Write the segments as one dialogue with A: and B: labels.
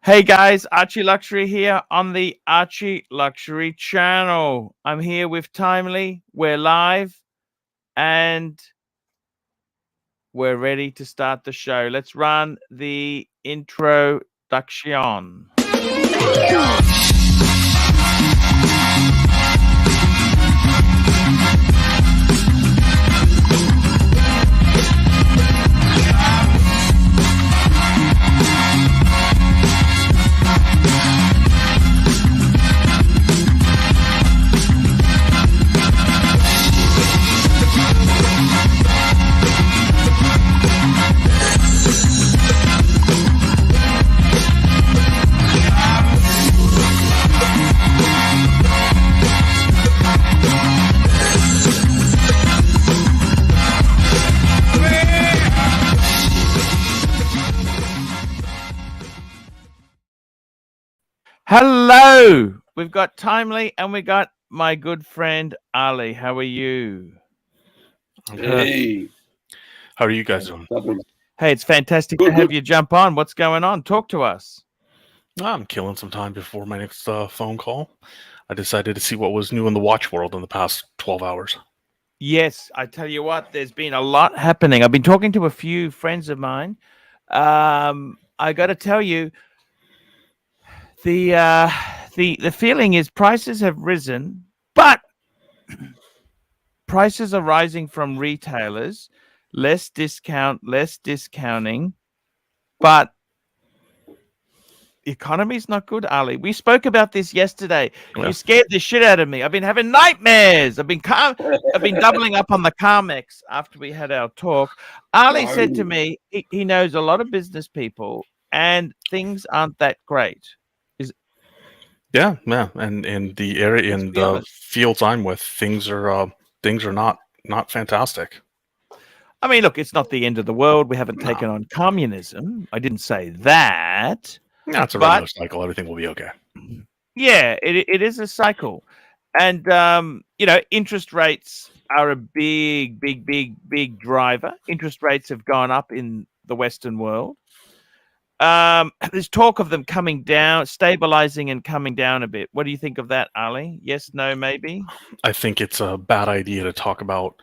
A: Hey guys, Archie Luxury here on the Archie Luxury channel. I'm here with Timely. We're live and we're ready to start the show. Let's run the introduction. Hello, we've got Timely and we got my good friend Ali. How are you?
B: Hey,
C: How are you guys doing?
A: Hey, it's fantastic to have you jump on. What's going on? Talk to us.
C: I'm killing some time before my next phone call. I decided to see what was new in the watch world in the past 12 hours.
A: Yes, I tell you what, there's been a lot happening. I've been talking to a few friends of mine. I got to tell you, the feeling is prices have risen, but prices are rising from retailers, less discounting, but the economy's not good, Ali. We spoke about this yesterday.
C: Yeah.
A: You scared the shit out of me. I've been having nightmares. I've been doubling up on the Carmex after we had our talk. Ali said to me he knows a lot of business people and things aren't that great.
C: Yeah, and in the area, in the fields I'm with, things are not fantastic.
A: I mean, look, it's not the end of the world. We haven't taken on communism. I didn't say that.
C: Yeah, it's a regular cycle. Everything will be okay.
A: Yeah, it is a cycle. And, interest rates are a big driver. Interest rates have gone up in the Western world. There's talk of them coming down, stabilizing and coming down a bit. What do you think of that, Ali? Yes, no, maybe?
C: I think it's a bad idea to talk about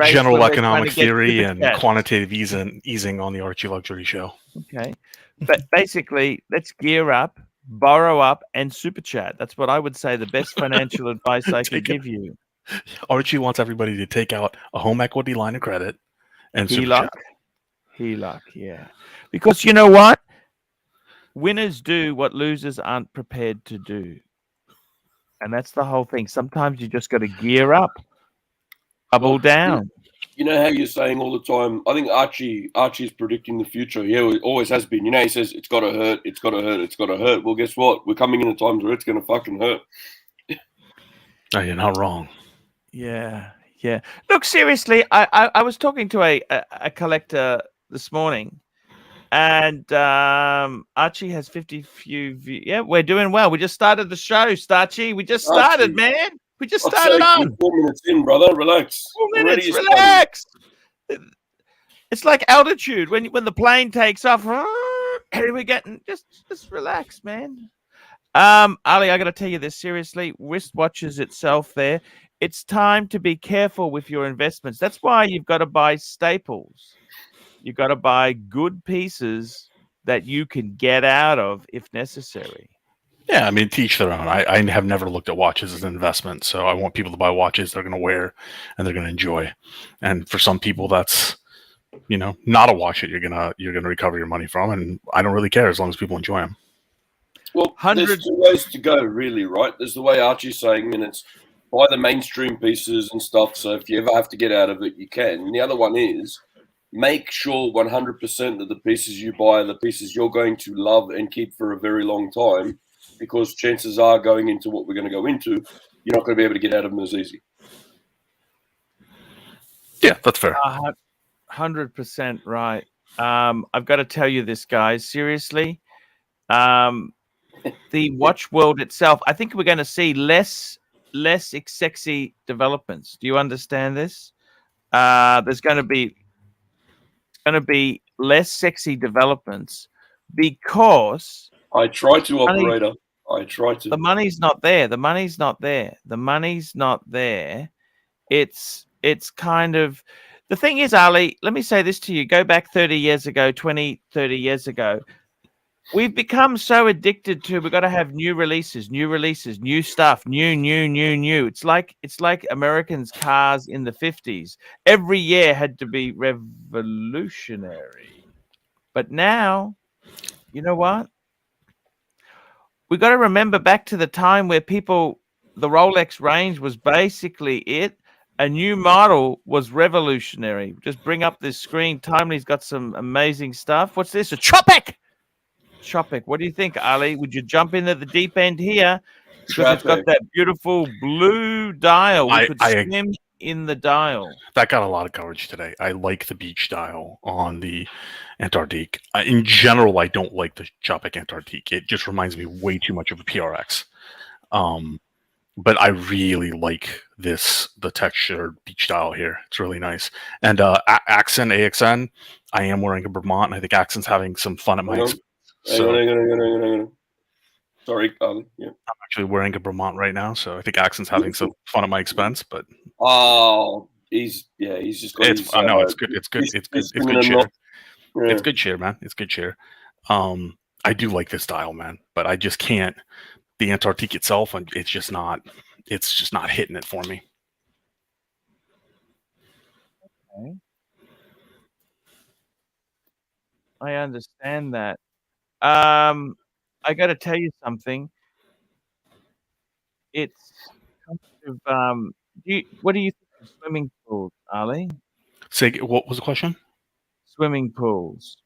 C: general economic theory and quantitative easing on the Archie Luxury show.
A: Okay. But basically, let's gear up, borrow up, and super chat. That's what I would say the best financial advice I could give you.
C: Archie wants everybody to take out a home equity line of credit and super chat.
A: HELOC, yeah. Because you know what? Winners do what losers aren't prepared to do. And that's the whole thing. Sometimes you just got to gear up, double down.
B: You know how you're saying all the time, I think Archie's predicting the future. Yeah, it always has been. You know, he says it's got to hurt, it's got to hurt, it's got to hurt. Well, guess what? We're coming into times where it's going to fucking hurt.
C: Oh, you're not wrong.
A: Yeah. Look, seriously, I was talking to a collector this morning, and Archie has 50 few views. Yeah, we're doing well. We just started the show, Starchy. We just started, man. We just started on.
B: 4 minutes in, brother. Relax.
A: 4 minutes. Relax. It's like altitude when the plane takes off. We're getting just relax, man. Ali, I got to tell you this seriously. Wristwatches itself there. It's time to be careful with your investments. That's why you've got to buy staples. You've got to buy good pieces that you can get out of if necessary.
C: Yeah, I mean, teach their own. I have never looked at watches as an investment, so I want people to buy watches they're going to wear and they're going to enjoy. And for some people, that's not a watch that you're gonna recover your money from, and I don't really care as long as people enjoy them.
B: Well, there's two ways to go, really, right? There's the way Archie's saying, and it's buy the mainstream pieces and stuff. So if you ever have to get out of it, you can. And the other one is make sure 100% that the pieces you buy are the pieces you're going to love and keep for a very long time, because chances are going into what we're going to go into, you're not going to be able to get out of them as easy.
C: Yeah, that's fair.
A: 100% right. I've got to tell you this, guys. Seriously, the watch world itself, I think we're going to see less sexy developments. Do you understand this? There's going to be less sexy developments because
B: I try to,
A: money,
B: operator. I try to.
A: the money's not there. The money's not there. The money's not there. It's kind of the thing is, Ali, let me say this to you. Go back 30 years ago, 20, 30 years ago. We've become so addicted to we've got to have new releases, new stuff, new. It's like Americans' cars in the 50s. Every year had to be revolutionary. But now, you know what? We got to remember back to the time where the Rolex range was basically it. A new model was revolutionary. Just bring up this screen. Timely's got some amazing stuff. What's this? A Tropic. What do you think, Ali? Would you jump into the deep end here? Because it's got that beautiful blue dial. We could swim in the dial.
C: That got a lot of coverage today. I like the beach dial on the Antarctique. In general, I don't like the Tropic Antarctique. It just reminds me way too much of a PRX. But I really like the textured beach dial here. It's really nice. And Accent, AXN, I am wearing a Vermont, and I think Accent's having some fun at my expense. So,
B: hang on. Sorry, yeah.
C: I'm actually wearing a Vermont right now, so I think Accent's having some fun at my expense. But
B: he's just got
C: it's good. It's good. It's good cheer. Yeah. It's good cheer, man. It's good cheer. I do like this dial, man, but I just can't. The Antarctique itself, it's just not hitting it for me.
A: Okay. I understand that. I got to tell you something. It's kind of what do you think of swimming pools, Ali?
C: Say, what was the question?
A: Swimming pools.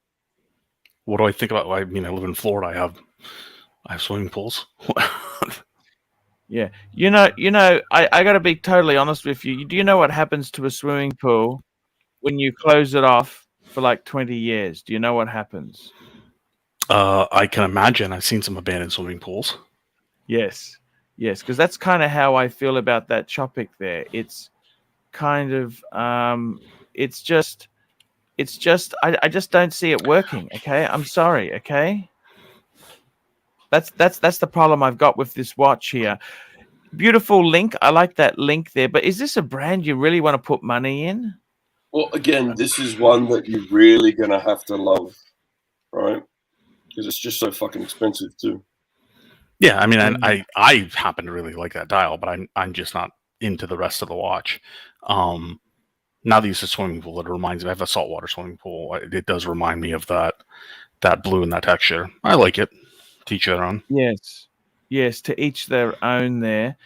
C: What do I think about? I mean, I live in Florida. I have swimming pools.
A: Yeah, you know, I got to be totally honest with you. Do you know what happens to a swimming pool when you close it off for like 20 years? Do you know what happens?
C: I can imagine. I've seen some abandoned swimming pools.
A: Yes, because that's kind of how I feel about that Tropic there. It's kind of, it's just, I just don't see it working. Okay, I'm sorry. Okay. That's the problem I've got with this watch here. Beautiful link. I like that link there. But is this a brand you really want to put money in?
B: Well, again, this is one that you're really going to have to love, right? Because it's just so fucking expensive too.
C: Yeah, I mean, I happen to really like that dial, but I'm just not into the rest of the watch. Now that it's a swimming pool, it reminds me. I have a saltwater swimming pool. It does remind me of that blue and that texture. I like it. To each their own.
A: Yes, to each their own there.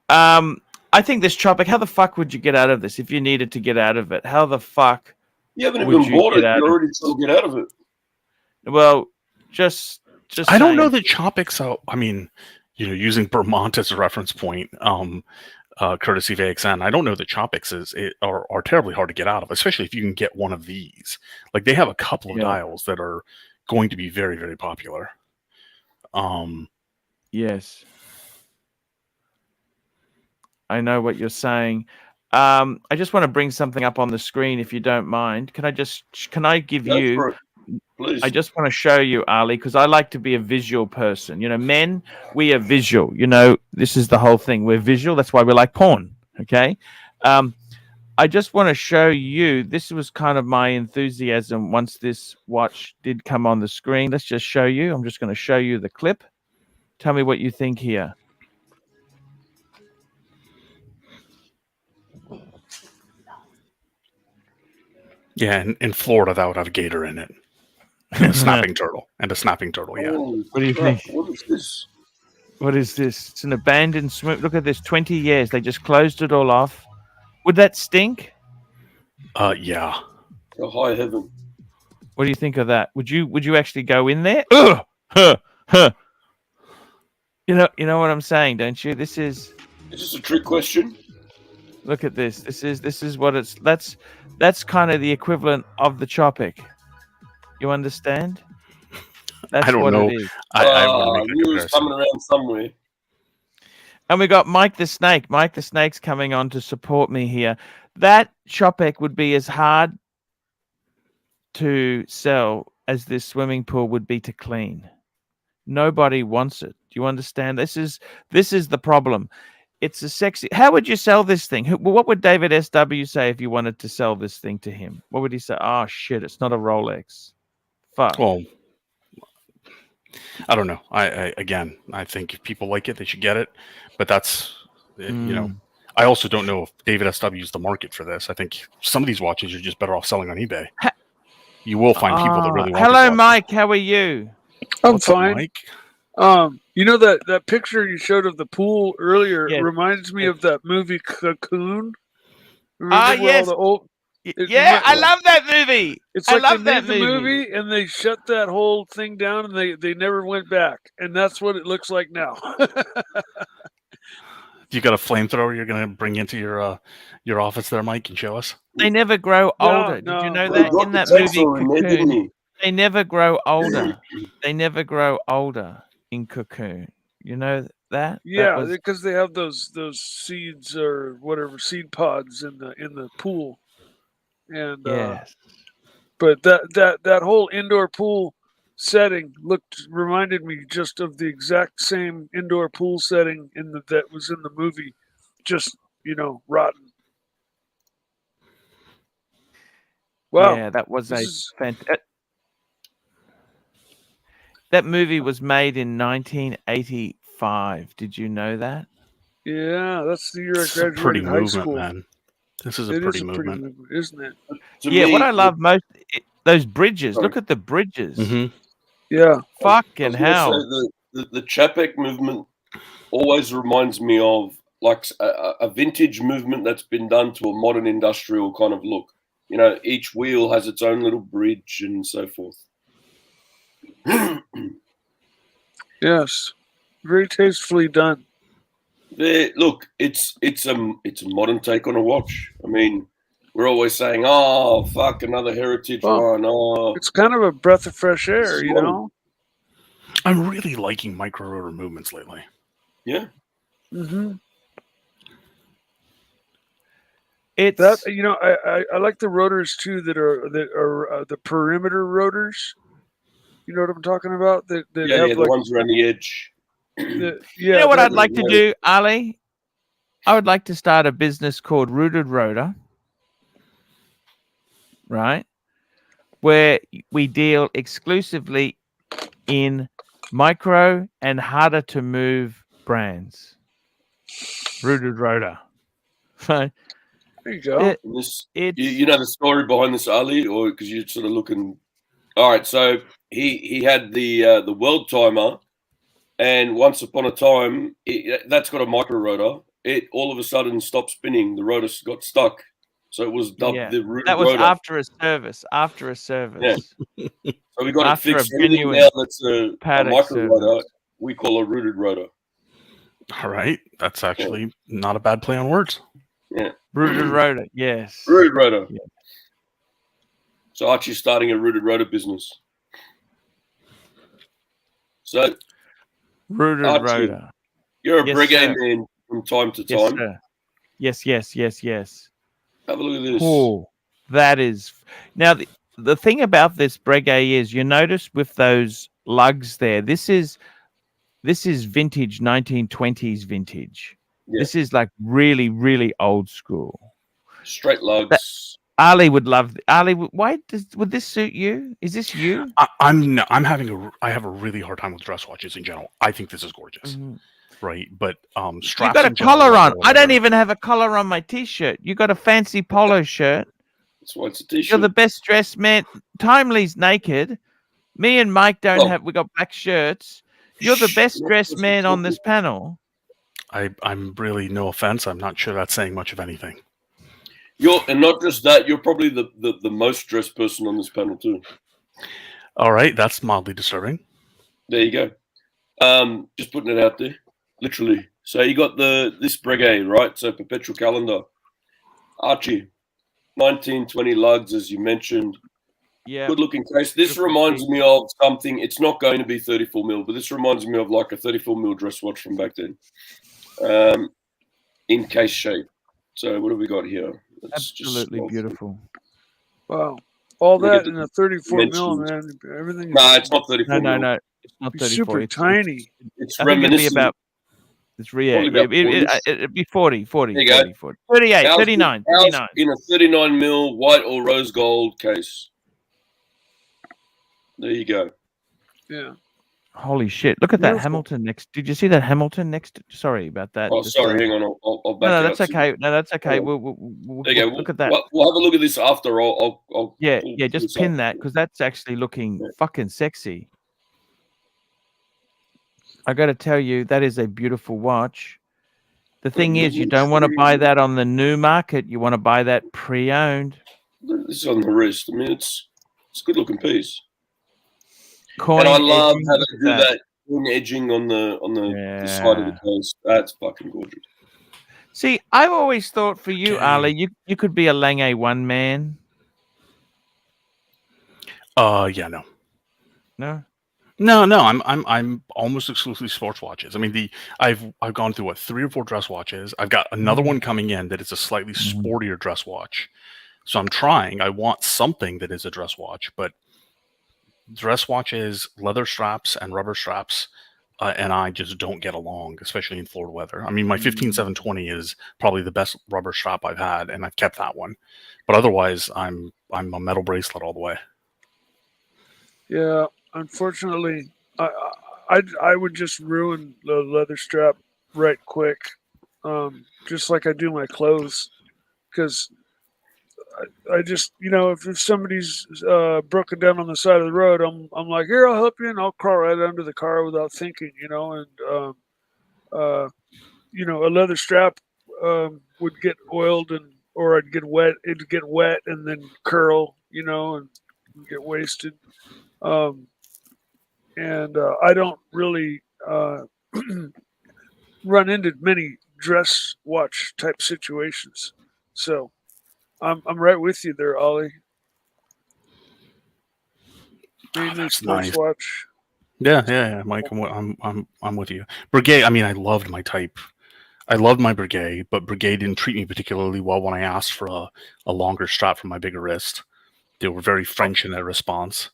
A: I think this Tropic, how the fuck would you get out of this if you needed to get out of it? How the fuck
B: you haven't even bought it, you're already trying to get out of it.
A: Well, just
C: I don't know that Tropics out. I mean, using Vermont as a reference point, courtesy of AXN, I don't know that Tropics are terribly hard to get out of, especially if you can get one of these. Like, they have a couple of dials that are going to be very, very popular.
A: Yes, I know what you're saying. I just want to bring something up on the screen, if you don't mind. Can I give you?
B: Please.
A: I just want to show you, Ali, because I like to be a visual person. Men, we are visual. This is the whole thing. We're visual. That's why we like porn. Okay. I just want to show you. This was kind of my enthusiasm once this watch did come on the screen. Let's just show you. I'm just going to show you the clip. Tell me what you think here.
C: Yeah, in Florida, that would have a gator in it. And a snapping turtle. Yeah.
A: What do you think?
B: What is this?
A: What is this? It's an abandoned swim. Look at this. 20 years. They just closed it all off. Would that stink?
C: Yeah.
B: Oh, high heaven.
A: What do you think of that? Would you actually go in there? Ugh! Huh. You know what I'm saying, don't you? Is this
B: a trick question?
A: Look at this. This is what it's. That's kind of the equivalent of the Tropic. You understand? That's
C: I don't know.
A: It is.
C: I
B: knew it was coming around somewhere.
A: And we got Mike the Snake. Mike the Snake's coming on to support me here. That Tropic would be as hard to sell as this swimming pool would be to clean. Nobody wants it. Do you understand? This is the problem. It's a sexy. How would you sell this thing? What would David SW say if you wanted to sell this thing to him? What would he say? Oh shit, it's not a Rolex. Fuck.
C: Well, I don't know. I think if people like it, they should get it. But that's you know. I also don't know if David SW is the market for this. I think some of these watches are just better off selling on eBay. You will find people that really want.
A: Hello, Mike. How are you?
D: I'm
C: What's up,
D: fine.
C: Mike?
D: You know that picture you showed of the pool earlier
A: Yes.
D: reminds me of that movie Cocoon.
A: Ah,
D: Remember where all
A: yes.
D: the old
A: Yeah, I love that movie.
D: It's
A: I
D: like
A: love
D: they
A: that
D: made the
A: movie.
D: movie and they shut that whole thing down and they never went back. And that's what it looks like now.
C: You got a flamethrower you're going to bring into your office there, Mike, and show us?
A: They never grow older. Did you know that in that movie Cocoon? They never grow older. They never grow older in Cocoon. You know that?
D: Yeah, because they have those seeds or whatever seed pods in the pool. And
A: yes.
D: But that whole indoor pool setting reminded me just of the exact same indoor pool setting that was in the movie, just rotten. Wow.
A: Yeah, that was fantastic. That movie was made in 1985. Did you know that?
D: Yeah, that's the year I graduated
C: pretty
D: high
C: movement,
D: school.
C: Man. This is a pretty movement,
D: isn't it?
A: Yeah, what I love most, those bridges.
B: Sorry.
A: Look at the bridges.
C: Mm-hmm.
D: Yeah.
A: Fucking hell.
B: The Chapek movement always reminds me of like a vintage movement that's been done to a modern industrial kind of look. You know, each wheel has its own little bridge and so forth.
D: Yes, very tastefully done.
B: Look, it's a modern take on a watch. I mean, we're always saying, "Oh, fuck, another heritage one." Oh,
D: it's kind of a breath of fresh air, you know.
C: I'm really liking micro-rotor movements lately.
B: Yeah.
D: Mm-hmm.
A: It's
D: that I like the rotors too that are the perimeter rotors. You know what I'm talking about? That have
B: the ones around the edge.
A: You know what I'd like to do, Ali? I would like to start a business called Rooted Rotor, right? Where we deal exclusively in micro and harder to move brands. Rooted Rotor. Right?
D: There you go.
B: You know the story behind this, Ali, or because you're sort of looking. All right, so he had the world timer, and once upon a time, that's got a micro rotor. It all of a sudden stopped spinning. The rotor got stuck, so it was dubbed the rooted
A: that was
B: rotor.
A: after a service.
B: Yeah. So we got
A: after
B: it fixed.
A: A genuine
B: now that's a micro rotor. We call a rooted rotor.
C: All right, that's actually not a bad play on words.
B: Yeah,
A: rooted rotor. Yes,
B: rooted rotor.
A: Yeah.
B: So Archie's starting a rooted rotor business. So
A: rooted
B: Archie,
A: rotor.
B: You're a brigade man from time to time.
A: Yes, sir. Yes.
B: Have a look at this.
A: Oh, that is now the thing about this brigade is you notice with those lugs there. This is vintage 1920s vintage. Yeah. This is like really, really old school.
B: Straight lugs.
A: Ali would love. Ali, would this suit you? Is this you?
C: I have a really hard time with dress watches in general. I think this is gorgeous, right? But straps.
A: You got a collar on. I don't even have a collar on my t-shirt. You got a fancy polo shirt.
B: That's why it's a t-shirt.
A: You're the best dressed man. Timely's naked. Me and Mike don't have. We got black shirts. You're the best dressed man on this panel.
C: I'm really, no offense, I'm not sure that's saying much of anything.
B: And not just that, you're probably the most dressed person on this panel too.
C: All right, that's mildly disturbing.
B: There you go. Just putting it out there, literally. So you got this brigade, right? So perpetual calendar. Archie, 1920 lugs, as you mentioned.
A: Yeah.
B: Good looking case. This reminds me of something. It's not going to be 34 mil, but this reminds me of like a 34 mil dress watch from back then. In case shape. So what have we got here?
A: Absolutely beautiful.
D: Wow. All
B: Let me
D: that
B: get
D: in a 34 mil,
B: dimensions.
D: man. Everything
B: Nah,
D: is
B: it's not 34
A: No,
B: mil.
A: no, it's not
D: Be
A: 34.
D: super
A: It's
D: tiny.
B: It's
A: I think it'd be
B: reminiscent.
A: about. It's
B: Probably about 40.
A: It'd be 40, 40,
B: There you go.
A: 40, 40. 38,
B: Ours
A: 39,
B: ours
A: 39.
B: in a 39 mil white or rose gold case. There you go.
D: Yeah.
A: Holy shit! Look at that
D: Beautiful.
A: Hamilton next. Did you see that Hamilton next? Sorry about that.
B: Oh,
A: Just,
B: sorry. Hang on. I'll back
A: no,
B: it
A: that's
B: up.
A: okay. No, that's okay.
B: Hold
A: We'll
B: There you go.
A: look at that.
B: We'll have a look at this after. I'll
A: Yeah,
B: pull
A: yeah. Just
B: this
A: pin
B: up.
A: that because that's actually looking
B: Yeah.
A: fucking sexy. I got to tell you, that is a beautiful watch. The thing is, you don't want to buy that on the new market. You want to buy that pre-owned.
B: This is on the wrist. I mean, it's a good looking piece.
A: Coin
B: And I love
A: edging,
B: how
A: look
B: they
A: at
B: do that coin edging on the side of the
A: Yeah.
B: case. That's fucking gorgeous.
A: See, I've always thought for you,
C: Okay.
A: Ali, you could be a Lange one man.
C: Yeah, no.
A: No.
C: No, I'm almost exclusively sports watches. I mean, I've gone through 3 or 4 dress watches. I've got another one coming in that is a slightly sportier dress watch. So I'm trying. I want something that is a dress watch, but dress watches, leather straps, and rubber straps, and I just don't get along, especially in Florida weather. I mean, my 15720 is probably the best rubber strap I've had, and I've kept that one. But otherwise, I'm a metal bracelet all the way.
D: Yeah. Unfortunately, I would just ruin the leather strap right quick, just like I do my clothes, because I just, if somebody's broken down on the side of the road, I'm like, here, I'll help you, and I'll crawl right under the car without thinking, and a leather strap would get oiled or I'd get wet, it'd get wet and then curl, and get wasted. And I don't really run into many dress watch type situations, so I'm right with you there, Ollie. Mainly
C: that's
D: sports
C: nice.
D: watch.
C: Yeah, Mike, I'm with you. Breguet. I mean, I loved my type. I loved my Breguet, but Breguet didn't treat me particularly well when I asked for a longer strap for my bigger wrist. They were very French in their response.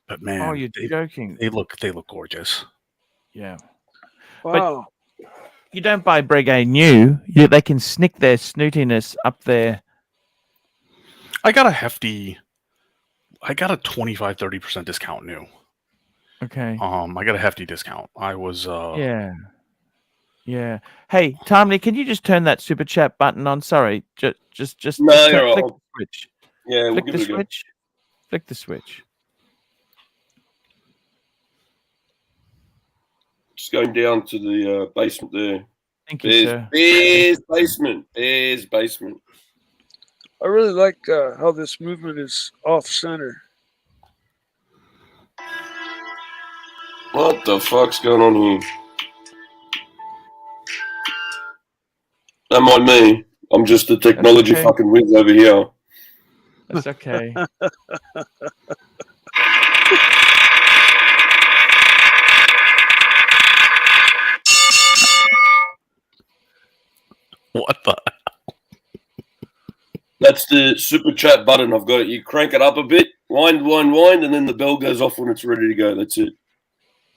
C: But man,
A: You're joking.
C: they look gorgeous.
A: Yeah.
D: Wow.
A: You don't buy Breguet new. They can snick their snootiness up there.
C: I got a 25-30% discount new.
A: Okay.
C: I got a hefty discount. I was
A: Yeah. Hey, Timely, can you just turn that super chat button on? Sorry, just
B: No,
A: flick
B: you're
A: the
B: right.
A: switch.
B: Yeah, we'll
A: Flick
B: give
A: the
B: it a go.
A: switch. Flick the switch.
B: Just going down to the basement there.
A: Thank you, sir.
B: There's basement. There's basement.
D: I really like how this movement is off center.
B: What the fuck's going on here? Don't mind me. I'm just a technology
A: okay.
B: fucking whiz over here.
A: That's okay.
C: what the?
B: That's the super chat button. I've got it. You crank it up a bit, wind, and then the bell goes off when it's ready to go. That's it.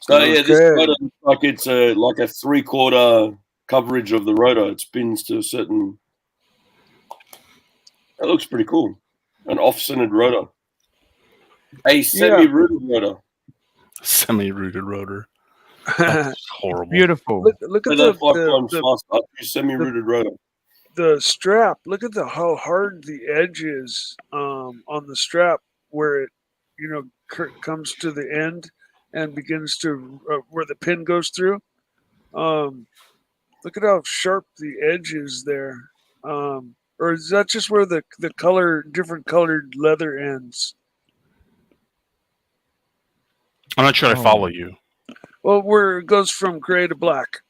B: So yeah, this rotor looks like it's like a 3/4 coverage of the rotor. It spins to a certain. That looks pretty cool. An off-centered rotor. A semi-rooted rotor.
C: Semi-rooted rotor. That's horrible.
A: Beautiful.
D: Look at
B: the 5 times faster. Semi-rooted rotor.
D: The strap. Look at how hard the edge is on the strap, where it, comes to the end and begins to where the pin goes through. Look at how sharp the edge is there. Or is that just where the different colored leather ends?
C: I'm not sure I follow you.
D: Well, where it goes from gray to black.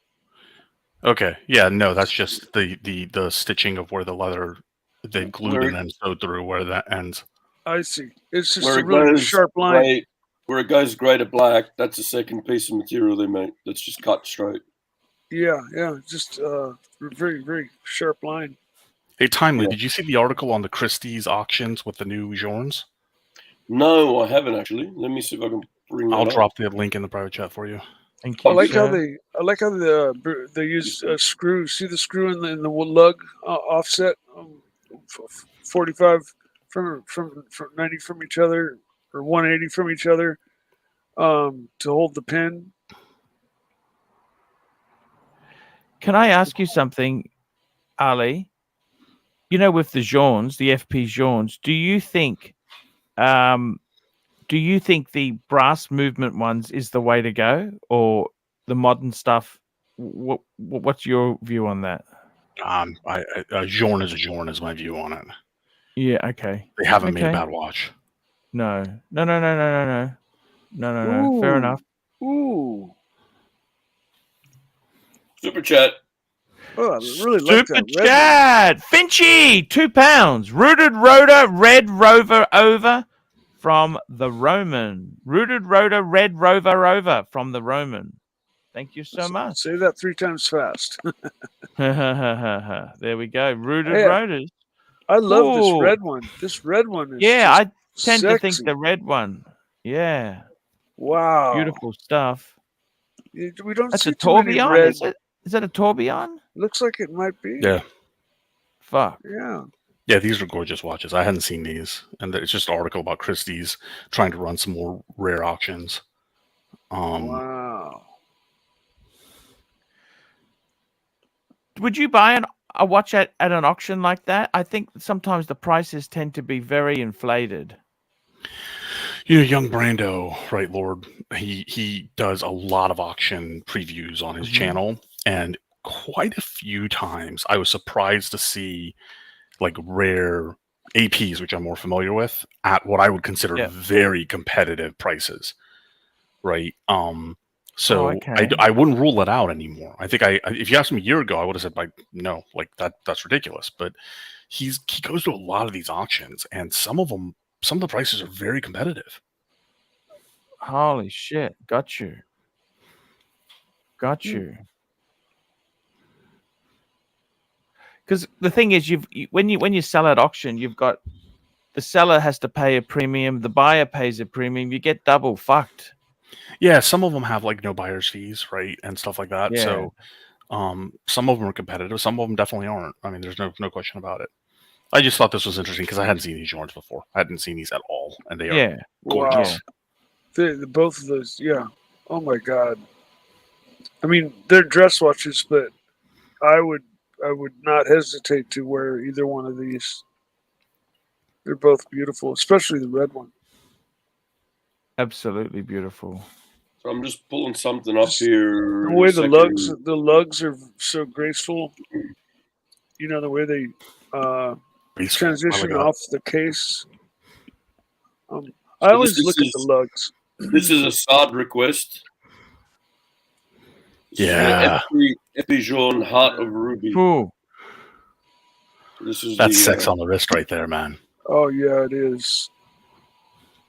C: Okay. Yeah, no, that's just the stitching of where the leather they glued and then sewed through where that ends.
D: I see. It's just
B: where
D: a really sharp line.
B: Where it goes grey to black, that's the second piece of material they make. That's just cut straight.
D: Yeah. Just very, very sharp line.
C: Hey, Timely,
B: Yeah.
C: did you see the article on the Christie's auctions with the new Jorns?
B: No, I haven't actually. Let me see if I can bring that
C: I'll
B: up.
C: drop the link in the private chat for you.
A: Thank
D: I
A: you,
D: like how
A: sir.
D: they use a screw. See the screw in the lug offset, 45 from 90 from each other, or 180 from each other, to hold the pin.
A: Can I ask you something, Ali? You know, with the Jeans, the FP Jeans, do you think the brass movement ones is the way to go, or the modern stuff? What's your view on that?
C: A Jorn is a Jorn is my view on it.
A: Yeah, okay.
C: They haven't made a
A: Okay.
C: bad watch.
A: No. Fair enough.
D: Ooh.
B: Super chat.
D: Oh, I really like
A: Super
D: that red
A: chat. Finchy, £2. Rooted rotor, red rover over from the Roman. Rooted rotor, red rover over from the Roman. Thank you so
D: one.
A: much.
D: Say that 3 times fast.
A: There we go. Rooted
D: Hey,
A: rotors.
D: I love this
A: Ooh.
D: red one. This red one is
A: Yeah,
D: just
A: I tend to think
D: sexy.
A: the red one. Yeah.
D: Wow.
A: Beautiful stuff.
D: We don't
A: That's
D: see
A: a
D: too many
A: tourbillon,
D: red.
A: is it? Is that a tourbillon?
D: Looks like it might be.
C: Yeah.
A: Fuck.
D: Yeah.
C: Yeah, these are gorgeous watches. I hadn't seen these. And it's just an article about Christie's trying to run some more rare auctions.
D: Wow.
A: Would you buy a watch at an auction like that? I think sometimes the prices tend to be very inflated.
C: You know, young Brando, right, Lord? He does a lot of auction previews on his channel, and quite a few times I was surprised to see like rare APs, which I'm more familiar with, at what I would consider very competitive prices, right? So
A: okay.
C: I wouldn't rule it out anymore. I think if you asked me a year ago, I would have said like no, like that's ridiculous. But he goes to a lot of these auctions, and some of the prices are very competitive.
A: Holy shit! Got you. Because the thing is, when you sell at auction, you've got the seller has to pay a premium, the buyer pays a premium. You get double fucked.
C: Yeah, some of them have like no buyer's fees, right, and stuff like that.
A: Yeah.
C: So, some of them are competitive. Some of them definitely aren't. I mean, there's no question about it. I just thought this was interesting because I hadn't seen these Jorns before. I hadn't seen these at all, and they are gorgeous.
D: Wow. Both of those, yeah. Oh my god. I mean, they're dress watches, but I would not hesitate to wear either one of these. They're both beautiful, especially the red one.
A: Absolutely beautiful.
B: So I'm just pulling something up here.
D: The way the lugs are so graceful. You know, the way they transition off the case. I always look at the lugs.
B: This is a SAD request.
C: Yeah.
B: FP Jaune Heart of Ruby.
A: Ooh.
C: That's sex on the wrist right there, man.
D: Oh yeah, it is.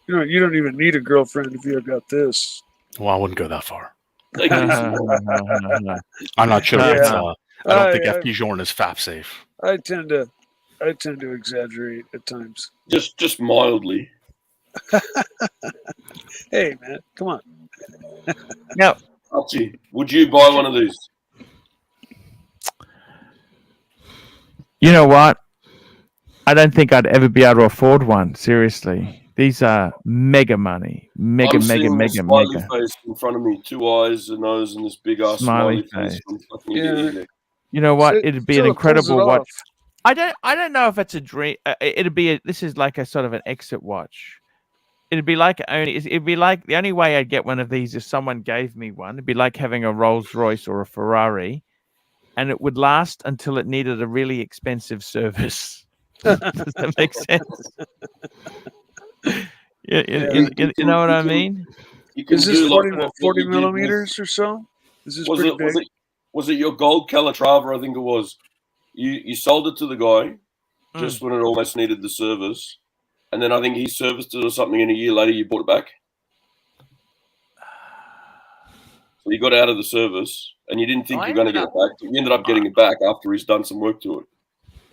D: You know, you don't even need a girlfriend if you got this.
C: Well, I wouldn't go that far.
A: No.
C: I'm not sure.
D: Yeah.
C: I don't think FP Jaune is FAP safe.
D: I tend to exaggerate at times.
B: Just mildly.
D: Hey man, come on.
A: Now,
B: Archie, would you buy one of these?
A: you know what? I don't think I'd ever be able to afford one. Seriously, these are mega money, mega.
B: Face in front of me, 2 eyes, a nose, and this big ass smiley face.
D: Yeah.
A: You know what? It'd be an incredible watch.
D: Off.
A: I don't know if it's a dream. This is like a sort of an exit watch. It'd be like the only way I'd get one of these if someone gave me one. It'd be like having a Rolls Royce or a Ferrari, and it would last until it needed a really expensive service. Does that make sense? You know what I mean?
D: Is this 40 millimeters or so? Is this pretty big?
B: Was it your gold Calatrava? I think it was. You sold it to the guy just when it almost needed the service. And then I think he serviced it or something, and a year later you bought it back. So you got out of the service, and you didn't think you were going to get it back. You ended up getting it back after he's done some work to it.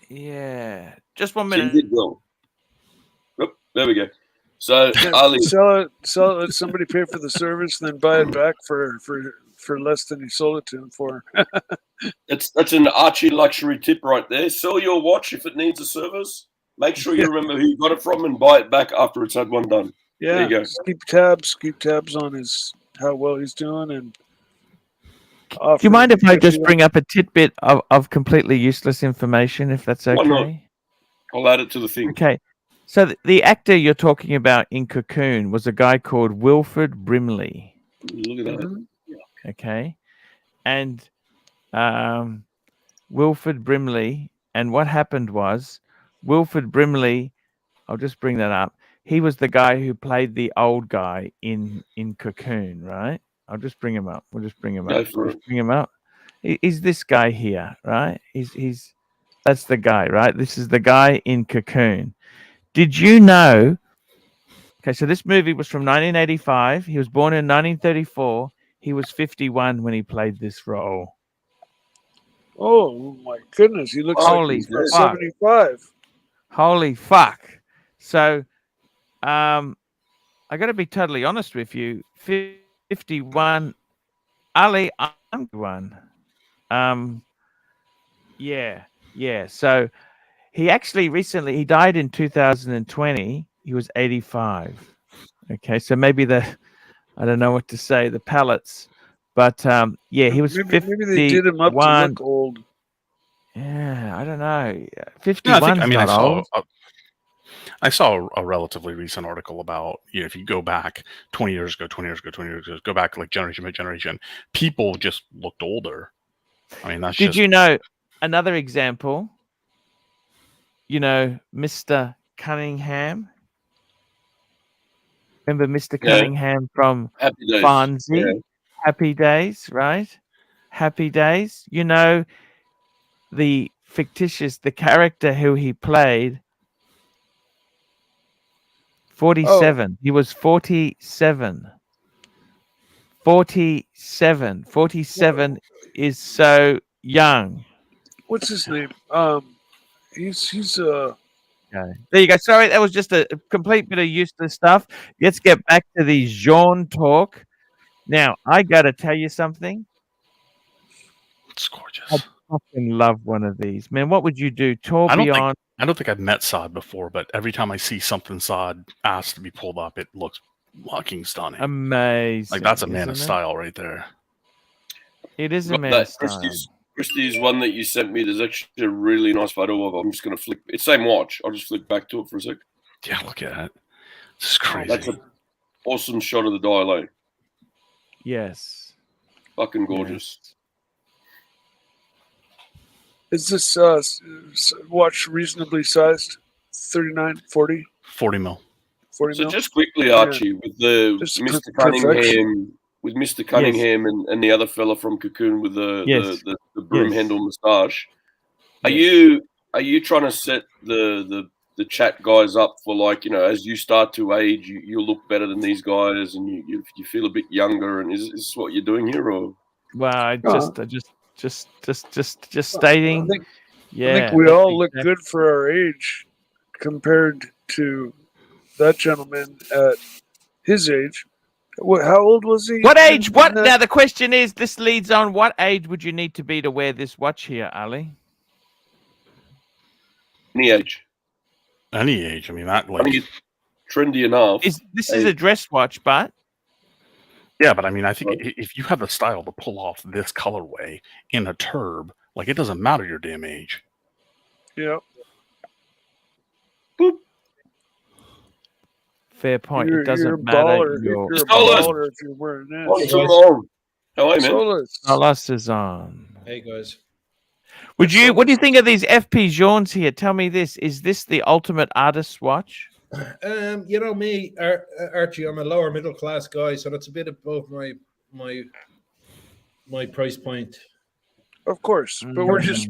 A: Yeah. Just 1
B: So you
A: minute.
B: did well. Oop, there we go. So
D: Yeah,
B: Ali,
D: sell it, let somebody pay for the service, then buy it back for less than you sold it to him for.
B: that's an ArchieLuxury tip right there. Sell your watch if it needs a service. Make sure you remember who you got it from and buy it back after it's had one done. There
D: Yeah,
B: you go.
D: just keep tabs on how well he's doing, and
A: Do you mind if I just bring up a tidbit of completely useless information, if that's
B: Why not?
A: okay?
B: I'll add it to the thing.
A: Okay. So the actor you're talking about in Cocoon was a guy called Wilfred Brimley.
B: Look at that.
A: Okay. And Wilfred Brimley, and what happened was Wilfred Brimley, I'll just bring that up. He was the guy who played the old guy in Cocoon, right? I'll just bring him up. We'll just bring him
B: Go
A: up.
B: for it.
A: Bring him up. He's this guy here, right? That's the guy, right? This is the guy in Cocoon. Did you know? Okay, so this movie was from 1985. He was born in 1934. He was 51 when he played this role.
D: Oh my goodness, he looks
A: Holy
D: like he's about
A: fuck.
D: 75.
A: Holy fuck. So I got to be totally honest with you. 51 Ali, I'm one. Yeah. So he actually recently, he died in 2020. He was 85. Okay, so maybe I don't know what to say, the palettes. But yeah, he was 51.
D: Maybe they did him up to look old.
A: Yeah, I don't know. 51's
C: Yeah,
A: not old.
C: I saw a relatively recent article about, if you go back 20 years ago, go back like generation by generation, people just looked older. I mean, that's
A: Did you know another example? You know, Mr. Cunningham. Remember Mr. Cunningham from
B: Happy Days.
A: Fonzie?
B: Yeah.
A: Happy Days, right? Happy Days. You know, the character who he played, 47. Oh. He was 47. 47. 47 is so young.
D: What's his name? He's
A: Okay. There you go. Sorry, that was just a complete bit of useless stuff. Let's get back to the Jean talk. Now, I got to tell you something.
C: It's gorgeous.
A: I fucking love one of these. Man, what would you do? Tourbillon.
C: I don't think I've met Sod before, but every time I see something Sod asked to be pulled up, it looks fucking stunning.
A: Amazing.
C: Like, that's a man of style right there.
A: It is a man of style.
B: Christie's one that you sent me, there's actually a really nice photo of. I'm just going to flick. It's same watch. I'll just flick back to it for a sec.
C: Yeah, look at that. This is crazy.
B: That's an awesome shot of the dial, eh?
A: Yes.
B: Fucking gorgeous.
D: Is this watch reasonably sized? 39, 40?
C: 40 mil.
D: 40
B: so
D: mil?
B: Just quickly, Archie, with the Mr. Cunningham, with Mr. Cunningham and the other fella from Cocoon with the broom handle moustache. Are you trying to set the chat guys up for, like, as you start to age, you look better than these guys and you feel a bit younger, and is this what you're doing here, or?
A: Well, I just stating.
D: I think we all look good for our age compared to that gentleman at his age. How old was he?
A: What age? Now the question is, this leads on. What age would you need to be to wear this watch here, Ali?
B: Any age.
C: Any age. I mean, that
B: I think it's trendy enough.
A: This is a dress watch, but.
C: Yeah, but I mean, I think if you have the style to pull off this colorway in a turb, like, it doesn't matter your damn age.
D: Yeah.
B: Boop.
A: Fair point. It doesn't matter.
D: You're a baller if you're wearing that.
B: How are you, man?
A: Solas is on.
E: Hey, guys.
A: What do you think of these FP Jeans here? Tell me this. Is this the ultimate artist's watch?
E: You know me, Archie, I'm a lower middle class guy, so that's a bit above my price point.
D: Of course, but we're just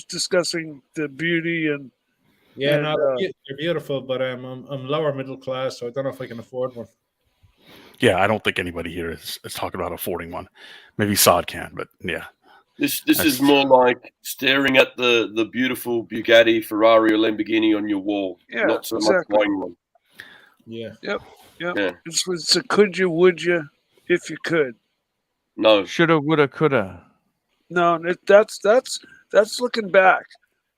D: discussing the beauty and.
E: Yeah, they're beautiful, but I'm lower middle class, so I don't know if I can afford one.
C: Yeah, I don't think anybody here is talking about affording one. Maybe Sod can, but yeah.
B: This is more like staring at the beautiful Bugatti, Ferrari, or Lamborghini on your wall.
D: Yeah,
B: not so
D: exactly.
B: much buying one.
E: Yeah.
D: Yep.
B: Yeah.
D: It's a could you, would you, if you could.
B: No.
A: Shoulda, woulda, coulda.
D: No, that's looking back.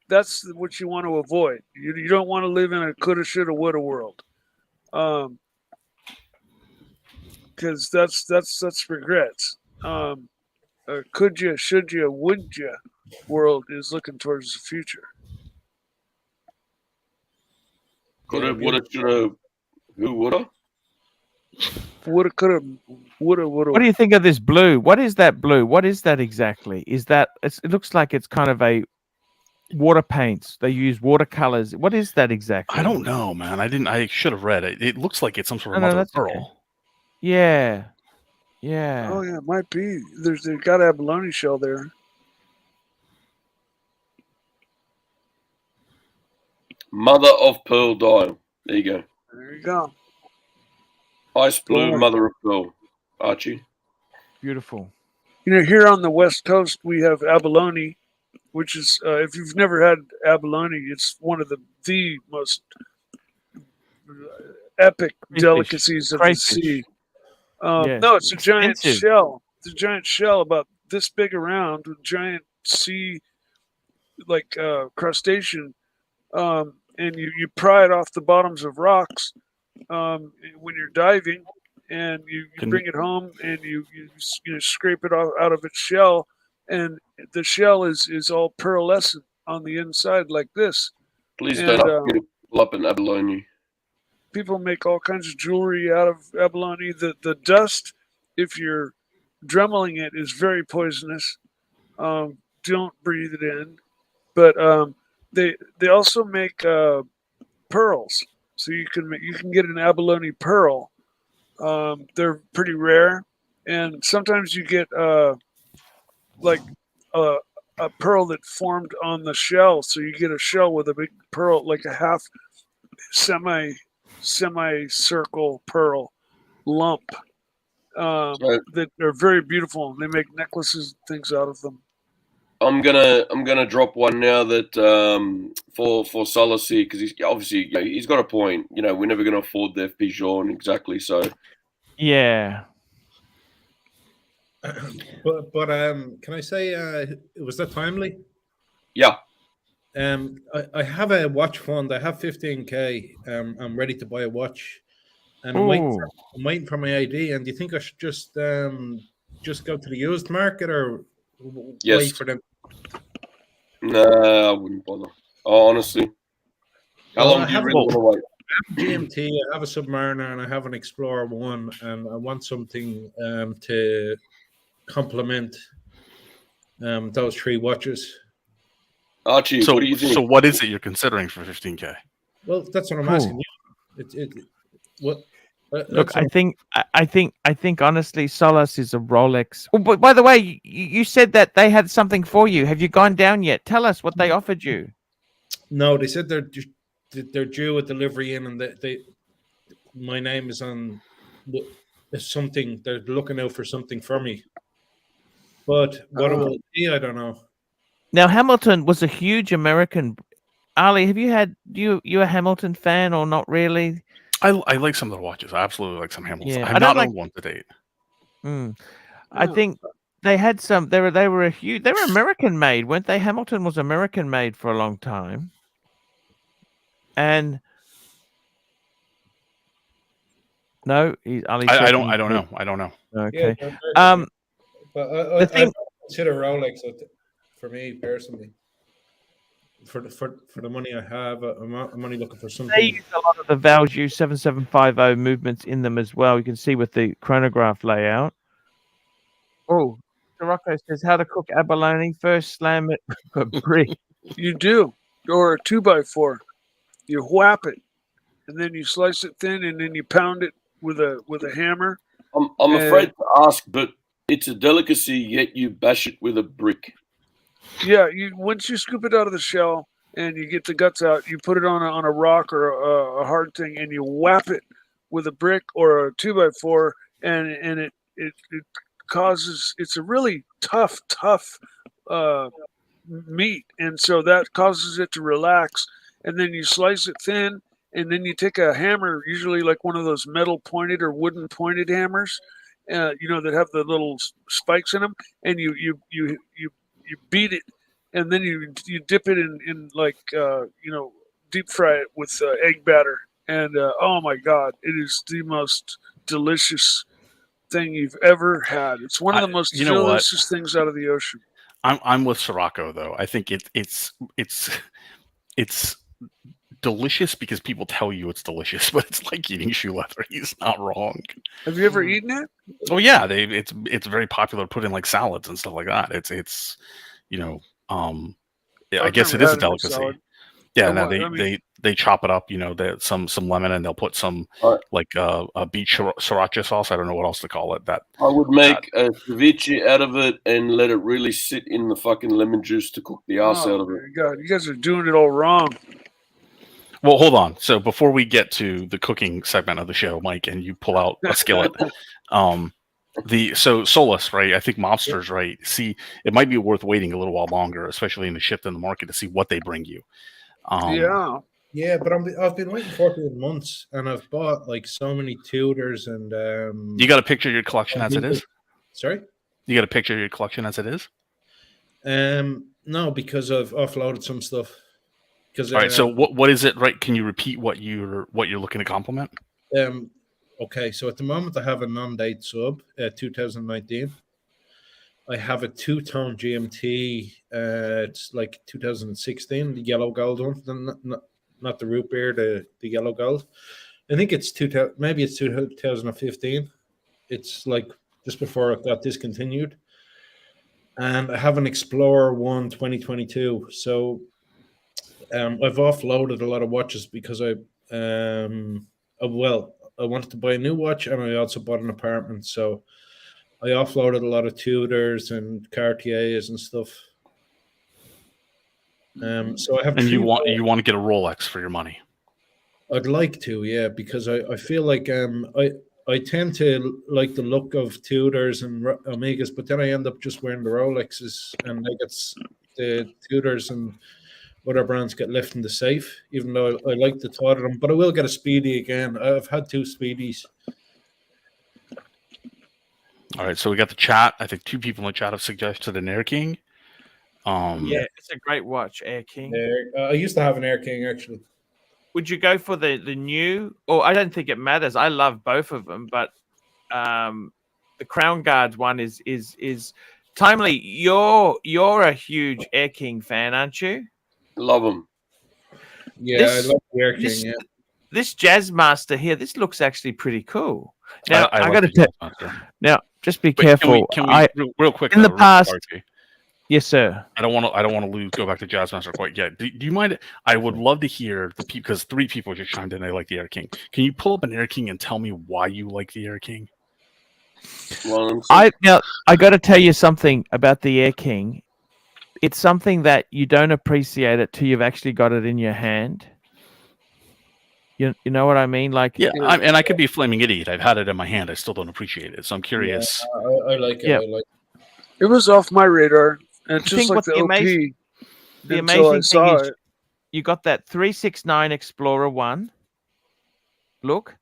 D: That's what you want to avoid. You don't want to live in a coulda, shoulda, woulda world, because that's regrets. Could you, should you, would you world is looking towards the future.
B: Coulda, woulda, shoulda. Who woulda?
D: Woulda, coulda, woulda.
A: What do you think of this blue? What is that blue? What is that exactly? Is that it looks like it's kind of a water paints. They use watercolors. What is that exactly?
C: I don't know, man. I should have read it. It looks like it's some sort of
A: No,
C: mother of
A: that's
C: pearl.
A: okay. Yeah. Yeah.
D: Oh yeah, it might be. They've got a abalone shell there.
B: Mother of pearl dial. There you go.
D: There you go.
B: Ice blue,
D: Boy.
B: mother of pearl. Archie.
A: Beautiful.
D: You know, here on the West Coast, we have abalone, which is, if you've never had abalone, it's one of the most epic
A: Crayfish.
D: delicacies of
A: Crayfish.
D: the sea.
A: Yes.
D: No, it's a giant
A: Expensive.
D: shell. It's a giant shell about this big around, a giant sea, like crustacean, and you pry it off the bottoms of rocks when you're diving, and you bring it home and you scrape it out of its shell, and the shell is all pearlescent on the inside like this.
B: Please
D: And,
B: don't get it up in abalone.
D: People make all kinds of jewelry out of abalone. The dust, if you're dremeling it, is very poisonous. Don't breathe it in. But they also make pearls, so you can get an abalone pearl. They're pretty rare, and sometimes you get like a pearl that formed on the shell. So you get a shell with a big pearl, like a half semicircle pearl lump that are very beautiful. They make necklaces and things out of them.
B: I'm gonna drop one now that for Solas here, because he's obviously he's got a point. You know, we're never gonna afford the FP Jean exactly. So
A: Yeah.
E: But can I say was that timely?
B: yeah,
E: I have a watch fund. I have 15K. I'm ready to buy a watch, and I'm waiting for my ID. And do you think I should just go to the used market or wait for them?
B: Nah, I wouldn't bother. Oh, honestly, how long do you really want to wait?
E: GMT, I have a Submariner and I have an Explorer 1, and I want something to complement those three watches.
B: Archie,
C: So,
B: what do you think?
C: So what is it you're considering for 15K?
E: Well, that's what I'm asking you.
A: Look, I think honestly, Solas is a Rolex. Oh, but by the way, you said that they had something for you. Have you gone down yet? Tell us what they offered you.
E: No, they said they're due a delivery in, and they my name is on something. They're looking out for something for me. But what it will be, I don't know.
A: Now, Hamilton was a huge American. Ali, have you had you a Hamilton fan or not really?
C: I like some of their watches. I absolutely like some Hamiltons.
A: Yeah,
C: I have not owned one to date.
A: I think they had some. They were American made, weren't they? Hamilton was American made for a long time, and no, Ali.
C: I don't know.
A: Okay.
E: Yeah, but I consider Rolex for me personally. For the money I have, I'm only looking for something.
A: They use a lot of the Value 7750 movements in them as well. You can see with the chronograph layout. Oh, Rocco says how to cook abalone. First slam it with a brick.
D: You do, or a 2x4. You whap it, and then you slice it thin, and then you pound it with a hammer.
B: I'm afraid to ask, but it's a delicacy. Yet you bash it with a brick.
D: Yeah, once you scoop it out of the shell and you get the guts out, you put it on a rock or a hard thing, and you whap it with a brick or a 2x4, and it causes. It's a really tough meat, and so that causes it to relax. And then you slice it thin, and then you take a hammer, usually like one of those metal pointed or wooden pointed hammers, that have the little spikes in them, and you beat it, and then you dip it in like deep fry it with egg batter, and oh my god, it is the most delicious thing you've ever had. It's one of the most delicious things out of the ocean.
C: I'm with Sirocco though. I think it's delicious because people tell you it's delicious, but it's like eating shoe leather. He's not wrong.
D: Have you ever eaten it?
C: Oh yeah, it's very popular put in like salads and stuff like that. It's I guess it is a delicacy. Yeah, no, they chop it up. Some lemon, and they'll put some like a beet sriracha sauce. I don't know what else to call it. That
B: I would make a ceviche out of it and let it really sit in the fucking lemon juice to cook the ass out of it.
D: God, you guys are doing it all wrong.
C: Well, hold on. So before we get to the cooking segment of the show, Mike, and you pull out a skillet, so Solas, right? I think Mobster's right. See, it might be worth waiting a little while longer, especially in the shift in the market, to see what they bring you.
E: Yeah, but I've been waiting 14 months, and I've bought like so many Tudors and.
C: You got a picture of your collection as it is?
E: Sorry.
C: You got a picture of your collection as it is?
E: No, because I've offloaded some stuff.
C: All right. So what is it? Right? Can you repeat what you're looking to compliment?
E: Okay. So at the moment, I have a non-date sub, 2019. I have a two-tone GMT. It's like 2016, the yellow gold one, not the root beer, the yellow gold. I think it's 2015. It's like just before it got discontinued. And I have an Explorer 1 2022. So I've offloaded a lot of watches because I wanted to buy a new watch, and I also bought an apartment. So I offloaded a lot of Tudors and Cartiers and stuff. So I have.
C: And you want to get a Rolex for your money?
E: I'd like to, yeah, because I feel like I tend to like the look of Tudors and Omegas, but then I end up just wearing the Rolexes, and I get the Tudors and other brands get left in the safe, even though I like the thought of them. But I will get a Speedy again. I've had 2 Speedies.
C: All right, so we got the chat. I think 2 people in the chat have suggested an Air King.
A: Yeah, it's a great watch, Air King.
E: I used to have an Air King, actually.
A: Would you go for the new? Or I don't think it matters. I love both of them, but the Crown Guards one is timely. You're a huge Air King fan, aren't you?
B: Love them.
E: Yeah, I love the Air King. Yeah.
A: This Jazzmaster here, this looks actually pretty cool. Now I got to tell. Now, just be careful.
C: Can we real quick
A: in the past? Yes, sir.
C: I don't want to go back to Jazzmaster quite yet. Do you mind? I would love to hear because 3 people just chimed in. They like the Air King. Can you pull up an Air King and tell me why you like the Air King?
B: Well,
A: I got to tell you something about the Air King. It's something that you don't appreciate it till you've actually got it in your hand. You know what I mean? Like,
C: yeah, and I could be a flaming idiot. I've had it in my hand. I still don't appreciate it. So I'm curious.
E: Yeah, I like it. Yeah. I like it.
D: It was off my radar. And just like the OP.
A: The amazing thing is you got that 369 Explorer 1. Look.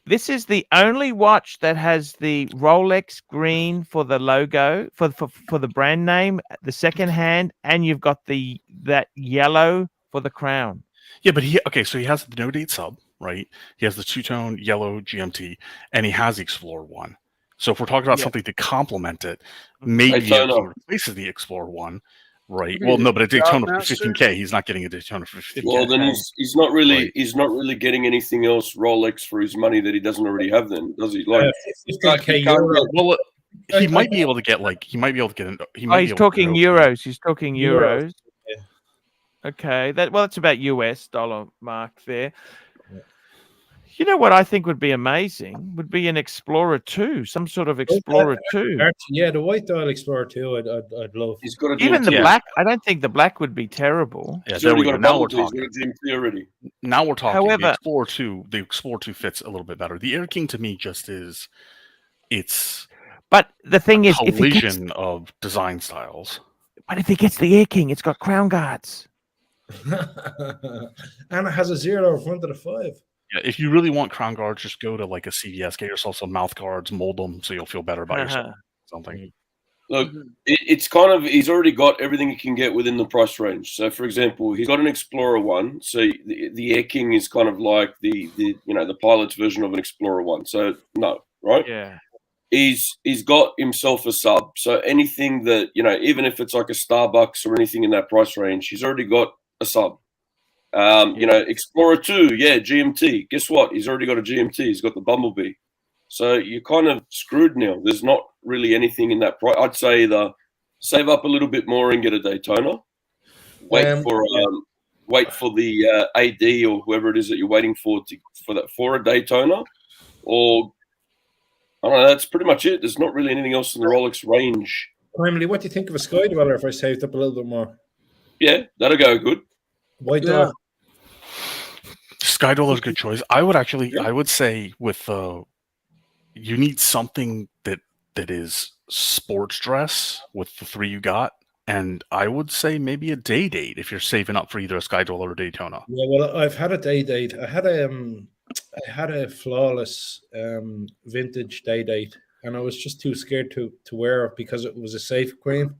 A: This is the only watch that has the Rolex green for the logo, for the brand name, the second hand, and you've got that yellow for the crown.
C: Yeah, but so he has the no date sub, right? He has the 2-tone yellow GMT, and he has the Explorer 1. So if we're talking about something to complement it, maybe he replaces the Explorer 1, right? Well, no, but a Daytona for 15K, he's not getting a Daytona for 15K.
B: Well, then he's not really getting anything else Rolex for his money that he doesn't already have. Then does he? Like,
C: well, he might be able to get
A: he's talking euros. He's talking euros. Yeah. Okay, that's about US dollar mark there. You know what I think would be amazing? Would be an Explorer 2, some sort of Explorer 2.
E: Yeah, the white dial Explorer 2, I'd love.
A: Even the black, I don't think the black would be terrible.
C: Yeah, there we go. Now we're talking. Now we're talking. However, the Explorer 2 fits a little bit better. The Air King to me just is, it's.
A: But the thing is,
C: collision of design styles.
A: But if he gets the Air King, it's got crown guards.
E: And it has a 0 in front of the 5.
C: Yeah, if you really want crown guards, just go to like a CVS, get yourself some mouth guards, mold them so you'll feel better about yourself. Something.
B: Look, it's kind of, he's already got everything he can get within the price range. So, for example, he's got an Explorer 1. So the Air King is kind of like the pilot's version of an Explorer 1. So no, right?
A: Yeah.
B: He's got himself a sub. So anything that, even if it's like a Starbucks or anything in that price range, he's already got a sub. Explorer 2, GMT. Guess what? He's already got a GMT. He's got the Bumblebee. So you're kind of screwed now. There's not really anything in that price. I'd say either save up a little bit more and get a Daytona. Wait for the AD or whoever it is that you're waiting for a Daytona, or I don't know. That's pretty much it. There's not really anything else in the Rolex range.
E: Emily, what do you think of a Sky Dweller if I saved up a little bit more?
B: Yeah, that'll go good.
E: White dog.
C: Sky Dweller's a good choice. I would say with you need something that is sports dress with the 3 you got, and I would say maybe a day date if you're saving up for either a Sky Dweller or Daytona.
E: Yeah, well, I've had a day date. I had a flawless vintage day date, and I was just too scared to wear it because it was a safe queen.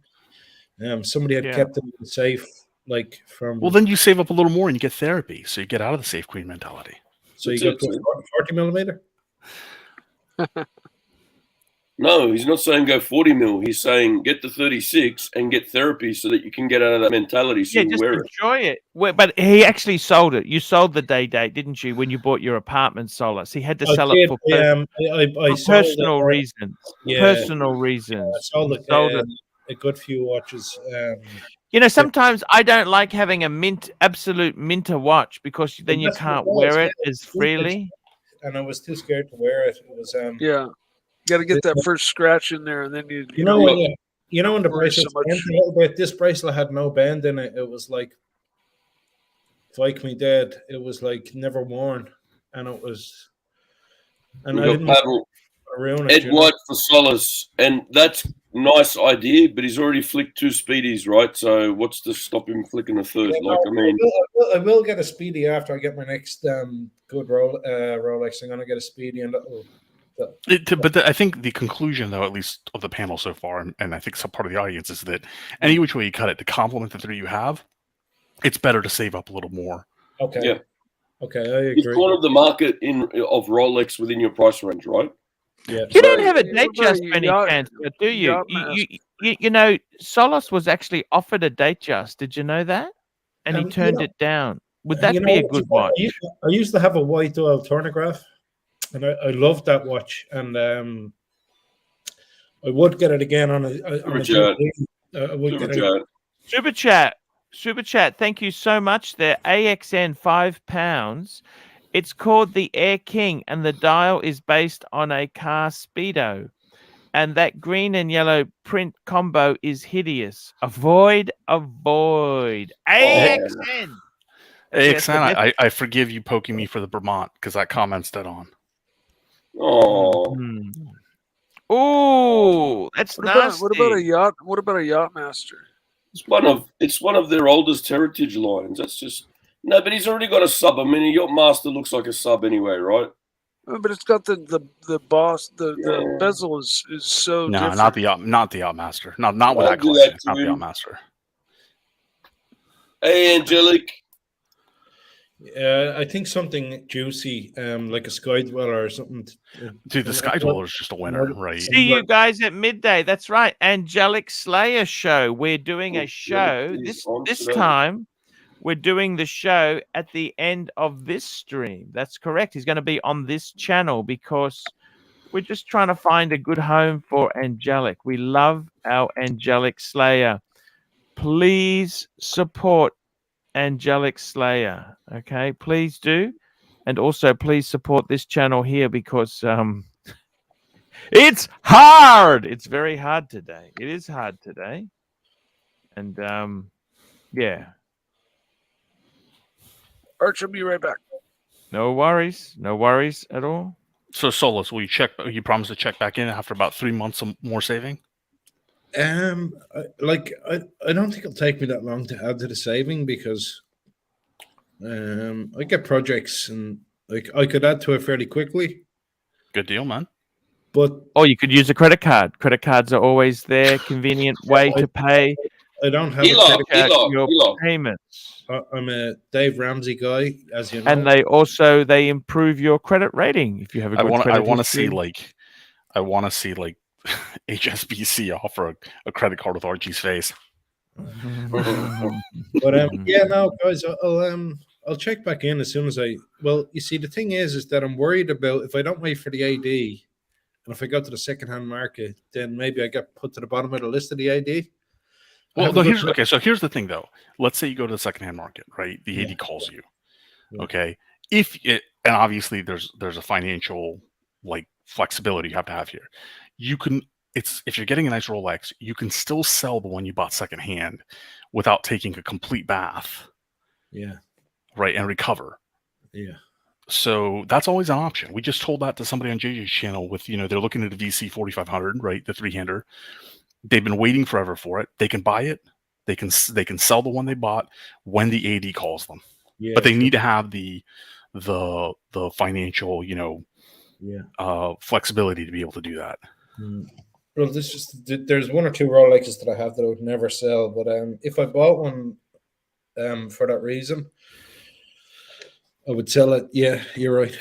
E: Somebody had kept it in the safe, like from.
C: Well, then you save up a little more and you get therapy, so you get out of the safe queen mentality.
E: So you got 40 millimeter.
B: No, he's not saying go 40 mil. He's saying get the 36 and get therapy so that you can get out of that mentality. So you
A: just
B: wear
A: enjoy it. But he actually sold it. You sold the day date, didn't you, when you bought your apartment, Solas? He had to sell it for personal reasons.
E: Yeah,
A: personal reasons.
E: I sold a good few watches.
A: Sometimes I don't like having a absolute minter watch because then you can't wear it as freely.
E: And I was too scared to wear it. It was
D: got to get that first scratch in there, and then
E: when the bracelet bent a little bit. This bracelet had no bend in it. It was like, like me dead. It was like never worn, and it was. And I didn't ruin it.
B: Ed White for Solas, and that's nice idea, but he's already flicked 2 speedies, right? So what's to stop him flicking a third?
E: I will get a speedy after I get my next good Rolex. I'm gonna get a speedy, and
C: I think the conclusion, though, at least of the panel so far, and I think some part of the audience, is that any which way you cut it, to complement the 3 you have, it's better to save up a little more.
E: Okay.
B: Yeah.
E: Okay, I agree.
B: You've cornered the market of Rolex within your price range, right?
E: Yeah.
A: You don't have a date just by any chance, do you? Solas was actually offered a date just. Did you know that? And he turned it down. Would that be a good watch?
E: I used to have a white dial turnograph, and I loved that watch. And I would get it again on a
A: Super chat. Thank you so much. There, AXN £5. It's called the Air King, and the dial is based on a car Speedo. And that green and yellow print combo is hideous. Avoid. AXN.
C: AXN, I forgive you poking me for the Vermont because that comment's dead on.
B: Oh.
A: Oh, that's nasty.
D: What about a yacht? What about a Yachtmaster?
B: It's one of their oldest heritage lines. That's just. No, but he's already got a sub. I mean, your master looks like a sub anyway, right?
D: But it's got the boss. The bezel is so different.
C: Not the Yachtmaster. Not with that collection. Not the Yachtmaster.
B: Hey, Angelic.
E: I think something juicy, like a Sky Dweller or something.
C: Dude, the Sky Dweller is just a winner, right?
A: See you guys at midday. That's right. Angelic Slayer show. We're doing a show this time. We're doing the show at the end of this stream. That's correct. He's going to be on this channel because we're just trying to find a good home for Angelic. We love our Angelic Slayer. Please support Angelic Slayer. Okay, please do. And also please support this channel here because it's hard. It's very hard today. It is hard today. And yeah.
D: Arch, I'll be right back.
A: No worries. No worries at all.
C: So, Solas, will you check? You promise to check back in after about 3 months of more saving?
E: I don't think it'll take me that long to add to the saving because I get projects and like I could add to it fairly quickly.
C: Good deal, man.
E: But
A: Or you could use a credit card. Credit cards are always there, convenient way to pay
E: I don't have a
B: Elon,
E: credit
A: out your
B: Elon.
A: payments.
E: I'm a Dave Ramsey guy, as you know.
A: And they improve your credit rating if you have a good credit
C: I want to see
A: history.
C: like HSBC offer a credit card with Archie's face.
E: But yeah, no, guys, I'll check back in as soon as I. Well, you see, the thing is that I'm worried about if I don't wait for the AD, and if I go to the secondhand market, then maybe I get put to the bottom of the list of the AD.
C: Well, no, so here's the thing, though. Let's say you go to the secondhand market, right? The AD calls you.
E: Yeah.
C: Okay, and obviously there's a financial like flexibility you have to have here. You can. If you're getting a nice Rolex, you can still sell the one you bought secondhand without taking a complete bath.
E: Yeah.
C: Right, and recover.
E: Yeah.
C: So that's always an option. We just told that to somebody on JJ's channel with, they're looking at a VC 4500, right? The 3-hander. They've been waiting forever for it. They can buy it. They can sell the one they bought when the AD calls them.
E: Yeah.
C: But they need to have the financial, flexibility to be able to do that.
E: Well, there's one or two Rolexes that I have that I would never sell, but if I bought one for that reason, I would sell it. Yeah, you're right.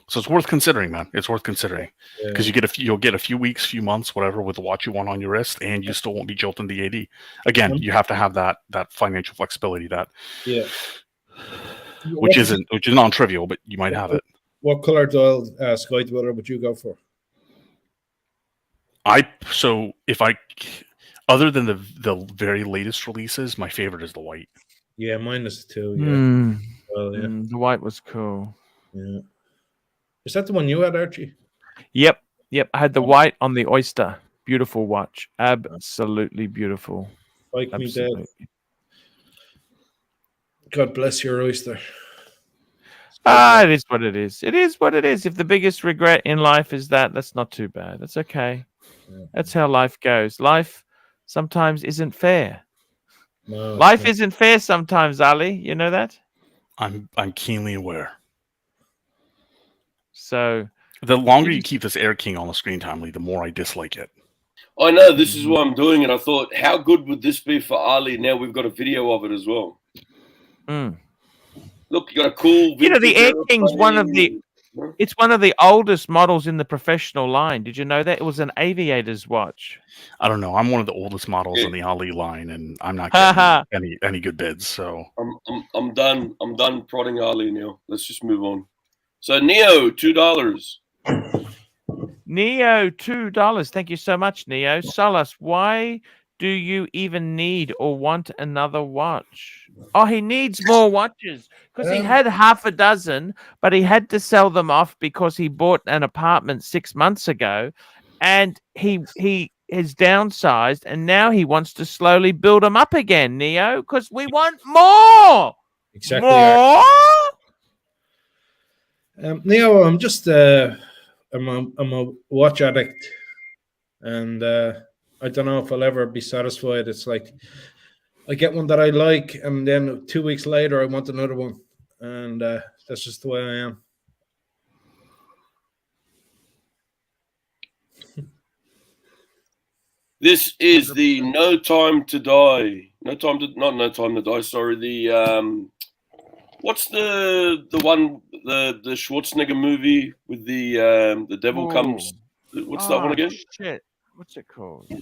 C: So it's worth considering, man. It's worth considering because you'll get a few weeks, few months, whatever, with the watch you want on your wrist, and you still won't be jolting the AD. Again, you have to have that financial flexibility. Which is non-trivial, but you might have it.
E: What color dial sky dweller would you go for?
C: Other than the very latest releases, my favorite is the white.
E: Yeah, mine is too. Yeah. Well, yeah.
A: The white was cool.
E: Yeah. Is that the one you had, Archie?
A: Yep. I had the white on the Oyster. Beautiful watch. Absolutely beautiful.
E: Like me dead. God bless your Oyster.
A: It is what it is. It is what it is. If the biggest regret in life is that's not too bad. That's okay. Yeah. That's how life goes. Life sometimes isn't fair.
E: No,
A: life isn't fair sometimes, Ali. You know that?
C: I'm keenly aware.
A: So
C: the longer you keep this Air King on the screen, Timely, the more I dislike it.
B: I know this is why I'm doing it. I thought, how good would this be for Ali? Now we've got a video of it as well. Look, you got a cool.
A: The Air King's one of the oldest models in the professional line. Did you know that? It was an aviator's watch.
C: I don't know. I'm one of the oldest models in the Ali line, and I'm not getting any good bids. So
B: I'm done. I'm done prodding Ali now. Let's just move on. So Neo, $2.
A: Neo, $2. Thank you so much, Neo. Solas, why do you even need or want another watch? Oh, he needs more watches because he had half a dozen, but he had to sell them off because he bought an apartment 6 months ago, and he has downsized, and now he wants to slowly build them up again, Neo, because we want more.
E: Exactly.
A: More.
E: Neo, I'm just I'm a watch addict, and I don't know if I'll ever be satisfied. It's like I get one that I like, and then 2 weeks later I want another one, and that's just the way I am.
B: This is the No Time to Die. Not No Time to Die. Sorry, the what's the one the Schwarzenegger movie with the devil comes? What's that one again?
A: Shit. What's it called?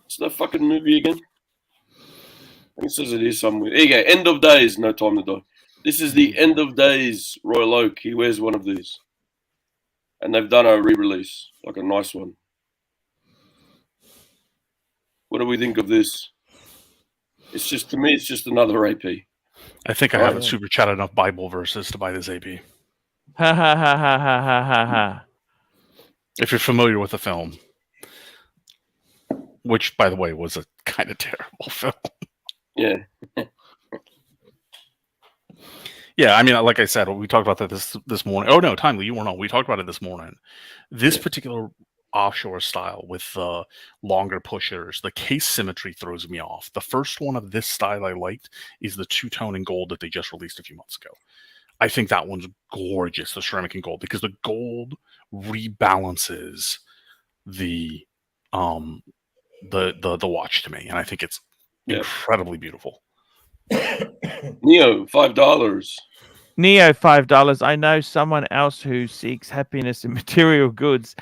B: What's that fucking movie again? I think it says it is somewhere. There you go. End of Days, No Time to Die. This is the End of Days Royal Oak. He wears one of these. And they've done a re-release, like a nice one. What do we think of this? It's just, to me, it's just another AP.
C: I think I haven't super chatted enough Bible verses to buy this AP.
A: Ha ha ha ha ha ha ha ha.
C: If you're familiar with the film. Which, by the way, was a kind of terrible film.
B: Yeah.
C: Yeah, I mean, like I said, we talked about that this morning. Oh, no, Timely, you weren't on. We talked about it this morning. This particular offshore style with the longer pushers, the case symmetry throws me off. The first one of this style I liked is the two-tone in gold that they just released a few months ago. I think that one's gorgeous, the ceramic in gold, because the gold rebalances the watch to me, and I think it's incredibly beautiful.
B: Neo, $5.
A: Neo, $5. I know someone else who seeks happiness in material goods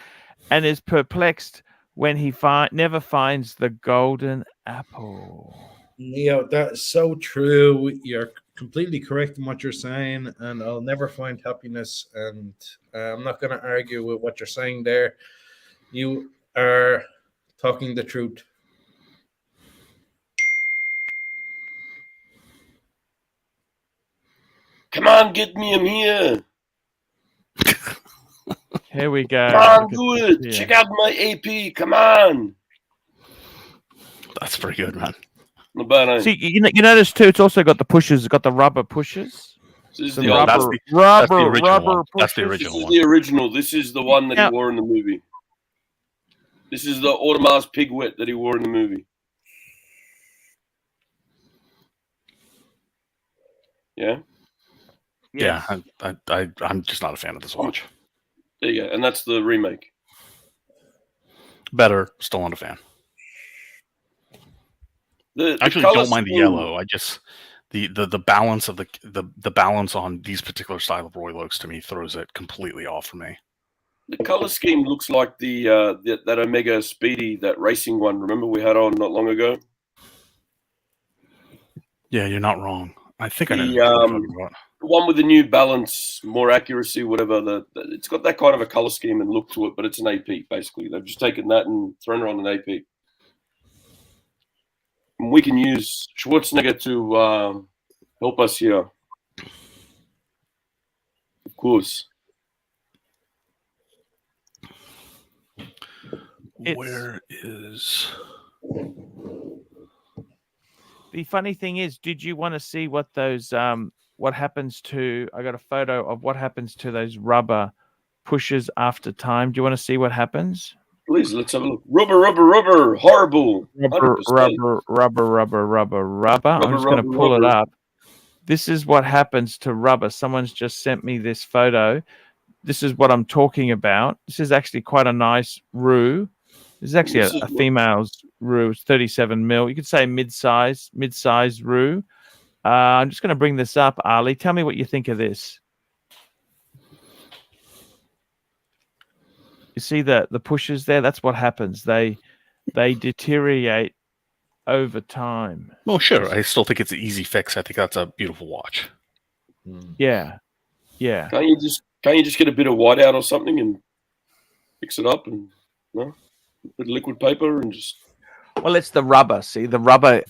A: and is perplexed when he never finds the golden apple.
E: Neo, that is so true. You're completely correct in what you're saying, and I'll never find happiness. And I'm not going to argue with what you're saying there. You are talking the truth.
B: Come on, get me him here.
A: Here we go.
B: Come on, do it. Check out my AP. Come on.
C: That's pretty good, man.
B: Not bad, eh?
A: See, you notice too, it's also got the pushers. It's got the rubber pushers.
B: This is
A: The
B: the
C: No,
B: old-
C: that's the original one. That's the
A: pushers.
B: This
C: original
B: is
C: one.
B: the original. This is the one that
A: Now-
B: he wore in the movie. This is the Audemars Piguet that he wore in the movie. Yeah,
C: Yeah, I'm just not a fan of this watch.
B: there you go. And that's the remake.
C: Better, still not a fan.
B: The
C: I actually
B: colour
C: don't mind the
B: scheme-
C: yellow. I just the balance of the balance on these particular style of Royal Oaks to me throws it completely off for me.
B: The color scheme looks like that Omega Speedy, that racing one. Remember we had on not long ago.
C: Yeah, you're not wrong. I think I know
B: The,
C: what you're talking about.
B: The one with the new balance, more accuracy, whatever. It's got that kind of a color scheme and look to it, but it's an AP basically. They've just taken that and thrown it on an AP. And we can use Schwarzenegger to help us here, of course.
C: Where is?
A: The funny thing is, did you want to see what those what happens to? I got a photo of what happens to those rubber pushers after time. Do you want to see what happens?
B: Please, let's have a look. Rubber, horrible.
A: Rubber,
B: 100%.
A: rubber. I'm just going to pull it
B: rubber.
A: up. This is what happens to rubber. Someone's just sent me this photo. This is what I'm talking about. This is actually quite a nice roux. This is actually
B: This is
A: a
B: what-
A: female's roux. It's 37 mil. You could say mid-size roux. I'm just going to bring this up, Ali. Tell me what you think of this. You see the pushers there? That's what happens. They deteriorate over time.
C: Well, sure. I still think it's an easy fix. I think that's a beautiful watch.
A: Yeah. Yeah.
B: Can't you just get a bit of white out or something and fix it up and put liquid paper and just
A: Well, it's the rubber. See, the rubber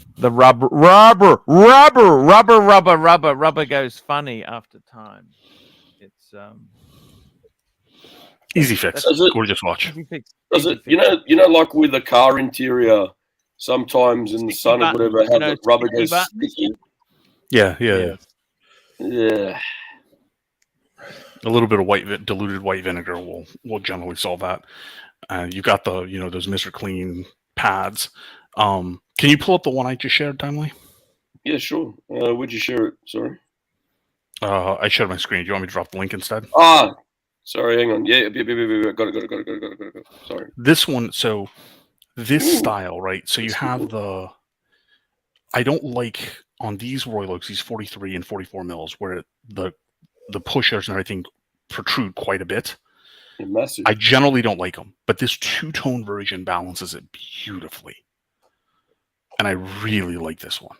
A: goes funny after time. It's
C: Easy fix.
B: Does it?
C: Gorgeous watch.
A: easy fix.
B: does
A: Easy
B: it
A: fix.
B: you know like with the car interior sometimes in the
A: Sticky
B: sun or
A: buttons,
B: whatever how the rubber
A: sticky
B: goes
A: buttons?
B: sticky.
C: Yeah.
A: Yes.
B: Yeah.
C: A little bit of diluted white vinegar will generally solve that. You got the those Mr. Clean pads. Can you pull up the one I just shared, Timely?
B: Yeah, sure. Would you share it? Sorry.
C: I shared my screen. Do you want me to drop the link instead?
B: Sorry, hang on. Yeah. Got it. Sorry.
C: This one, so this
B: Ooh.
C: style, right? So you
B: That's
C: have
B: cool.
C: I don't like on these Royal Oaks, these 43 and 44 mils, where the pushers and everything protrude quite a bit.
B: Yeah, massive.
C: I generally don't like them, but this two-tone version balances it beautifully. And I really like this one.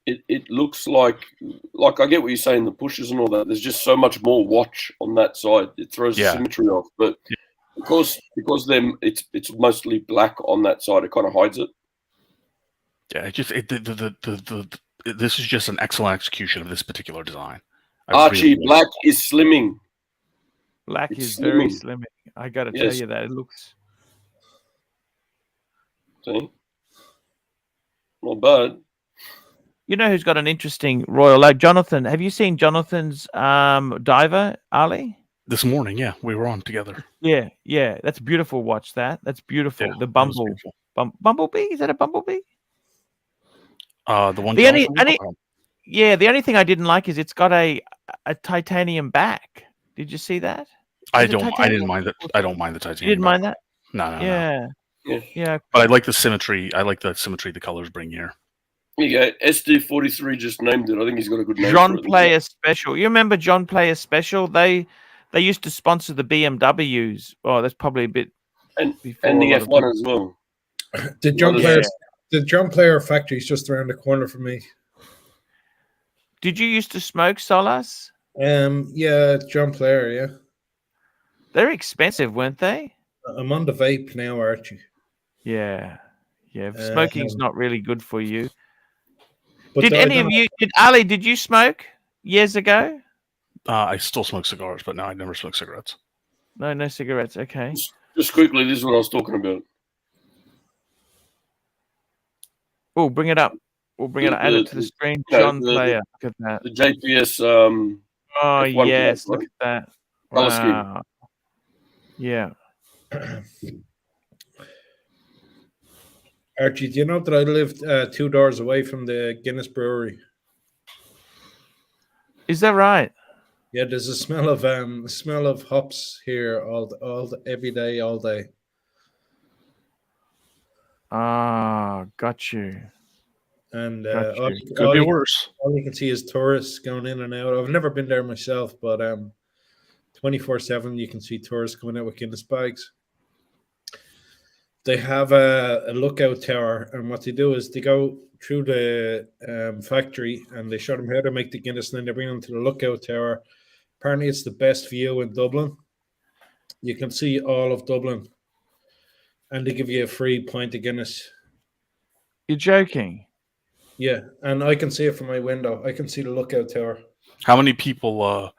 B: It looks like I get what you're saying, the pushes and all that. There's just so much more watch on that side. It throws the
C: Yeah.
B: symmetry off. But because it's mostly black on that side, it kind of hides it.
C: Yeah, this is just an excellent execution of this particular design. I
B: Archie,
C: really like
B: black is slimming.
A: Black
B: It's
A: is very
B: slimming.
A: slimming. I got to tell
B: Yes.
A: you that it looks.
B: See? Not bad.
A: You know who's got an interesting Royal Oak? Jonathan. Have you seen Jonathan's diver, Ali?
C: This morning, yeah, we were on together.
A: Yeah, yeah. That's a beautiful watch. That's beautiful.
C: Yeah,
A: The
C: that was
A: Bumble.
C: beautiful.
A: Bumblebee? Is that a Bumblebee?
C: The one.
A: The only,
C: Jonathan was
A: yeah, the only thing I didn't like is it's got a titanium back. Did you see that?
C: I
A: Is it
C: don't. I
A: titanium?
C: didn't mind that. I don't mind the
A: You
C: titanium.
A: didn't mind that?
C: No.
A: Yeah,
B: Yeah.
A: yeah.
C: But I like the symmetry. I like the symmetry the colors bring here.
B: Here you go. SD43 just named it. I think he's got a good name
A: John
B: for it.
A: Player Special. You remember John Player Special? They used to sponsor the BMWs. Oh, that's probably a bit before
B: And
A: a
B: the
A: lot of
B: F1 as well.
E: The John Player factory is just around the corner from me.
A: Did you used to smoke, Solas?
E: Yeah, John Player, yeah.
A: They're expensive, weren't they?
E: I'm on the vape now, Archie.
A: Yeah. Smoking's not really good for you.
E: But
A: Did any of you, Ali, did you smoke years ago?
C: I still smoke cigars, but no, I never smoke cigarettes.
A: No cigarettes. Okay.
B: Just quickly, this is what I was talking about.
A: Oh, bring it up. We'll bring it up. Add it to the screen. John Player. Look at that.
B: The JPS.
A: Oh,
B: F1
A: yes.
B: club,
A: Look at that.
B: Colour scheme.
A: Wow. Yeah.
E: Archie, do you know that I lived 2 doors away from the Guinness Brewery?
A: Is that right?
E: Yeah, there's a smell of hops here every day, all day.
A: Ah, got you.
E: And
C: Could be worse.
E: all you can see is tourists going in and out. I've never been there myself, but 24/7 you can see tourists coming out with Guinness bags. They have a lookout tower, and what they do is they go through the factory and they show them how to make the Guinness, and then they bring them to the lookout tower. Apparently, it's the best view in Dublin. You can see all of Dublin, and they give you a free pint of Guinness.
A: You're joking?
E: Yeah, and I can see it from my window. I can see the lookout tower.
C: How many people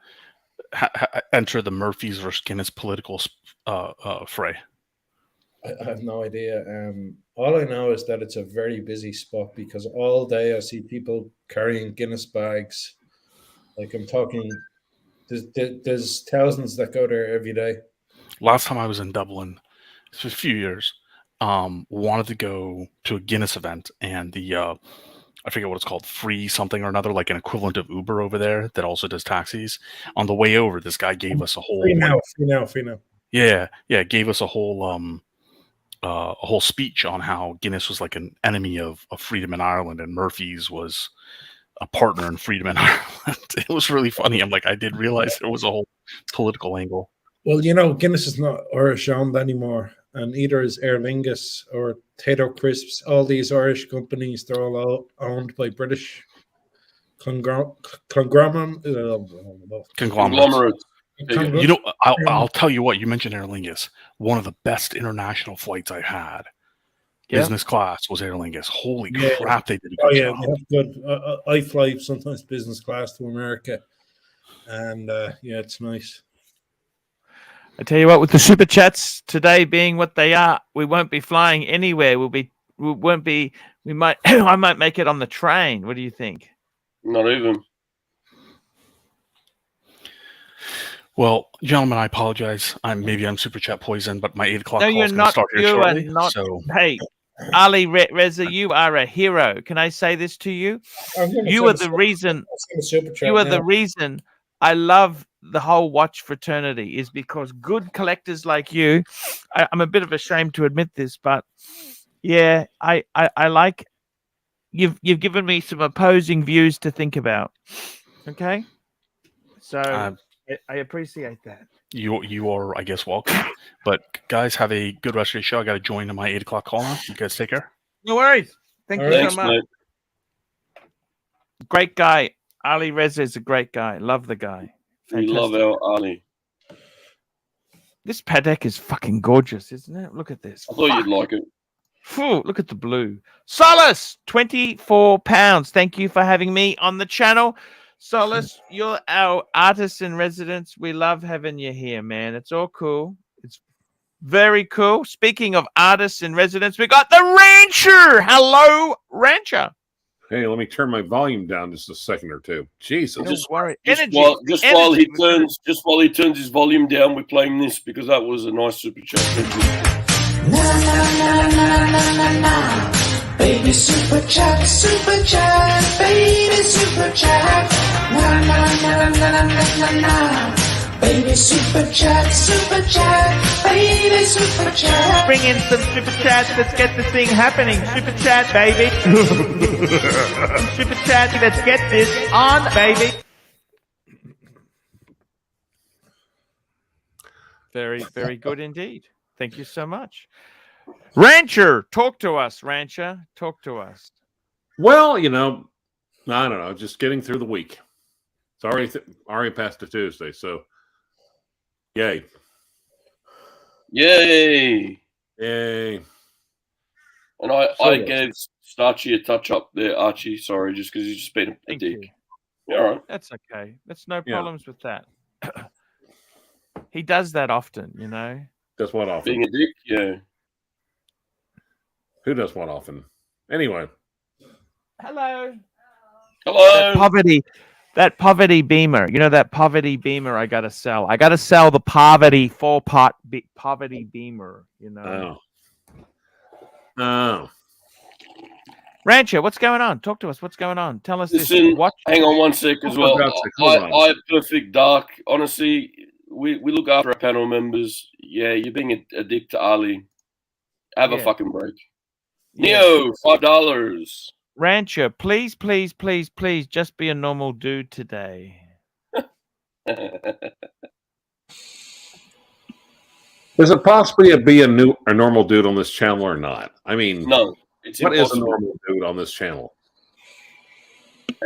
C: enter the Murphy's versus Guinness political fray?
E: I have no idea. All I know is that it's a very busy spot because all day I see people carrying Guinness bags. Like I'm talking, there's thousands that go there every day.
C: Last time I was in Dublin, it's a few years, wanted to go to a Guinness event, and the I forget what it's called, free something or another, like an equivalent of Uber over there that also does taxis. On the way over, this guy gave us a whole
E: free now.
C: Yeah, gave us a whole speech on how Guinness was like an enemy of freedom in Ireland, and Murphy's was a partner in freedom in Ireland. It was really funny. I'm like, I did realize there was a whole political angle.
E: Well, Guinness is not Irish owned anymore, and either is Aer Lingus or Tato Crisps. All these Irish companies, they're all owned by British conglomerates.
C: I'll tell you what. You mentioned Aer Lingus. One of the best international flights I had, business class, was Aer Lingus. Holy crap, they did a good job.
E: They have good. I fly sometimes business class to America, and it's nice.
A: I tell you what, with the super chats today being what they are, we won't be flying anywhere. I might make it on the train. What do you think?
B: Not even.
A: Well,
C: gentlemen, I apologize. I'm super chat poison, but my 8 o'clock
A: call
C: is going to start here shortly.
A: Hey, Ali Reza, you are a hero. Can I say this to you? You are the reason. You are the reason I love the whole watch fraternity, is because good collectors like you. I'm a bit of ashamed to admit this, but yeah, I like. You've given me some opposing views to think about. Okay, so I appreciate that.
C: You are, I guess, welcome. But guys, have a good rest of your show. I got to join my 8 o'clock call now. You guys take care.
A: No worries. Thank you so much.
B: Mate.
A: Great guy. Ali Reza is a great guy. Love the guy.
B: We
A: Fantastic.
B: love our Ali.
A: This Paddock is fucking gorgeous, isn't it? Look at this.
B: I thought you'd like it.
A: Phew, look at the blue. Solas, £24. Thank you for having me on the channel. Solas, you're our artist in residence. We love having you here, man. It's all cool. It's very cool. Speaking of artists in residence, we got the Rancher. Hello, Rancher.
F: Hey, let me turn my volume down just a second or two. Jesus.
A: Don't
B: Just-
A: worry.
B: Just
A: Energy.
B: while he
A: Energy.
B: turns his volume down, we're playing this because that was a nice super chat. Thank you.
G: Na na na na na na na. Baby super chat, baby super chat. Na na na na na na na. Baby super chat, baby super chat.
A: Bring in some super chats. Let's get this thing happening. Super chat, baby. Super chat. Let's get this on, baby. Very, very good indeed. Thank you so much. Rancher, talk to us, Rancher. Talk to us.
F: Well, you know, I don't know. Just getting through the week. It's already past the Tuesday, so yay.
B: Yay!
F: Yay.
B: And I
F: Solas.
B: gave Starchy a touch up there, Archie. Sorry, just because he's just been a
A: Thank
B: dick.
A: you.
B: Yeah, all right.
A: That's okay. That's no
F: Yeah.
A: problems with that. He does that often, you know.
F: Does what often?
B: Being a dick, yeah.
F: Who does what often? Anyway.
A: Hello.
B: Hello.
A: That poverty beamer. You know that poverty beamer I gotta sell. I gotta sell the poverty 4-pot poverty beamer, you know.
F: Oh.
A: Rancher, what's going on? Talk to us. What's going on? Tell us
B: Listen,
A: this. Watch.
B: hang on one sec as well.
F: Hold on.
B: I Perfect Dark. Honestly, we look after our panel members. Yeah, you're being a dick to Ali. Have a
A: Yeah.
B: fucking break.
A: Yeah.
B: Neo, $5.
A: Rancher, please, please, please, please, just be a normal dude today.
F: Is it possible to be a normal dude on this channel or not? I mean,
B: No, it's
F: what is a
B: impossible.
F: normal dude on this channel?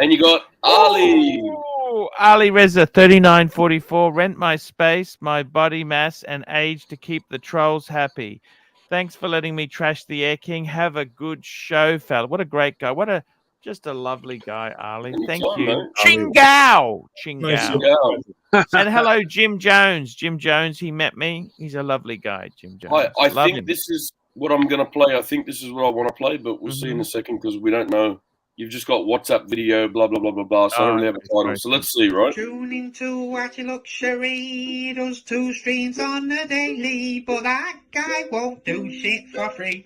B: And you got Ali.
A: Ooh, Ali Reza, 3944. Rent my space, my body mass, and age to keep the trolls happy. Thanks for letting me trash the Air King. Have a good show, fella. What a great guy. Just a lovely guy, Ali. Thank
B: Anytime,
A: you.
B: mate.
A: Chingao.
E: Nice.
A: Chingao.
B: Yeah.
A: And hello, Jim Jones. Jim Jones, he met me. He's a lovely guy, Jim Jones.
B: I
A: Love
B: think
A: him.
B: this is what I'm going to play. I think this is what I want to play, but we'll see in a second because we don't know. You've just got WhatsApp video, blah, blah, blah, blah, blah. So I don't really have a title. So let's see, right?
G: Tune into ArchieLuxury. Does 2 streams on the daily, but that guy won't do shit for free.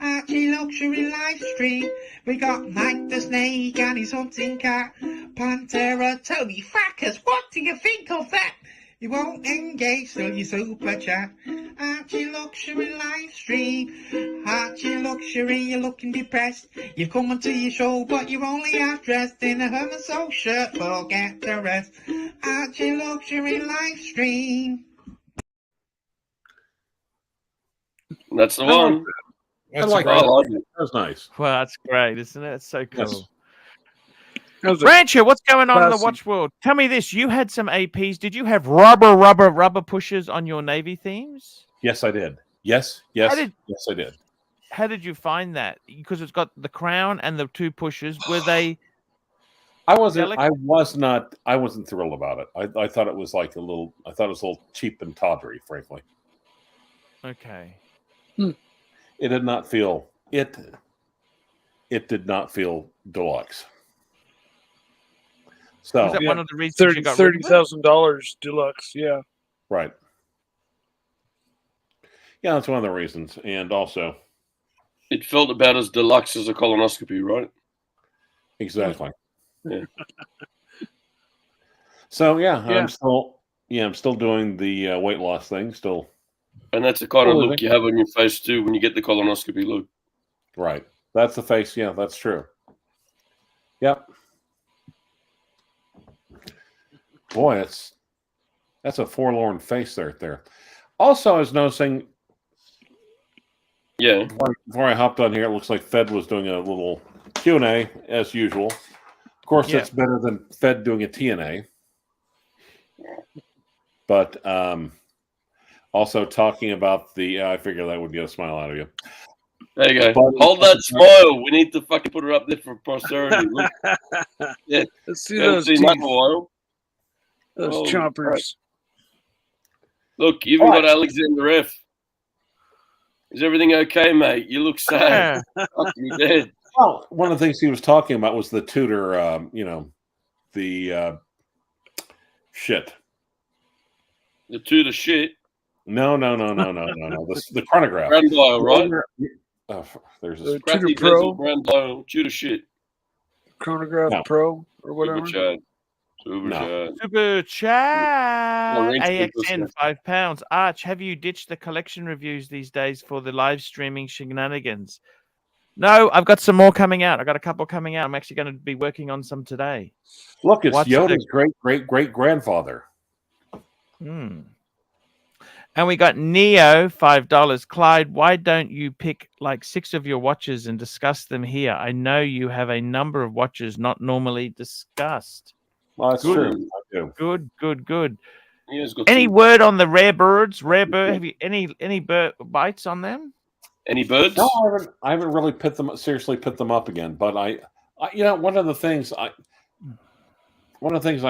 G: ArchieLuxury live stream. We got Mike the Snake and his hunting cat. Pantera, Tony Frackers. What do you think of that? You won't engage till you super chat. ArchieLuxury live stream. ArchieLuxury, you're looking depressed. You've come onto your show, but you're only half dressed in a Herman Soul shirt. Forget the rest. ArchieLuxury live stream.
B: That's the one.
F: I like
B: I
F: that.
B: like it.
F: That was nice.
A: Well, that's great, isn't it? It's so cool.
F: Yes.
D: That was a
A: Rancher, what's going on in the
D: classic.
A: watch world? Tell me this. You had some APs. Did you have rubber pushers on your Navy themes?
F: Yes, I did. Yes,
A: How did-
F: I did.
A: How did you find that? Because it's got the crown and the 2 pushers. Were they?
F: I wasn't
A: Delicate?
F: I wasn't thrilled about it. I thought it was like a little cheap and tawdry, frankly.
A: Okay.
F: It did not feel did not feel deluxe. So
A: Was that
D: Yeah.
A: one of the reasons you got rid of it?
D: $30,000 deluxe. Yeah.
F: right. Yeah, that's one of the reasons. And also
B: It felt about as deluxe as a colonoscopy, right?
F: exactly.
B: Yeah.
F: So yeah,
D: Yeah.
F: I'm still doing the weight loss thing. Still
B: And that's the kind of
F: Oh,
B: look you have on your face too when you get the colonoscopy look.
F: right. That's the face. Yeah, that's true. Yep. Boy, that's a forlorn face there. Also, I was noticing
B: Yeah.
F: before I hopped on here, it looks like Fed was doing a little Q&A as usual. Of course,
A: Yeah.
F: that's better than Fed doing a TNA. But also talking about the, I figured that would get a smile out of you.
B: There you go.
F: But-
B: Hold that smile. We need to fucking put it up there for posterity. Look, yeah.
D: Let's see
B: You haven't
D: those
B: seen
D: teeth,
B: that in a while.
D: those
B: Oh,
D: chompers.
B: Look, you even
F: What?
B: got Alexander F. Is everything okay, mate? You look sad.
A: Yeah.
B: Fuck, you dead.
F: Well, one of the things he was talking about was the Tudor, the shit.
B: The Tudor shit.
F: No. The chronograph.
B: Grand dial, right?
F: There's
D: The
F: a
B: Crappy
D: Tudor Pro,
B: bezel grand dial. Tudor shit.
D: chronograph
F: No.
D: Pro, or whatever.
B: Super Chad.
F: No.
A: Super chat.
B: range
A: AXN,
B: business.
A: £5. Arch, have you ditched the collection reviews these days for the live streaming shenanigans? No, I've got some more coming out. I've got a couple coming out. I'm actually going to be working on some today.
F: Look, it's
A: What's
F: Yoda's great grandfather.
A: And we got Neo, $5. Clyde, why don't you pick like 6 of your watches and discuss them here? I know you have a number of watches not normally discussed.
F: Well, that's
A: Good.
F: true. I do.
A: Good.
B: He has got
A: Any
B: some-
A: word on the rare birds? Rare bird? Have you any bird bites on them?
B: Any birds?
F: No, I haven't really seriously put them up again. But I one of the things I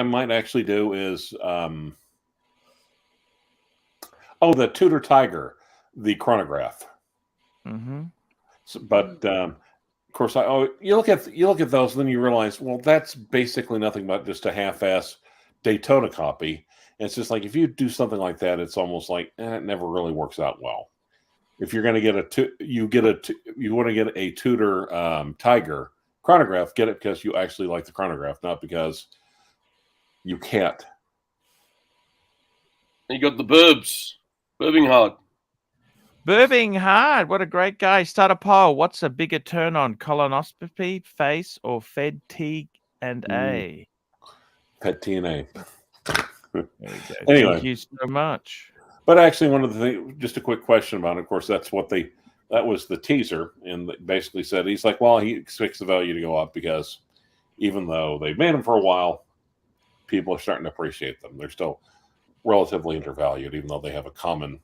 F: might actually do is the Tudor Tiger, the chronograph.
A: Mm-hmm.
F: So, but of course, you look at those, and then you realize, well, that's basically nothing but just a half-ass Daytona copy. And it's just like if you do something like that, it's almost like it never really works out well. If you're going to get you want to get a Tudor Tiger chronograph, get it because you actually like the chronograph, not because you can't.
B: You got the Burbs. Burbing hard.
A: Burbing hard. What a great guy. Start a poll. What's a bigger turn on? Colonoscopy, face, or Fed T and A?
F: Pet TNA.
A: There you go.
F: Anyway.
A: Thank you so much.
F: But actually, one of the things, just a quick question about it. Of course, that was the teaser, and they basically said he's like, well, he expects the value to go up because even though they've made them for a while, people are starting to appreciate them. They're still relatively undervalued, even though they have a common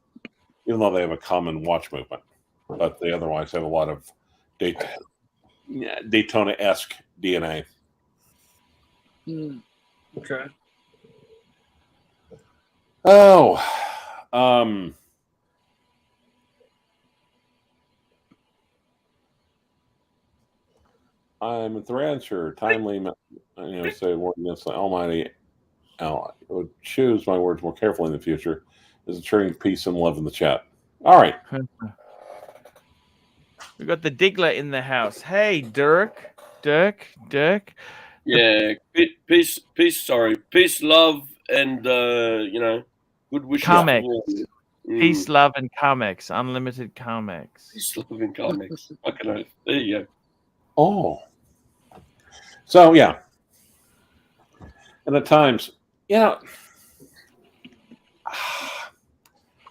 F: watch movement. But they otherwise have a lot of Daytona-esque DNA.
D: Okay.
F: Oh, I'm a thrasher, timely, say a word against the Almighty ally. I would choose my words more carefully in the future. Is ensuring peace and love in the chat. All right.
A: We got the Diggler in the house. Hey, Dirk.
B: Yeah, peace, love, and good wishes.
A: Carmex. Peace, love, and Carmex. Unlimited Carmex.
B: Peace, love, and Carmex. Fucking oath. There you go.
F: Oh. So yeah. And at times, I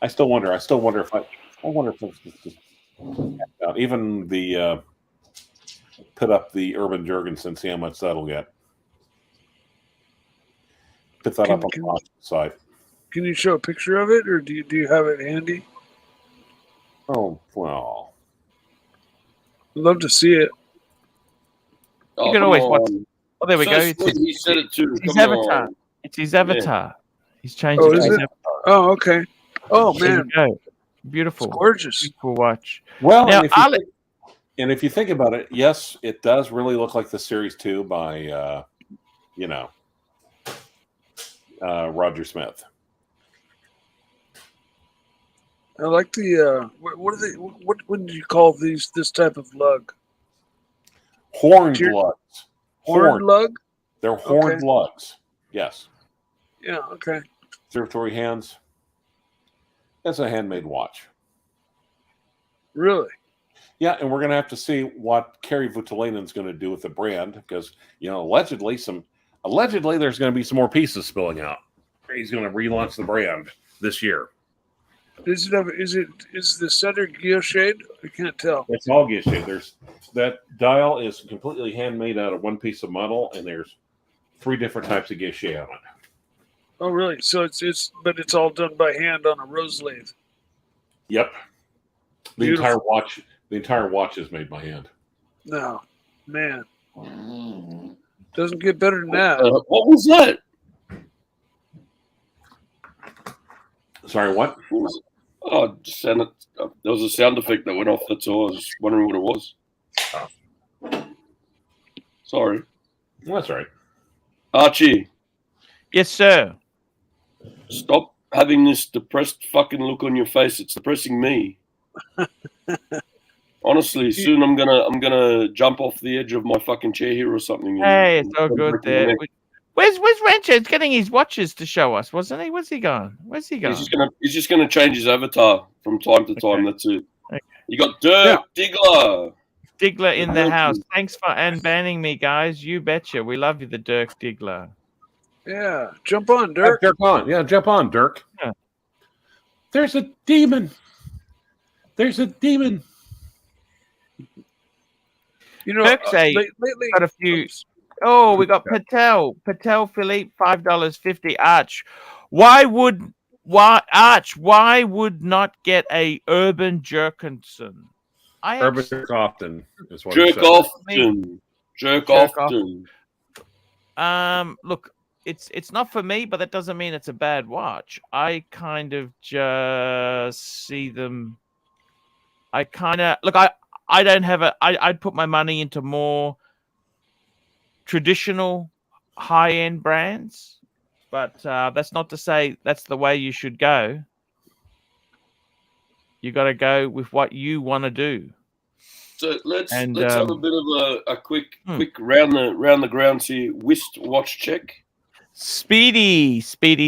F: still wonder if it's even the put up the Urban Jurgensen, see how much that'll get. Put that up on the side.
D: Can you show a picture of it, or do you have it handy?
F: Oh well.
D: I'd love to see it.
B: Oh,
A: You can always watch.
B: on.
A: Oh, there we
B: So
A: go.
B: sweet, he said it too.
A: His
B: Come
A: avatar.
B: on.
A: It's his avatar. He's changed
D: Oh,
A: it to
D: is
A: his
D: it?
A: avatar.
D: Oh, okay. Oh
A: There
D: man,
A: you go. Beautiful.
D: it's gorgeous.
A: Beautiful watch.
F: Well,
A: Now,
F: and if you think about it, yes, it does really look like the Series 2 by Roger Smith.
D: I like the what are they? What did you call this type of lug?
F: Horned
D: Tier-
F: lugs.
D: Horn lug?
F: They're horned
D: Okay.
F: lugs. Yes.
D: Yeah. Okay.
F: Observatory hands. That's a handmade watch.
D: Really?
F: Yeah, and we're going to have to see what Kerry Voutilainen's going to do with the brand because, allegedly there's going to be some more pieces spilling out. He's going to relaunch the brand this year.
D: Is the center guilloche? I can't tell.
F: It's all guilloche. That dial is completely handmade out of one piece of metal, and there's 3 different types of guilloche on it.
D: Oh, really? So it's all done by hand on a rose lathe.
F: Yep. The entire watch is made by hand.
D: No, man, doesn't get better than that.
B: What was that?
F: Sorry, what?
B: Oh, there was a sound effect that went off. That's all. I was just wondering what it was. Sorry.
F: That's right.
B: Archie,
A: Yes, sir.
B: stop having this depressed fucking look on your face. It's depressing me. Honestly, soon I'm gonna jump off the edge of my fucking chair here or something.
A: Hey, it's all good there. Where's Rancher? He's getting his watches to show us, wasn't he? Where's he going? Where's he going?
B: He's just gonna change his avatar from time to time.
A: Okay.
B: That's it.
A: Okay.
B: You got Dirk Diggler.
A: Diggler in the
B: Thank
A: house.
B: you.
A: Thanks for unbanning me, guys. You betcha. We love you, the Dirk Diggler.
D: Yeah, jump on, Dirk.
F: Dirk on. Yeah, jump on, Dirk.
A: Yeah.
F: There's a demon. There's a demon.
D: You know,
A: Dirk's
D: lately,
A: got a few. Oh, we got Patel Philippe, $5.50. Arch? Why would not get a Urban Jerkinson?
F: Urban Jerk often is what
B: Jerk often. Jerk often.
A: Look, it's not for me, but that doesn't mean it's a bad watch. I kind of just see them. I don't have I'd put my money into more traditional high-end brands, but that's not to say that's the way you should go. You got to go with what you want to do.
B: So let's have a bit of a quick round the grounds here. Whist watch check.
A: Speedy.
B: The Speed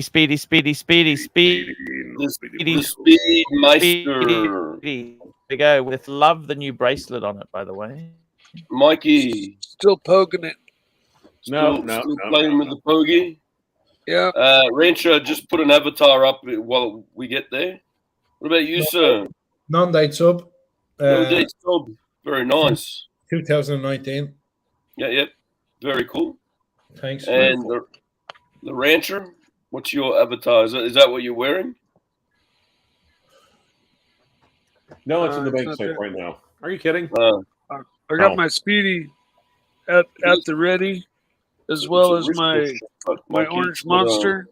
B: Meister.
A: There we go. With love, the new bracelet on it, by the way.
B: Mikey.
D: still poking it.
B: Still playing with the pogie.
D: Yeah.
B: Rancher, just put an avatar up while we get there. What about you, sir?
E: Non-date sub.
B: No-date sub. Very nice.
E: 2019.
B: Yep. Very cool.
E: Thanks.
B: And the Rancher, what's your avatar? Is that what you're wearing?
F: No, it's in the bank safe right now. Are you kidding?
D: I got my Speedy at the ready, as well as my Orange Monster.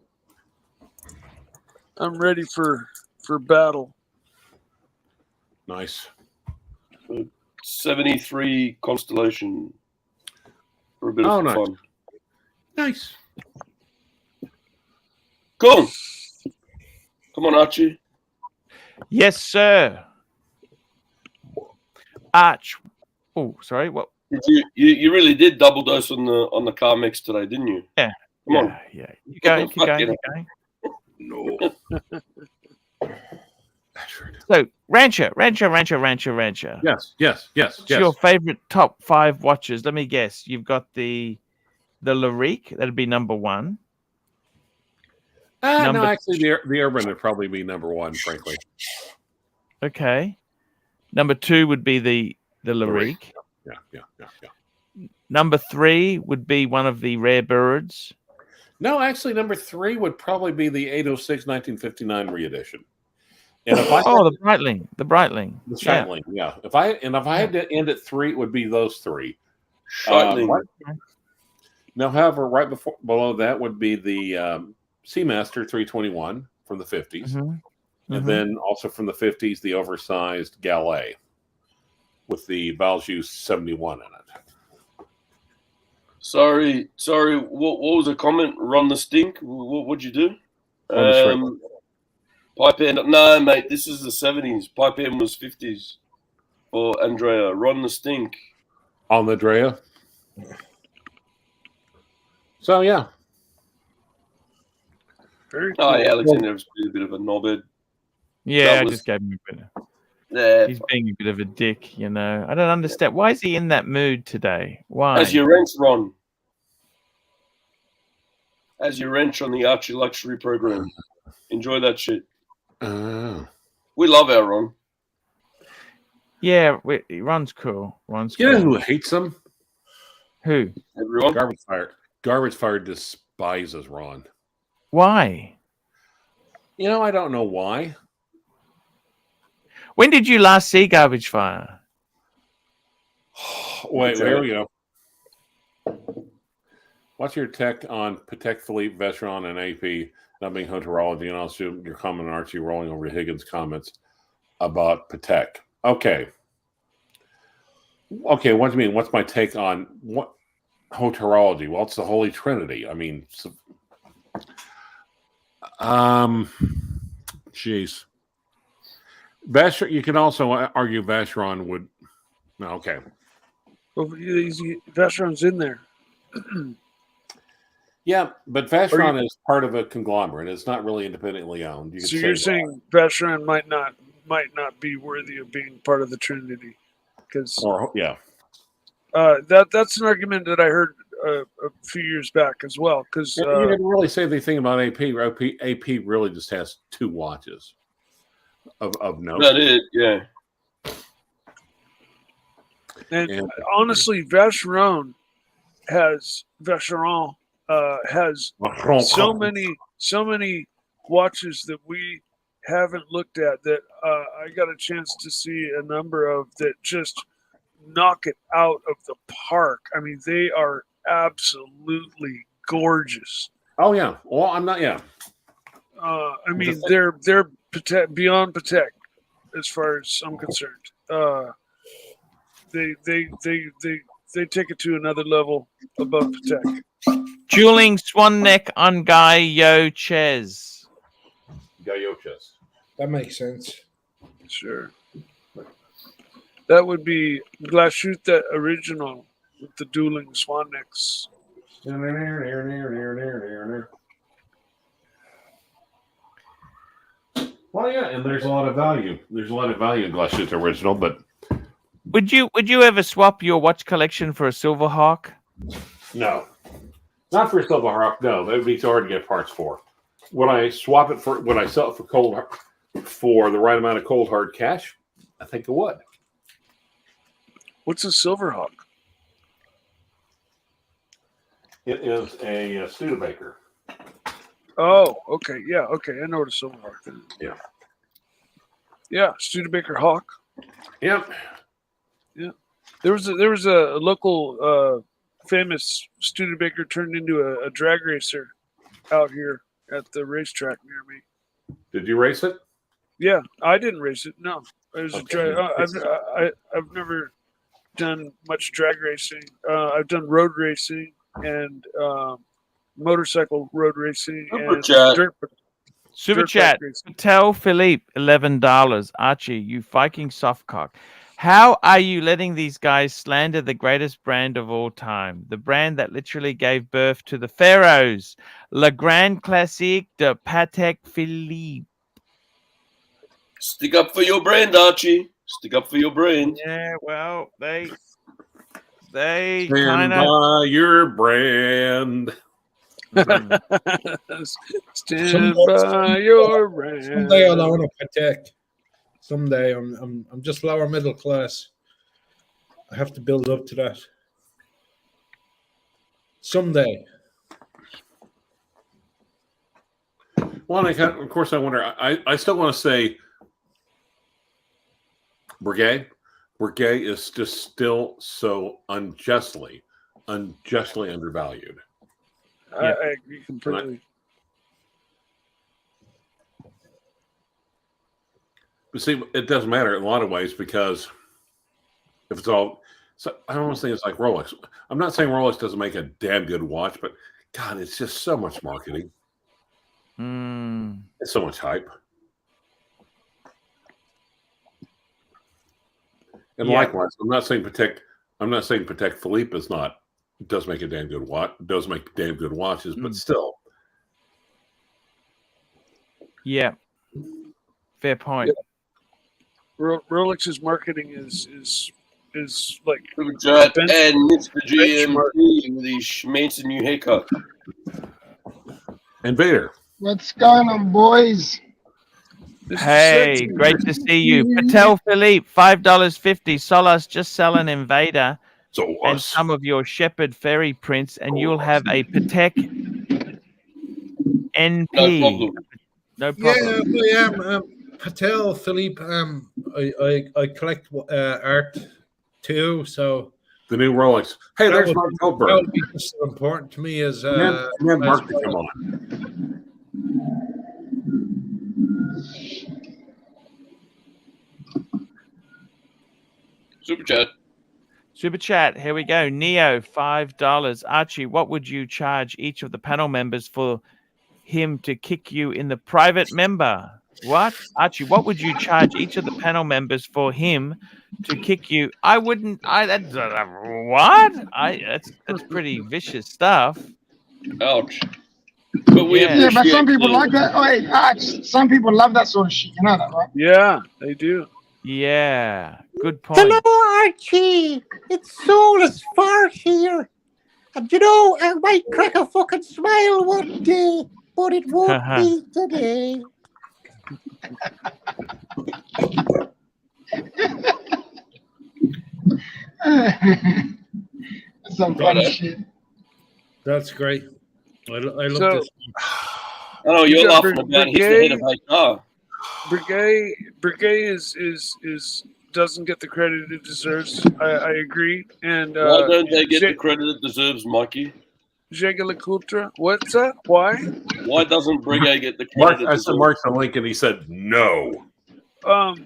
D: I'm ready for battle.
F: Nice.
B: 73 Constellation for a bit of fun.
F: Nice.
B: Cool. Come on, Archie.
A: Yes, sir. Arch. Oh, sorry. What?
B: You really did double dose on the car mix today, didn't you?
A: Yeah.
B: Come on.
A: Yeah. You go. Keep going.
F: No.
A: So, Rancher.
F: Yes.
A: What's your favorite top 5 watches? Let me guess. You've got the Lyrique. That'd be number 1.
F: No, actually, the Urban would probably be number 1, frankly.
A: Okay. Number 2 would be the Lyrique.
F: Yeah.
A: Number 3 would be one of the Rare Birds.
F: No, actually, number 3 would probably be the 806 1959 reedition. And if
A: the Breitling.
F: The Breitling, yeah. If I had to end at 3, it would be those 3. Now, however, right below that would be the Seamaster 321 from the 50s. And then also from the 50s, the oversized Gallet with the Valjoux 71 in it.
B: Sorry. What was the comment? Run the stink? What'd you do? Pipe end. No, mate, this is the 70s. Pipe end was 50s for Andrea. Run the stink.
F: On the Drea. So, yeah.
D: Very cool.
B: Oh, yeah, Alexander's a bit of a knobhead.
A: Yeah, I just gave him a bit.
B: Yeah.
A: He's being a bit of a dick, you know. I don't understand. Why is he in that mood today? Why?
B: As your wrench, Ron. As your wrench on the ArchieLuxury program. Enjoy that shit. We love our Ron.
A: Yeah, Ron's cool.
F: You know who hates him?
A: Who?
B: Everyone.
F: Garbage Fire despises Ron.
A: Why?
F: You know, I don't know why.
A: When did you last see Garbage Fire?
F: Wait, here we go. What's your take on Patek Philippe, Vacheron, and AP not being hunterology? And also your comment on Archie rolling over Higgins' comments about Patek. Okay, what do you mean? What's my take on what? Hoterology. Well, it's the Holy Trinity. I mean, jeez. Vacheron, you can also argue Vacheron would. No, okay.
D: Well, Vacheron's in there.
F: Yeah, but Vacheron is part of a conglomerate. It's not really independently owned. You could
D: So
F: say
D: you're
F: that.
D: saying Vacheron might not be worthy of being part of the Trinity, because
F: Yeah.
D: that's an argument that I heard a few years back as well. Because
F: You can really say the thing about AP. AP really just has 2 watches of note.
B: That it, yeah.
D: And honestly, Vacheron has so many watches that we haven't looked at that I got a chance to see a number of that just knock it out of the park. I mean, they are absolutely gorgeous.
F: Oh yeah. Well, I'm not. Yeah.
D: I mean, they're beyond Patek as far as I'm concerned. They take it to another level above Patek.
A: Dueling swan neck on Guy Yo Ches.
F: Gaiochas.
E: That makes sense.
D: Sure. That would be Glashütte original with the dueling swan necks.
F: Well, yeah, and there's a lot of value. There's a lot of value in Glashütte original, but
A: Would you ever swap your watch collection for a Silverhawk?
F: no, not for Silverhawk. No, that would be too hard to get parts for. When I sell it for the right amount of cold hard cash, I think it would.
D: What's a Silverhawk?
F: It is a Studebaker.
D: Oh, okay. Yeah, okay. I know what a Silverhawk is.
F: Yeah.
D: Yeah, Studebaker Hawk.
F: Yep.
D: Yeah. There was a local famous Studebaker turned into a drag racer out here at the racetrack near me.
F: Did you race it?
D: Yeah, I didn't race it. No, it was
F: Okay.
D: I've never done much drag racing. I've done road racing and motorcycle road racing and
A: Super
D: dirt
A: chat.
D: bike racing.
A: Tell Philippe $11. Archie, you Viking softcock. How are you letting these guys slander the greatest brand of all time? The brand that literally gave birth to the pharaohs. Le Grand Classique de Patek Philippe.
B: Stick up for your brand, Archie. Stick up for your brand.
A: Yeah, well, they kind
F: Stand
A: of.
F: by your brand.
D: Stand by your brand.
E: Someday I'll own a Patek. Someday I'm just lower middle class. I have to build up to that. Someday.
F: Well, of course, I wonder. I still want to say Breguet. Breguet is just still so unjustly undervalued.
D: I agree completely.
F: But see, it doesn't matter in a lot of ways because if it's all, so I don't want to say it's like Rolex. I'm not saying Rolex doesn't make a damn good watch, but God, it's just so much marketing. It's so much hype. And likewise, I'm not saying Patek Philippe does make a damn good watch, does make damn good watches, but still.
A: Yeah. Fair point.
D: Yeah. Rolex's marketing is like
B: Jet and Mr. GMT with his schmancy new haircut.
F: Invader.
H: What's going on, boys?
A: Hey, great to see you. Patel Philippe, $5.50. Solas, just sell an Invader and some of your Shepherd Ferry prints, and you'll have a Patek NP. No problem.
E: Yeah, Patel Philippe. I collect art too, so
F: the new Rolex. Hey, there's Mark Goldberg.
E: That would be just so important to me as
F: Mark to come on.
B: Super chat.
A: Super chat. Here we go. Neo, $5. Archie, what would you charge each of the panel members for him to kick you in the private member? What? Archie, what would you charge each of the panel members for him to kick you? I wouldn't. That's pretty vicious stuff.
B: Ouch. But we
H: Yeah, but some people
B: the-
H: like that. Oh, hey, some people love that sort of shit. You know that, right?
D: Yeah, they do.
A: Yeah, good point.
I: Hello, Archie. It's Solas Fart here. And you know, I might crack a fucking smile one day, but it won't be today.
H: Some funny shit.
E: That's great. I love
D: So-
E: this.
B: I know you're
D: You got
B: laughing about he's the head of HR.
D: Brigay is doesn't get the credit it deserves. I agree. And
B: Why don't they get the credit it deserves, Mikey?
D: Jagalakultra. What's that? Why?
B: Why doesn't Brigay get the
F: Mark,
B: credit?
F: I said Mark the link, and he said no.
D: I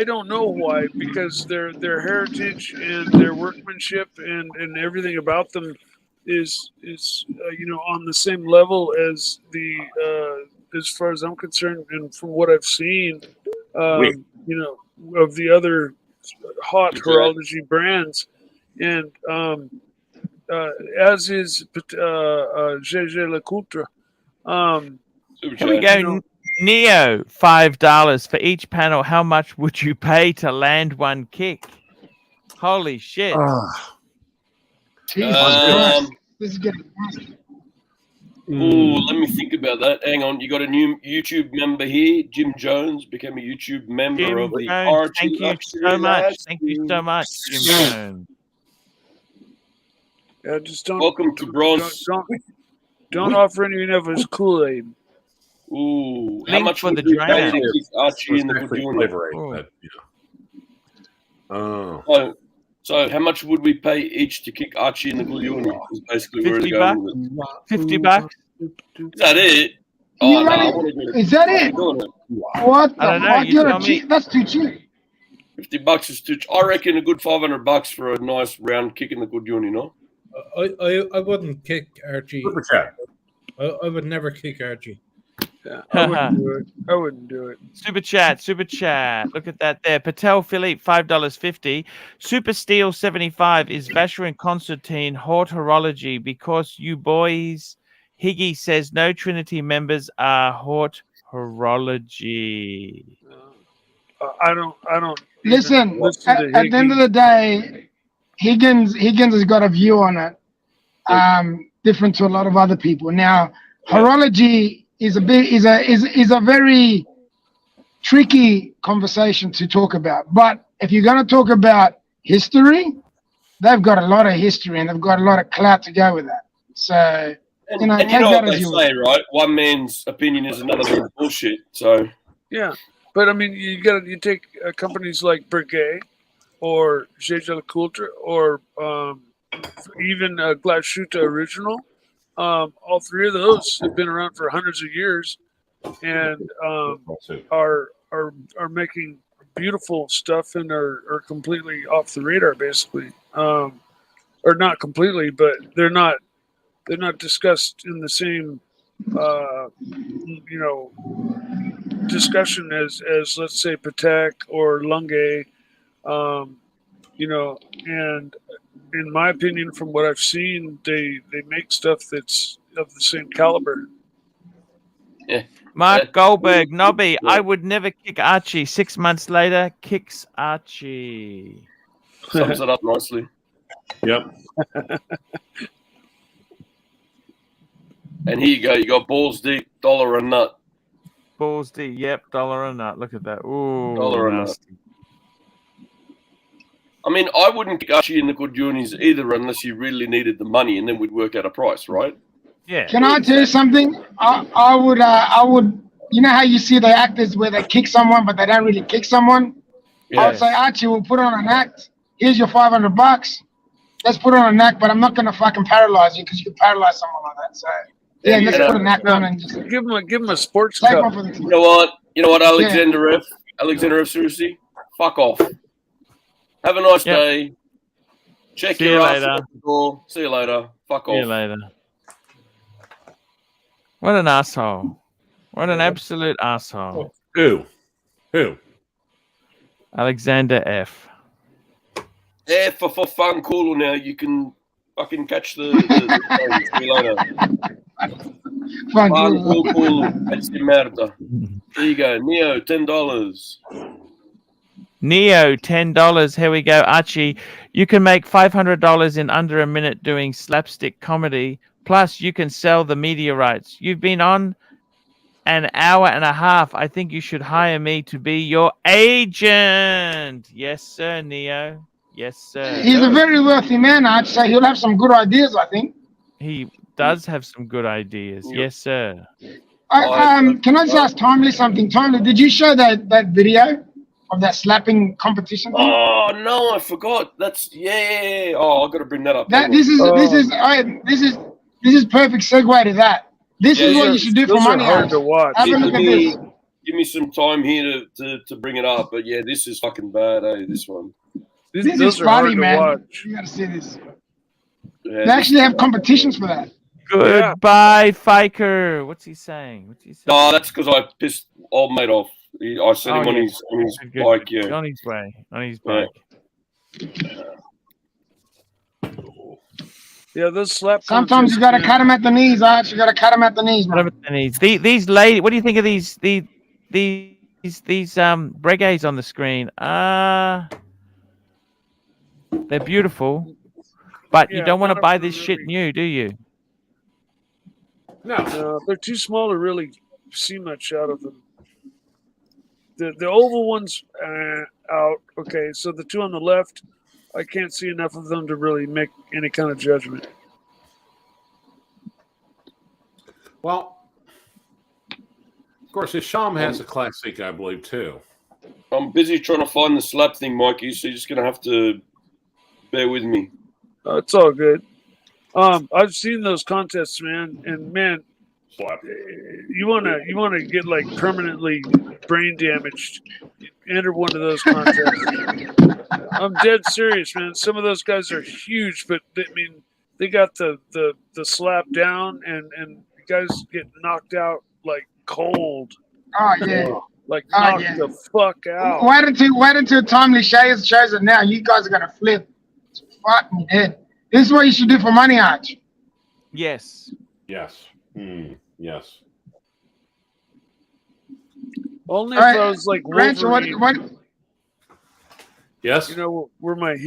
D: don't know why, because their heritage and their workmanship and everything about them is on the same level as the as far as I'm concerned, and from what I've seen, of the other hot horology brands, and as is Jagalakultra.
A: Here we go. Neo, $5 for each panel. How much would you pay to land one kick? Holy shit.
H: Jesus Christ. This is getting nasty.
B: Ooh, let me think about that. Hang on, you got a new YouTube member here. Jim Jones became a YouTube member
A: Jim
B: of the
A: Jones,
B: Archie.
A: thank you so much. Thank you so much, Jim Jones.
D: Yeah, just don't.
B: Welcome to Bronze.
D: Don't offer any of his Kool-Aid.
B: Ooh, how
A: Link
B: much
A: for
B: would
A: the
B: we pay
A: dragon.
B: to keep Archie in the good unit?
F: Oh.
B: So how much would we pay each to kick Archie in the good unit? Is basically where
A: 50
B: we're going with it.
A: $50?
B: Is that it?
H: You
B: Oh, no,
H: ready?
B: I wanna do it.
H: Is that it?
B: Doing it.
H: What
A: I
H: the
A: don't know,
H: fuck?
A: you
H: You're
A: tell
H: a
A: me.
H: cheap. That's too cheap.
B: $50 is too. I reckon a good $500 for a nice round kick in the good unit, no?
E: I wouldn't kick Archie.
F: Super chat.
E: I would never kick Archie.
D: Yeah, I wouldn't do it. I wouldn't do it.
A: Super chat. Look at that there. Patel Philippe, $5.50. Super Steel 75 is Vasher and Constantine Hort Horology because you boys. Higgy says no Trinity members are Hort Horology.
D: I don't.
H: Listen,
D: listen to
H: at the end of the day, Higgins has got a view on it, different to a lot of other people. Now, horology is a very tricky conversation to talk about. But if you're going to talk about history, they've got a lot of history and they've got a lot of clout to go with that. So,
B: And
H: take
B: you know
H: that
B: what
H: as
B: they
H: you
B: say, right? One man's opinion is another man's bullshit. So
D: Yeah, but I mean, you take companies like Brigay or Jagalakultra or even Glashuta Original. All three of those have been around for hundreds of years, and are making beautiful stuff and are completely off the radar, basically, or not completely, but they're not discussed in the same discussion as let's say Patek or Lunge, and in my opinion, from what I've seen, they make stuff that's of the same caliber.
A: Mark Goldberg, Nobby, I would never kick Archie. 6 months later, kicks Archie.
B: sums it up nicely.
F: Yep.
B: And here you go. You got balls deep, dollar a nut.
A: Balls D, yep, dollar a nut. Look at that. Ooh,
B: Dollar a nut.
A: nasty.
B: I mean, I wouldn't kick Archie in the good unis either unless you really needed the money, and then we'd work out a price, right?
A: Yeah.
H: Can I tell you something? I would. You know how you see the actors where they kick someone, but they don't really kick someone. I would say, Archie, we'll put on an act. Here's your $500. Let's put on an act, but I'm not gonna fucking paralyze you because you can paralyze someone like that. So let's put an act on and just
D: give him a sports
H: take
D: cup.
H: one for the team.
B: You know what, Alexander F, seriously, fuck off. Have a nice day. Check
A: See
B: your
A: you
B: ass
A: later.
B: out the door. See you later. Fuck
A: See you
B: off.
A: later. What an asshole. What an absolute asshole.
F: Who?
A: Alexander F.
B: Yeah, for fun, cool now. You can fucking catch the train. See you later.
H: Fun,
B: Fun,
H: cool.
B: cool. It's the merda. There you go. Neo, $10.
A: Neo, $10. Here we go. Archie, you can make $500 in under a minute doing slapstick comedy. Plus, you can sell the media rights. You've been on an hour and a half. I think you should hire me to be your agent. Yes, sir, Neo. Yes, sir.
H: He's a very wealthy man, I'd say. He'll have some good ideas, I think.
A: He does have some good ideas. Yes, sir.
H: Can I just ask Timely something? Timely, did you show that video of that slapping competition thing?
B: Oh no, I forgot. That's yeah. Oh, I got to bring that up.
H: This is perfect segue to that. This is what you should do for money.
D: Hard to watch.
H: Have a look at this.
B: Give me some time here to bring it up. But yeah, this is fucking bad, this one.
H: This is funny, man. You gotta see this.
B: Yeah,
H: They actually have competitions for that.
A: Goodbye, Faker. What's he saying?
B: No, that's because I pissed old mate off. I sent him on his bike. Yeah,
A: on his way. On his bike.
D: Yeah, those slap.
H: Sometimes you gotta cut them at the knees, Arch. You gotta cut them at the knees, man.
A: These ladies. What do you think of these reggaes on the screen? They're beautiful, but you don't want to buy this shit new, do you?
D: No, they're too small to really see much out of them. The oval ones out. Okay, so the two on the left, I can't see enough of them to really make any kind of judgment.
F: Well, of course, Isham has a classic, I believe, too.
B: I'm busy trying to find the slap thing, Mikey. So you're just gonna have to bear with me.
D: It's all good. I've seen those contests, man, and man, you wanna get like permanently brain damaged. Enter one of those contests. I'm dead serious, man. Some of those guys are huge, but I mean, they got the slap down, and guys get knocked out like cold.
H: Oh yeah.
D: Like knocked the fuck out.
H: Wait until Timely shows it now. You guys are gonna flip. It's fucking dead. This is what you should do for money, Arch.
A: Yes.
F: Yes. Yes.
D: Only if I was like Wolverine.
H: What?
F: Yes.
D: You know, where my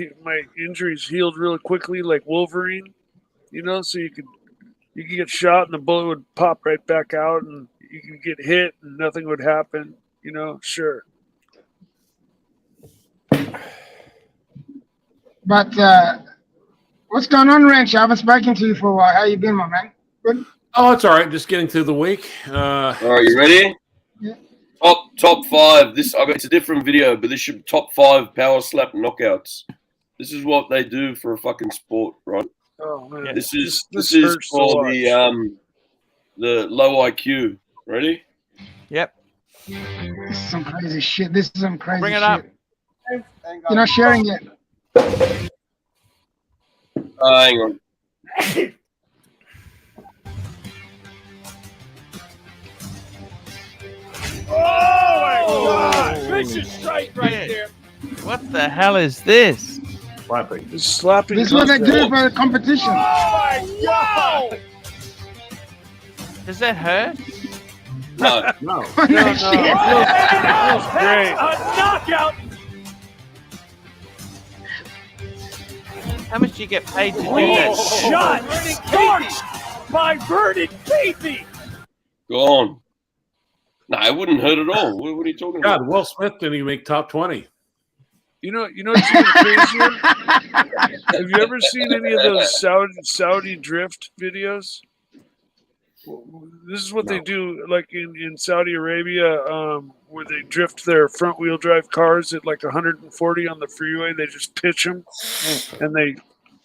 D: injuries healed really quickly, like Wolverine. You know, so you could get shot and the bullet would pop right back out, and you could get hit and nothing would happen. You know, sure.
H: But what's going on, Ranch? I haven't spoken to you for a while. How you been, my man? Good.
F: Oh, it's all right. Just getting through the week.
B: All right, you ready?
H: Yeah.
B: Top 5. It's a different video, but this should be top 5 power slap knockouts. This is what they do for a fucking sport, right?
D: Oh man,
B: This is for the low IQ. Ready?
A: Yep.
H: This is some crazy shit. This is some crazy
A: Bring it
H: shit.
A: up.
H: You're not sharing it.
B: Hang on.
J: Oh my God! This is straight right there.
A: What the hell is this?
F: Slapping.
D: Slapping.
H: This is what they do for the competition.
J: Oh my God!
A: Does that hurt?
B: No.
F: No.
D: No, feels great.
J: A knockout.
A: How much do you get paid to do
J: Clean
A: that?
J: shot. Starched by Vernon Casey.
B: Go on. No, it wouldn't hurt at all. What are you talking about?
F: God, Will Smith didn't even make top 20.
D: You know what's even crazier? Have you ever seen any of those Saudi drift videos? This is what they do, like in Saudi Arabia, where they drift their front wheel drive cars at like 140 on the freeway. They just pitch them, and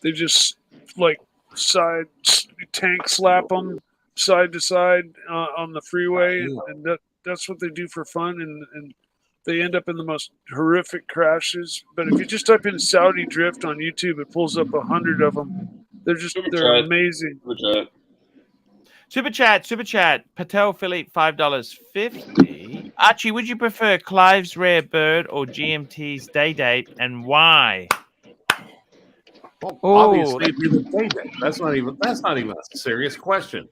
D: they just like side tank slap them side to side on the freeway, and that's what they do for fun. And They end up in the most horrific crashes. But if you just type in Saudi drift on YouTube, it pulls up 100 of them. They're amazing.
A: Super chat. Patel Philippe, $5.50. Archie, would you prefer Clive's Rare Bird or GMT's Day Date, and why?
F: Well, obviously, it'd be the day date. That's not even a serious question.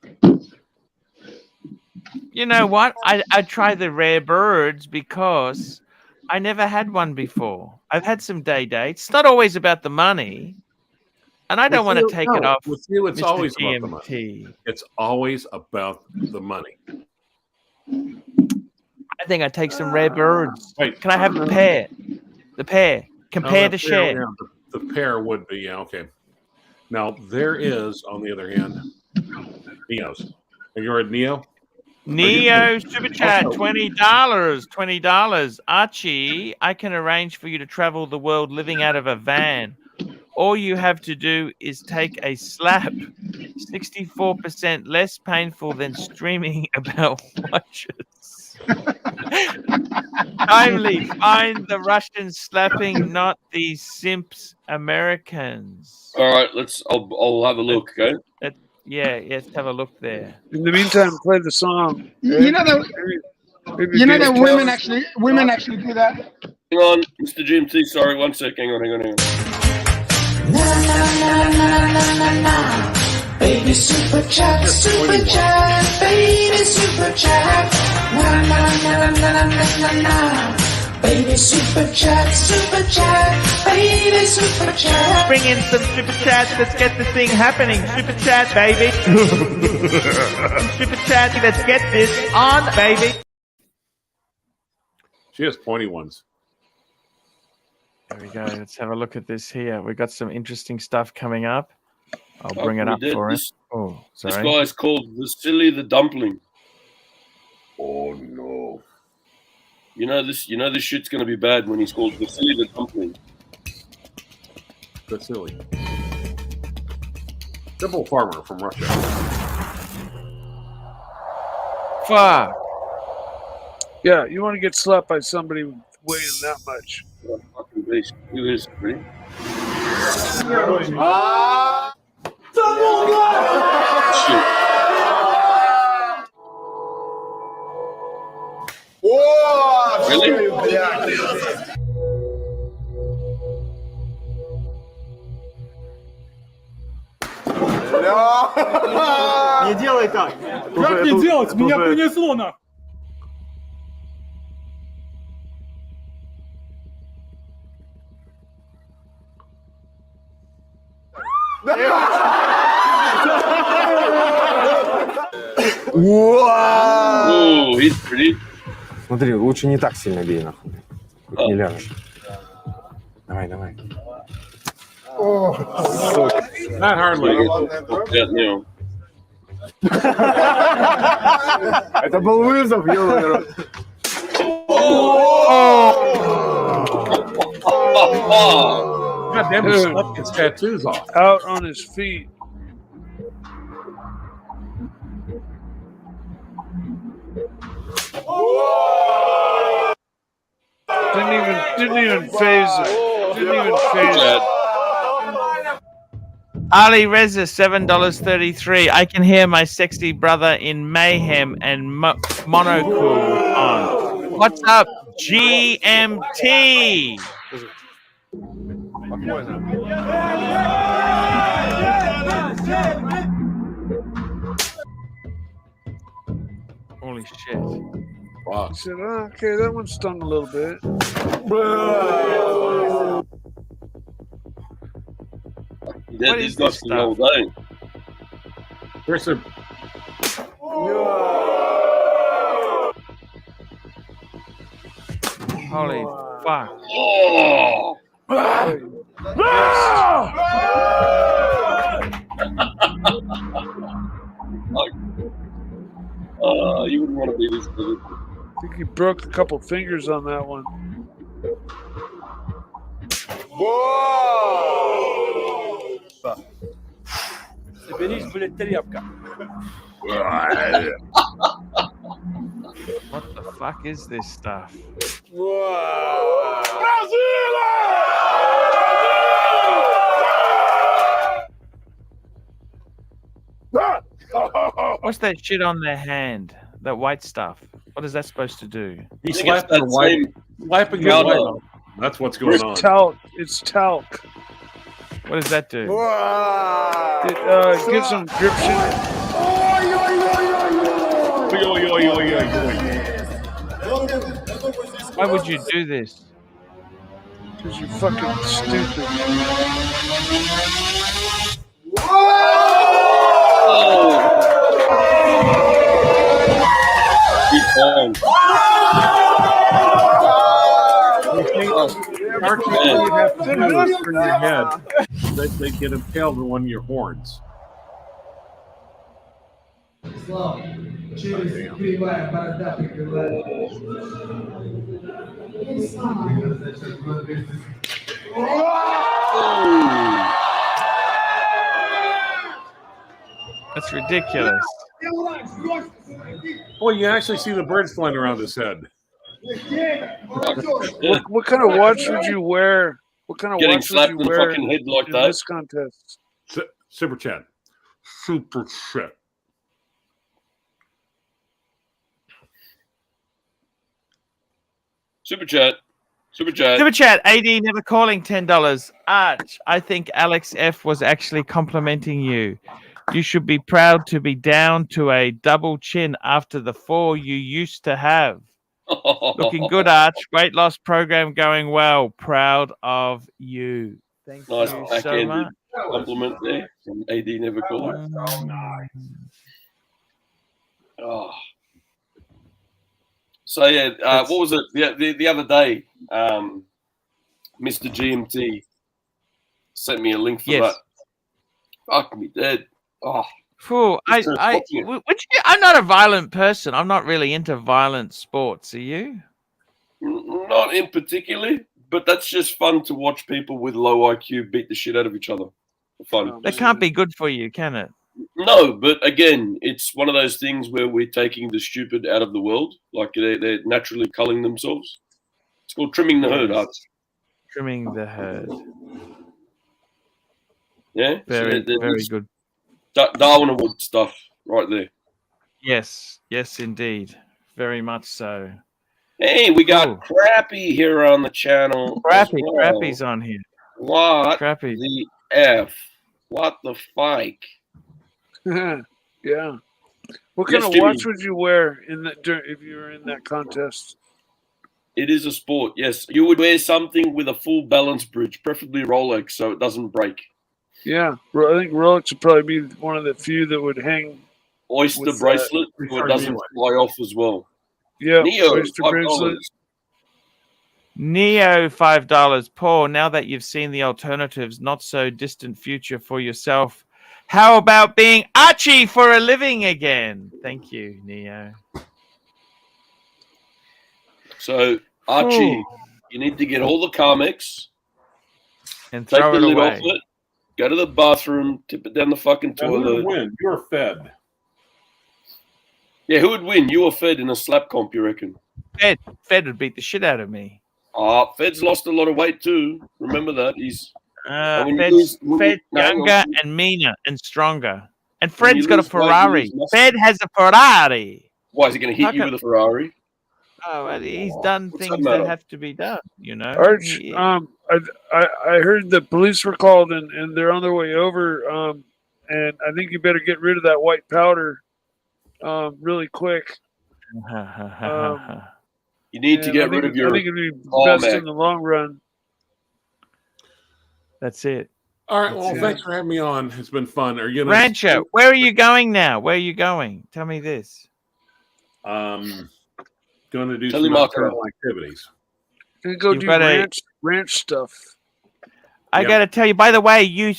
A: You know what? I try the Rare Birds because I never had one before. I've had some day dates. It's not always about the money. And I don't want to take it off.
F: With you, it's
A: Mr.
F: always
A: GMT.
F: about the money. It's always about the money.
A: I think I take some Rare Birds.
F: Wait,
A: can I have the pair? The pair. Compare to share.
F: Yeah, the pair would be, yeah, okay. Now, there is, on the other hand, Neo's. Are you at Neo?
A: Neo Super Chat, $20. Archie, I can arrange for you to travel the world living out of a van. All you have to do is take a slap. 64% less painful than streaming about watches. Timely, find the Russians slapping, not these simps Americans.
B: All right, I'll have a look, okay?
A: Yeah, let's have a look there.
D: In the meantime, play the song.
H: You know that women actually do that.
B: Hang on, Mr. GMT, sorry, 1 sec. Hang on.
K: Na na na na na na na. Baby super chat, baby super chat. Na na na na na na na. Baby super chat, baby super chat.
A: Bring in some super chats. Let's get this thing happening. Super chat, baby. Super chat. Let's get this on, baby.
F: She has pointy ones.
A: There we go. Let's have a look at this here. We've got some interesting stuff coming up. I'll bring it up for us. Oh, sorry.
B: This guy's called Vasily the Dumpling.
F: Oh no!
B: You know this shit's gonna be bad when he's called Vasily the Dumpling.
F: Vasily, simple farmer from Russia.
A: Fuck.
D: Yeah, you want to get slapped by somebody weighing that much.
B: What a fucking beast. Who is it, really? Shit. Really?
J: Не делай так. Как не делать? Меня принесло на.
B: Ooh, he's pretty.
L: Смотри, лучше не так сильно бей, нахуй. Не ляжешь. Давай.
F: Not hardly.
B: Yeah.
L: Это был вызов, ёлка.
F: God damn, he slept his tattoos off.
D: Out on his feet. Didn't even phase it.
A: Ali Reza, $7.33. I can hear my sexy brother in mayhem and monocle on. What's up, GMT? Holy shit.
F: Wow.
D: I said, oh, okay, that one stung a little bit.
B: Yeah, these guys can all day.
F: Where's the...
A: Holy fuck.
B: You wouldn't want to be this good.
D: I think he broke a couple fingers on that one.
J: Соберись, блядь, тряпка.
A: What the fuck is this stuff? What's that shit on their hand? That white stuff. What is that supposed to do?
F: He's slapping your white. That's what's going on.
D: Talc. It's talc.
A: What does that do?
D: It gives them grip shit.
A: Why would you do this?
D: Because you're fucking stupid.
F: Archie, all you have to do is turn your head. They get impaled on one of your horns.
A: That's ridiculous.
F: Well, you actually see the birds flying around his head.
D: What kind of watch would you wear? What kind of
B: Getting
D: watch
B: slapped
D: would
B: in
D: you
B: the
D: wear
B: fucking head like
D: in
B: that?
D: this contest?
F: Super chat. Super chat.
B: Super chat. Super chat.
A: Super chat. AD never calling $10. Arch, I think Alex F was actually complimenting you. You should be proud to be down to a double chin after the 4 you used to have. Looking good, Arch. Weight loss program going well. Proud of you. Thank
B: Nice
A: you so
B: backhanded
A: much.
B: compliment there from AD Never Calling. Oh. So yeah, what was it the other day? Mr. GMT sent me a link for that. Fuck me dead. Oh,
A: Fool, I'm not a violent person. I'm not really into violent sports. Are you?
B: Not in particular, but that's just fun to watch people with low IQ beat the shit out of each other. For fun.
A: That can't be good for you, can it?
B: No, but again, it's one of those things where we're taking the stupid out of the world. Like they're naturally culling themselves. It's called trimming the herd, Arch.
A: Trimming the herd.
B: Yeah?
A: Very, very good.
B: Darwin Award stuff right there.
A: Yes, yes, indeed. Very much so.
B: Hey, we got Crappy here on the channel.
A: Crappy's on here.
B: What
A: Crappy.
B: the F? What the fike?
D: Yeah. What kind of watch would you wear if you were in that contest?
B: It is a sport, yes. You would wear something with a full balance bridge, preferably Rolex, so it doesn't break.
D: Yeah, I think Rolex would probably be one of the few that would hang.
B: Oyster bracelet, so it doesn't fly off as well.
D: Yeah,
B: Neo,
D: oyster bracelet.
A: Neo, $5. Paul, now that you've seen the alternatives, not so distant future for yourself, how about being Archie for a living again? Thank you, Neo.
B: So, Archie, you need to get all the Carmex
A: and throw it away.
B: Off it, go to the bathroom, tip it down the fucking toilet.
F: Who would win? You're fed.
B: Yeah, who would win? You or Fed in a slap comp, you reckon?
A: Fed would beat the shit out of me.
B: Fed's lost a lot of weight too. Remember that. He's
A: Fed's younger and meaner and stronger. And Fred's got a Ferrari. Fed has a Ferrari.
B: Why is he going to hit you with a Ferrari?
A: Oh, well, he's done things that have to be done, you know.
D: Arch, I heard the police were called and they're on their way over. And I think you better get rid of that white powder really quick.
B: You need to get rid of your.
D: I think it'd be best in the long run.
A: That's it.
F: All right. Well, thanks for having me on. It's been fun. Are you gonna
A: Rancho? Where are you going now? Where are you going? Tell me this.
F: Going to do some nocturnal activities.
D: Gonna go do ranch stuff.
A: I got to tell you. By the way, you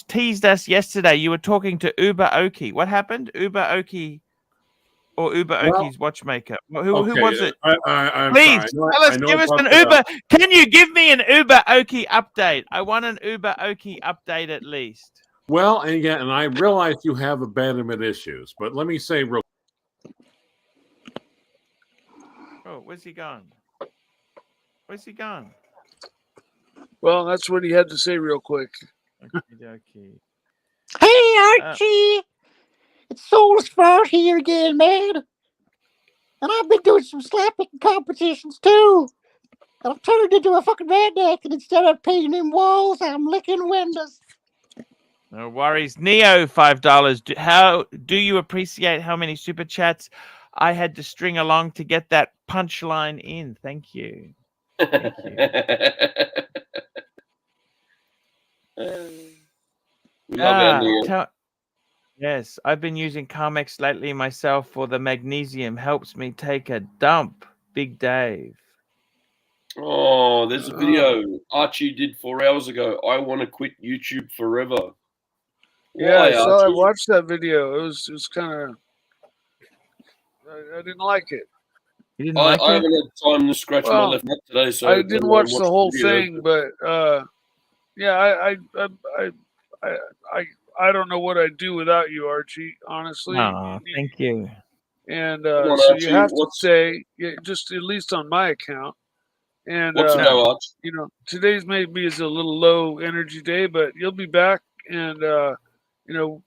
A: teased us yesterday. You were talking to Uber Oki. What happened? Uber Oki. Or Uber Oki's watchmaker. Who was it? Please tell us. Give us an Uber. Can you give me an Uber Oki update? I want an Uber Oki update at least.
F: Well, and again, and I realize you have abandonment issues, but let me say real.
A: Oh, where's he gone? Where's he gone?
D: Well, that's what he had to say real quick.
A: Okay.
I: Hey, Archie! It's Solas Fart here again, man. And I've been doing some slap-picking competitions, too. And I've turned into a fucking redneck, and instead of painting walls, I'm licking windows.
A: No worries. Neo, $5. How do you appreciate how many super chats I had to string along to get that punchline in? Thank you. Thank you.
B: We love our Neo.
A: Yes, I've been using Carmex lately myself for the magnesium. Helps me take a dump. Big Dave.
B: Oh, there's a video Archie did 4 hours ago. I want to quit YouTube forever.
D: Yeah,
B: Why,
D: I
B: Archie?
D: watched that video. It was kind of. I didn't like it.
A: You didn't like
B: I
A: it?
B: haven't had time to scratch my left nut today, so
D: I didn't watch the whole
B: video.
D: thing, but yeah, I don't know what I'd do without you, Archie. Honestly.
A: Oh, thank you.
D: And
B: Come on,
D: so
B: Archie,
D: you have to say, just at least on my account. And
B: What's it go, Arch?
D: you know, today's maybe is a little low energy day, but you'll be back. And you know,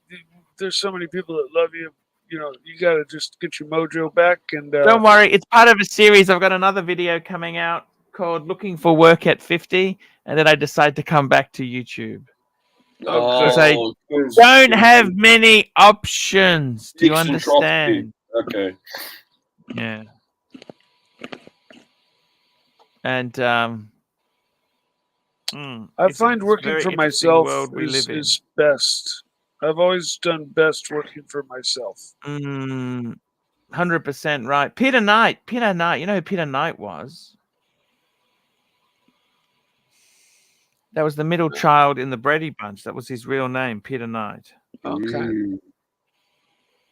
D: there's so many people that love you. You know, you got to just get your mojo back. And
A: Don't worry, it's part of a series. I've got another video coming out called "Looking for Work at 50," and then I decide to come back to YouTube. Because I don't have many options. Do you
B: Dixon
A: understand?
B: Okay.
A: Yeah. And
D: I find working for myself
A: is
D: is best. I've always done best working for myself.
A: 100% right. Peter Knight. You know who Peter Knight was? That was the middle child in the Brady Bunch. That was his real name, Peter Knight.
D: Okay.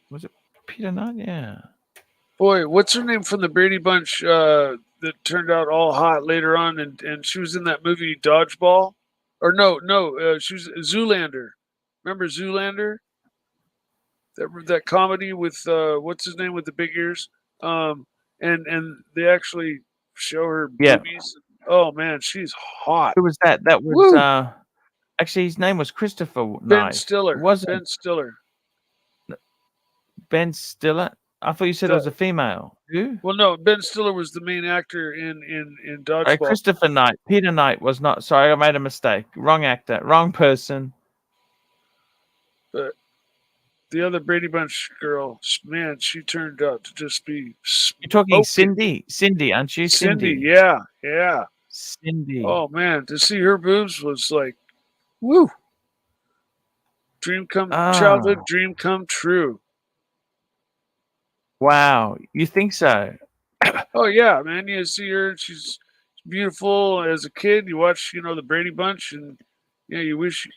A: Was it Peter Knight? Yeah.
D: Boy, what's her name from the Brady Bunch that turned out all hot later on, and she was in that movie Dodgeball? Or no, she was Zoolander. Remember Zoolander? That comedy with what's his name with the big ears? And they actually show her boobies. Oh man, she's hot.
A: Who was that? That was actually his name was Christopher Knight.
D: Ben Stiller.
A: Was
D: Ben Stiller.
A: Ben Stiller? I thought you said it was a female. Who?
D: Well, no, Ben Stiller was the main actor in Dodgeball.
A: Christopher Knight. Peter Knight was not. Sorry, I made a mistake. Wrong actor. Wrong person.
D: But the other Brady Bunch girl, man, she turned out to just be.
A: You're talking Cindy. Cindy, aren't you?
D: Cindy, yeah.
A: Cindy.
D: Oh man, to see her boobs was like, woo. Childhood dream come true.
A: Wow, you think so?
D: Oh yeah, man. You see her; she's beautiful as a kid. You watch, the Brady Bunch, and you wish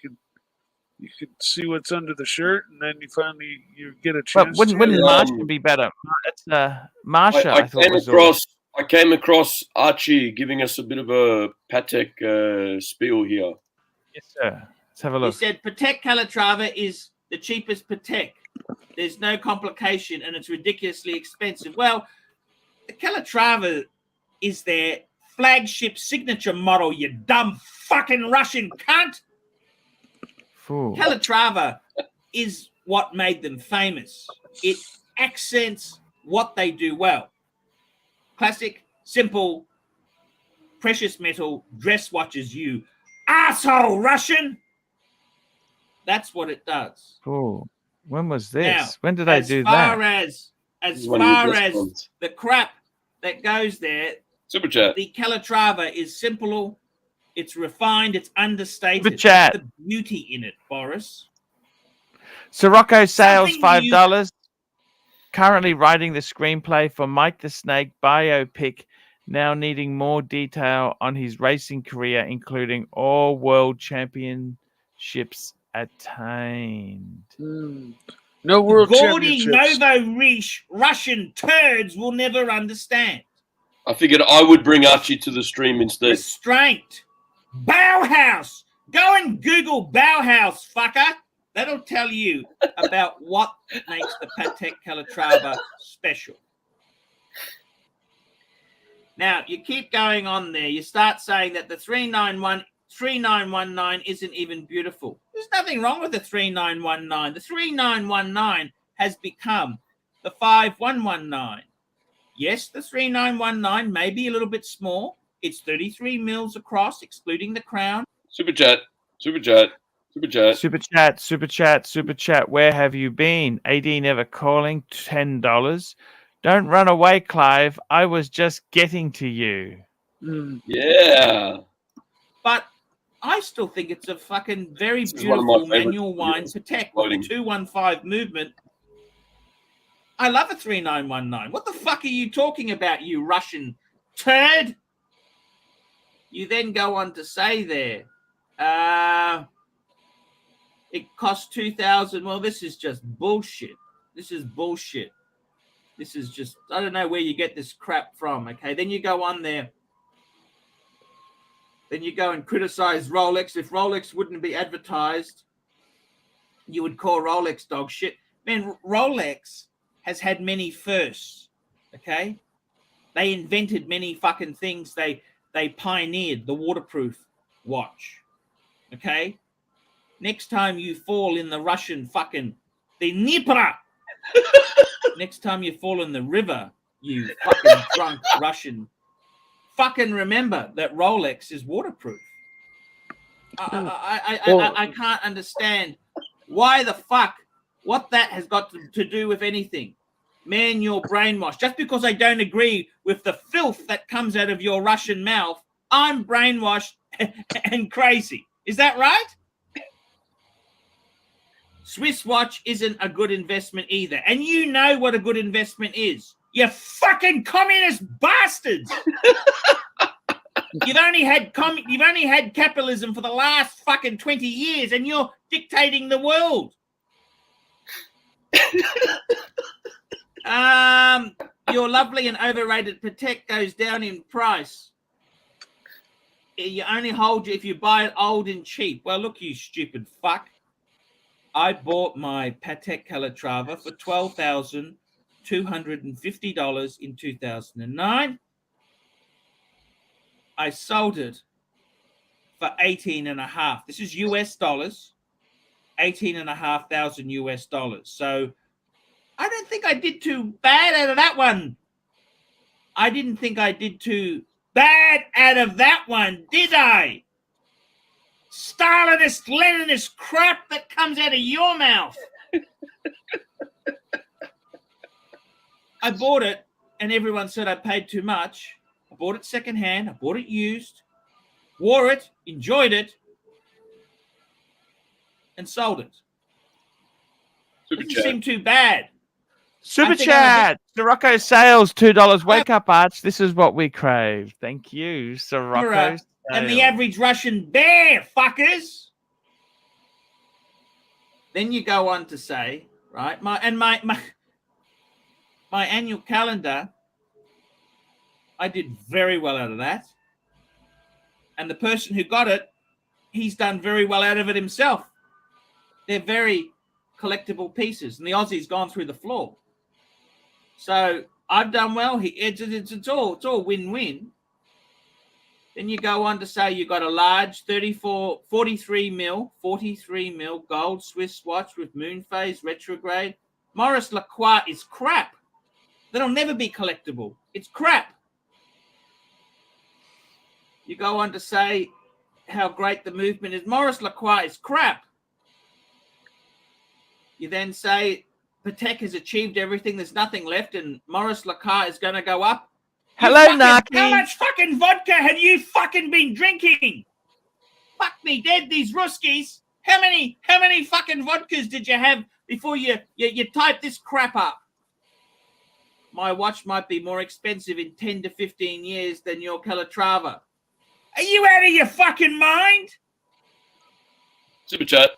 D: you could see what's under the shirt, and then you get a chance.
A: But wouldn't Marsha be better? It's Marsha.
B: I came across Archie giving us a bit of a Patek spiel here.
A: Yes, sir. Let's have a look.
M: He said Patek Calatrava is the cheapest Patek. There's no complication, and it's ridiculously expensive. Well, the Calatrava is their flagship signature model, you dumb fucking Russian cunt.
A: Fool.
M: Calatrava is what made them famous. It accents what they do well. Classic, simple, precious metal, dress watches, you asshole Russian. That's what it does.
A: Cool. When was this?
M: Now,
A: when did I do that?
M: As far as the crap that goes there,
B: Super Chat.
M: The Calatrava is simple, it's refined, it's understated.
A: Super Chat.
M: The beauty in it, Boris.
A: Sirocco Sales, $5. Currently writing the screenplay for Mike the Snake biopic, now needing more detail on his racing career, including all world championships attained.
D: No world
M: Gaudy
D: championships.
M: Novo Russian turds will never understand.
B: I figured I would bring Archie to the stream instead.
M: Restraint. Bauhaus. Go and Google Bauhaus, fucker. That'll tell you about what makes the Patek Calatrava special. Now, you keep going on there. You start saying that the 3919 isn't even beautiful. There's nothing wrong with the 3919. The 3919 has become the 5119. Yes, the 3919 may be a little bit small. It's 33 mils across, excluding the crown.
B: Super chat. Super chat. Super chat.
A: Super chat, super chat, super chat. Where have you been? AD never calling. $10. Don't run away, Clive. I was just getting to you.
B: Yeah.
M: But I still think it's a fucking very
B: This is one of my
M: beautiful
B: favorite
M: manual wine
B: videos.
M: Patek with a 215 movement. I love a 3919. What the fuck are you talking about, you Russian turd? You then go on to say there, it costs 2,000. Well, this is just bullshit. This is bullshit. This is just, I don't know where you get this crap from, okay? Then you go on there. Then you go and criticize Rolex. If Rolex wouldn't be advertised, you would call Rolex dog shit. Man, Rolex has had many firsts, okay? They invented many fucking things. They pioneered the waterproof watch, okay? Next time you fall in the Russian fucking the Dnipro, next time you fall in the river, you fucking drunk Russian, fucking remember that Rolex is waterproof. I can't understand why the fuck, what that has got to do with anything. Man, you're brainwashed. Just because I don't agree with the filth that comes out of your Russian mouth, I'm brainwashed and crazy. Is that right? Swiss watch isn't a good investment either. And you know what a good investment is. You fucking communist bastards. You've only had capitalism for the last fucking 20 years and you're dictating the world. Your lovely and overrated Patek goes down in price. You only hold if you buy it old and cheap. Well, look, you stupid fuck. I bought my Patek Calatrava for $12,250 in 2009. I sold it for 18.5. This is US dollars, 18,500 US dollars. So I don't think I did too bad out of that one. I didn't think I did too bad out of that one, did I? Stalinist, Leninist crap that comes out of your mouth. I bought it and everyone said I paid too much. I bought it secondhand. I bought it used, wore it, enjoyed it, and sold it. Doesn't seem too bad.
A: Super chat. Sirocco sales, $2. Wake up, Arch. This is what we crave. Thank you, Sirocco.
M: And the average Russian bear, fuckers. Then you go on to say, right? My annual calendar, I did very well out of that. And the person who got it, he's done very well out of it himself. They're very collectible pieces, and the Aussie's gone through the floor. So I've done well. It's all win-win. Then you go on to say you got a large 43 mil gold Swiss watch with moon phase retrograde. Maurice Lacroix is crap. That'll never be collectible. It's crap. You go on to say how great the movement is. Maurice Lacroix is crap. You then say Patek has achieved everything. There's nothing left, and Maurice Lacroix is going to go up.
A: Hello, Naki.
M: How much fucking vodka have you fucking been drinking? Fuck me dead, these Ruskies. How many fucking vodkas did you have before you typed this crap up? My watch might be more expensive in 10 to 15 years than your Calatrava. Are you out of your fucking mind?
B: Super chat.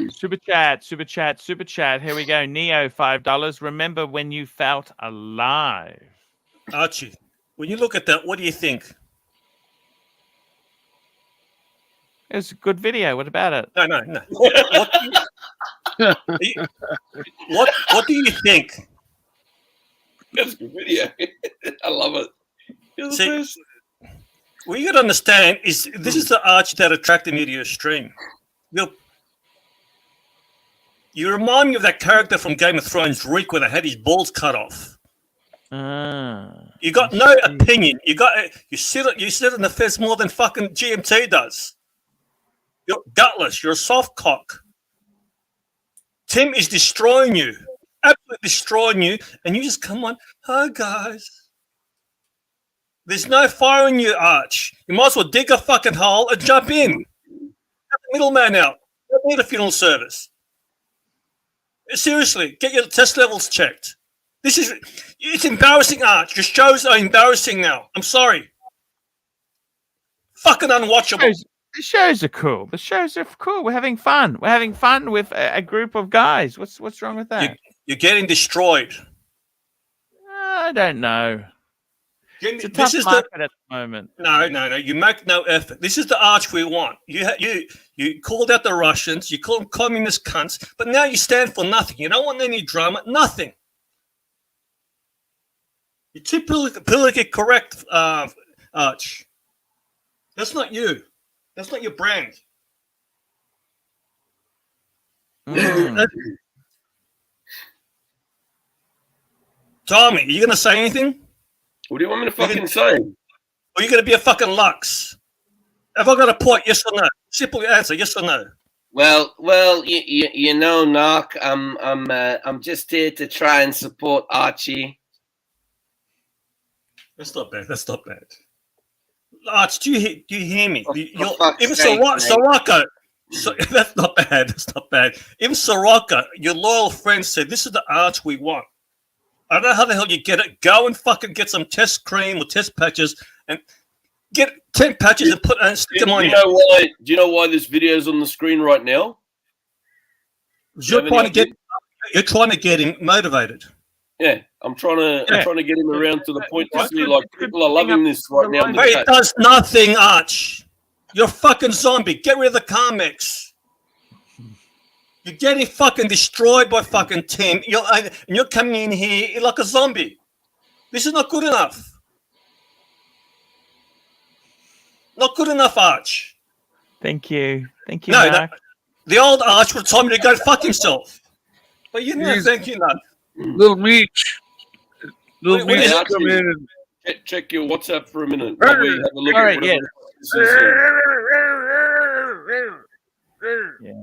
A: Super chat, super chat, super chat. Here we go. Neo, $5. Remember when you felt alive?
J: Archie, when you look at that, what do you think?
A: It was a good video. What about it?
J: No. What do you think?
B: That's a good video. I love it.
N: See, what you got to understand is this is the Archie that attracted me to your stream. You remind me of that character from Game of Thrones, Reek, where they had his balls cut off. You got no opinion. You sit in the fence more than fucking GMT does. You're gutless. You're a soft cock. Tim is destroying you, absolutely destroying you, and you just come on. Hi guys. There's no fire in you, Arch. You might as well dig a fucking hole and jump in. Have the middleman out. You don't need a funeral service. Seriously, get your test levels checked. It's embarrassing, Arch. Your shows are embarrassing now. I'm sorry. Fucking unwatchable.
A: The shows are cool. The shows are cool. We're having fun. We're having fun with a group of guys. What's wrong with that?
N: You're getting destroyed.
A: I don't know. It's a tough market at the moment.
N: No. You make no effort. This is the Arch we want. You called out the Russians. You called them communist cunts. But now you stand for nothing. You don't want any drama. Nothing. You're too politically correct, Arch. That's not you. That's not your brand. Tommy, are you going to say anything?
B: What do you want me to fucking say?
N: Are you going to be a fucking Lux? Have I got a point? Yes or no? Simple answer. Yes or no?
B: Well, you know, Knock. I'm just here to try and support Archie.
N: That's not bad. That's not bad. Arch, do you hear me? Even
B: Soraka.
N: That's not bad. That's not bad. Even Soraka, your loyal friend, said this is the Arch we want. I don't know how the hell you get it. Go and fucking get some test cream or test patches and get 10 patches and stick them on you.
B: Do you know why this video is on the screen right now?
N: You're trying to get him motivated.
B: Yeah, I'm trying to get him around to the point to see like people are loving this right now.
N: But it does nothing, Arch. You're a fucking zombie. Get rid of the comics. You're getting fucking destroyed by fucking Tim. You're coming in here like a zombie. This is not good enough. Not good enough, Arch.
A: Thank you. Thank you,
N: No,
A: Mark.
N: the old Arch would tell me to go fuck himself. But you didn't. Thank you, none.
D: Little Meech. Little Meech come in and
B: check your WhatsApp for a minute. While we have a look
A: All
B: at
A: right,
B: whatever this is here.
A: Yeah.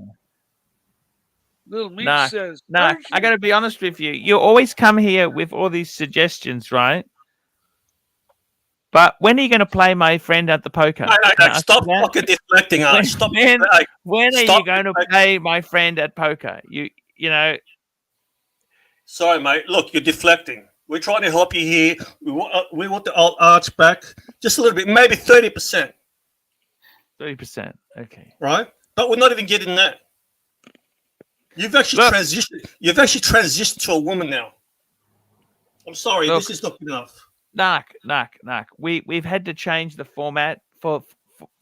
D: Little Meech
A: Nah,
D: says,
A: I got to be honest with you. You always come here with all these suggestions, right? But when are you going to play my friend at the poker?
N: No, stop fucking deflecting, Arch. Stop.
A: When are you going to play my friend at poker? You know.
N: Sorry, mate. Look, you're deflecting. We're trying to help you here. We want the old Arch back. Just a little bit, maybe 30%.
A: 30%. Okay.
N: Right? But we're not even getting that. You've actually transitioned. You've actually transitioned to a woman now. I'm sorry, this is not enough.
A: Knock. We've had to change the format for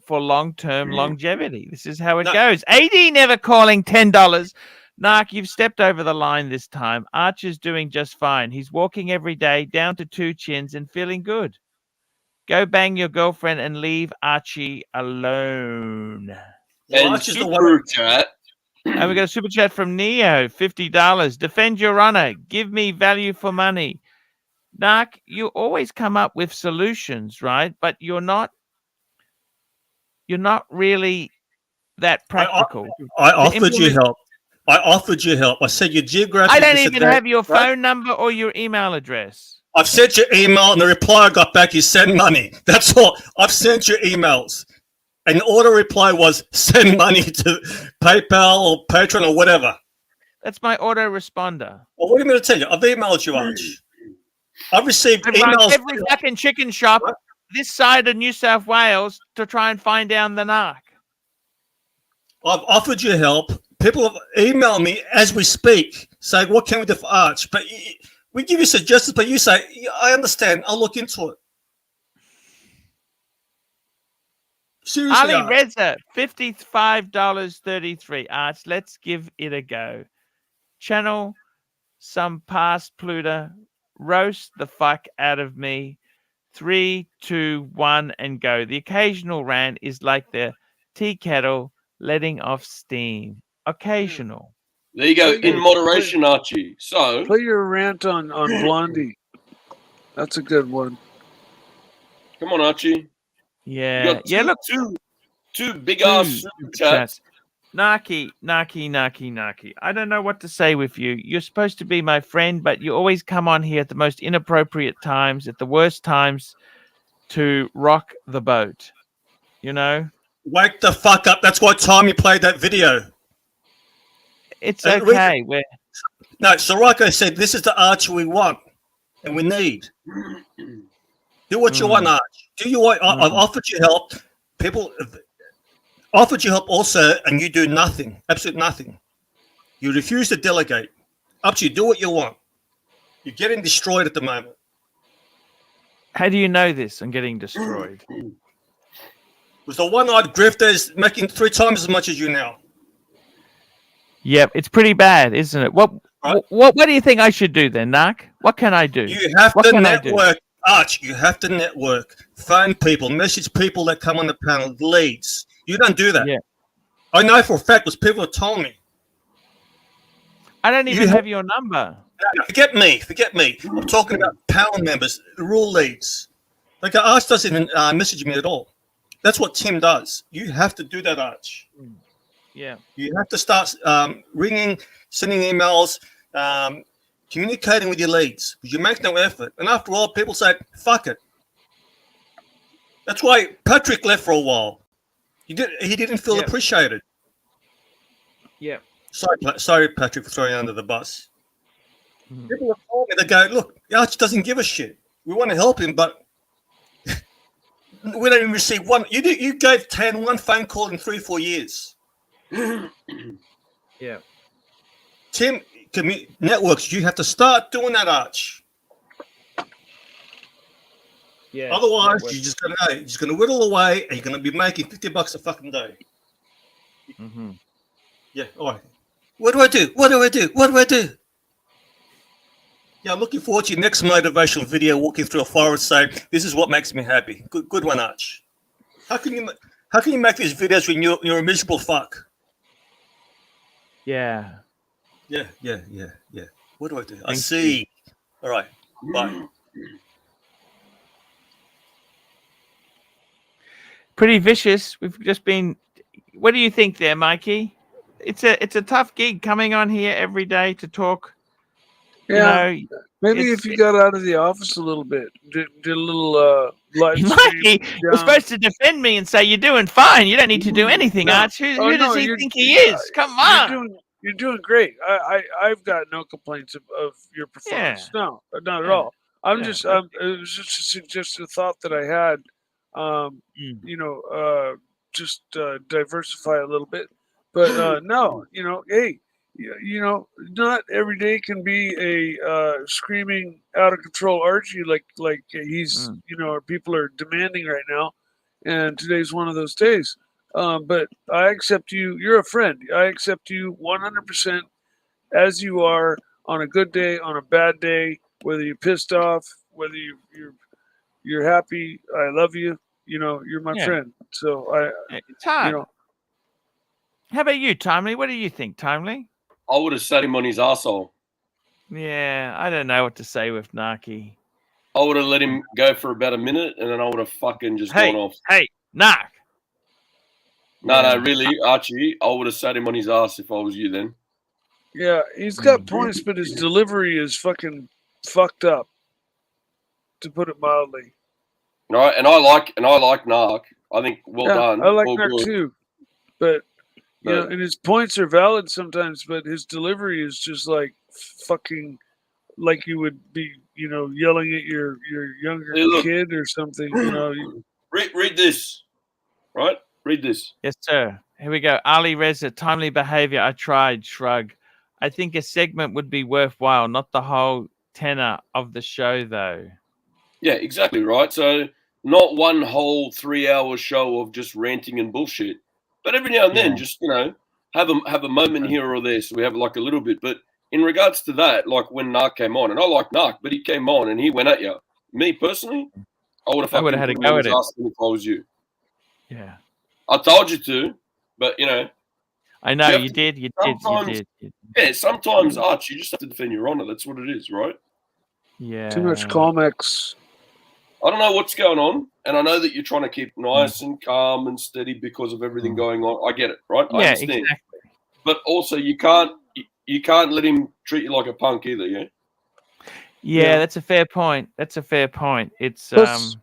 A: long-term longevity. This is how it goes. AD never calling $10. Narc, you've stepped over the line this time. Archer's doing just fine. He's walking every day down to 2 chins and feeling good. Go bang your girlfriend and leave Archie alone.
B: And super chat.
A: And we got a super chat from Neo, $50. Defend your honor. Give me value for money. Narc, you always come up with solutions, right? But you're not really that practical.
N: I offered you help. I said your geographic.
A: I don't even have your phone number or your email address.
N: I've sent you email, and the reply I got back is send money. That's all. I've sent you emails. And the auto reply was send money to PayPal or Patreon or whatever.
A: That's my autoresponder.
N: Well, what am I going to tell you? I've emailed you, Arch. I've received emails.
A: Every fucking chicken shop this side of New South Wales to try and find down the narc.
N: I've offered you help. People have emailed me as we speak saying, what can we do for Arch? But we give you suggestions, but you say, I understand. I'll look into it. Seriously,
A: Ali Reza, $55.33. Arch, let's give it a go. Channel some past Pluto. Roast the fuck out of me. 3, 2, 1, and go. The occasional rant is like the tea kettle letting off steam. Occasional.
B: There you go. In moderation, Archie. So
D: play your rant on Blondie. That's a good one.
B: Come on, Archie.
A: Yeah. Look,
B: two big ass super chats.
A: Naki. I don't know what to say with you. You're supposed to be my friend, but you always come on here at the most inappropriate times, at the worst times, to rock the boat. You know?
N: Wake the fuck up. That's what time you played that video.
A: It's okay.
N: No, Soraka said this is the Archie we want and we need. Do what you want, Arch. Do you want? I've offered you help. People offered you help also, and you do nothing. Absolutely nothing. You refuse to delegate. Up to you. Do what you want. You're getting destroyed at the moment.
A: How do you know this? I'm getting destroyed.
N: With the one-eyed grifter is making 3 times as much as you now.
A: Yep, it's pretty bad, isn't it? What do you think I should do then, Narc? What can I do?
N: You have to network, Arch. You have to network. Phone people, message people that come on the panel, leads. You don't do that.
A: Yeah.
N: I know for a fact because people have told me.
A: I don't even have your number.
N: No, forget me. I'm talking about panel members, rule leads. Like Arch doesn't even message me at all. That's what Tim does. You have to do that, Arch.
A: Yeah.
N: You have to start ringing, sending emails, communicating with your leads. Because you make no effort. And after all, people say, fuck it. That's why Patrick left for a while. He didn't feel appreciated.
A: Yeah.
N: Sorry, Patrick, for throwing you under the bus. People are calling me. They go, look, Arch doesn't give a shit. We want to help him, but we don't even receive one. You gave Tan one phone call in 3-4 years.
A: Yeah.
N: Tim, networks, you have to start doing that, Arch.
A: Yeah.
N: Otherwise, you're just gonna whittle away, and you're gonna be making $50 a fucking day.
A: Mm-hmm.
N: Yeah. All right. What do I do? Yeah, I'm looking forward to your next motivational video, walking through a forest, saying, "This is what makes me happy." Good one, Arch. How can you make these videos when you're a miserable fuck?
A: Yeah.
N: Yeah. What do I do? I see. All right. Bye.
A: Pretty vicious. We've just been. What do you think there, Mikey? It's a tough gig coming on here every day to talk.
D: Yeah.
A: You know,
D: maybe if you got out of the office a little bit, did a little live stream.
A: Mikey was supposed to defend me and say you're doing fine. You don't need to do anything, Arch. Who does he think he is? Come on.
D: You're doing great. I've got no complaints of your performance.
A: Yeah.
D: No, not at all. I'm just it was just a thought that I had. Just diversify a little bit. But no, hey, not every day can be a screaming out of control Archie like he's people are demanding right now, and today's one of those days. But I accept you. You're a friend. I accept you 100% as you are, on a good day, on a bad day, whether you're pissed off, whether you're happy. I love you. You're my friend. So
A: How about you, Timely? What do you think, Timely?
B: I would have sat him on his arsehole.
A: Yeah, I don't know what to say with Narky.
B: I would have let him go for about a minute, and then I would have fucking just gone off.
A: Hey, Nark.
B: No, really, Archie, I would have sat him on his ass if I was you then.
D: Yeah, he's got points, but his delivery is fucking fucked up, to put it mildly.
B: Right, and I like Narc. I think done.
D: I like
B: all
D: Narc
B: good.
D: too, but and his points are valid sometimes, but his delivery is just like fucking, like you would be, yelling at your younger kid or something.
B: Read this, right? Read this.
A: Yes, sir. Here we go. Ali Reza, timely behavior. I tried. Shrug. I think a segment would be worthwhile, not the whole tenor of the show, though.
B: Yeah, exactly right. So not one whole 3-hour show of just ranting and bullshit, but every now and then, just have a moment here or there. So we have like a little bit. But in regards to that, like when Narc came on, and I like Narc, but he came on and he went at you. Me personally, I would have
A: had a go at it.
B: asked him if I was you.
A: Yeah.
B: I told you to, but you know.
A: I know you
B: did.
A: did.
B: Yeah, sometimes Archie, you just have to defend your honor. That's what it is, right?
A: Yeah.
D: Too much comics.
B: I don't know what's going on, and I know that you're trying to keep nice and calm and steady because of everything going on. I get it, right? I understand.
A: Exactly.
B: But also, you can't let him treat you like a punk either, yeah.
A: Yeah, that's a fair point. It's
D: Plus,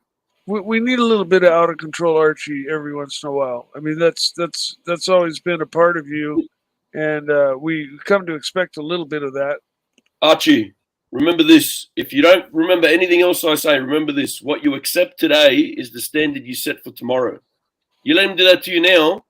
D: we need a little bit of out of control Archie every once in a while. I mean, that's always been a part of you, and we come to expect a little bit of that.
B: Archie, remember this. If you don't remember anything else I say, remember this. What you accept today is the standard you set for tomorrow. You let him do that to you now.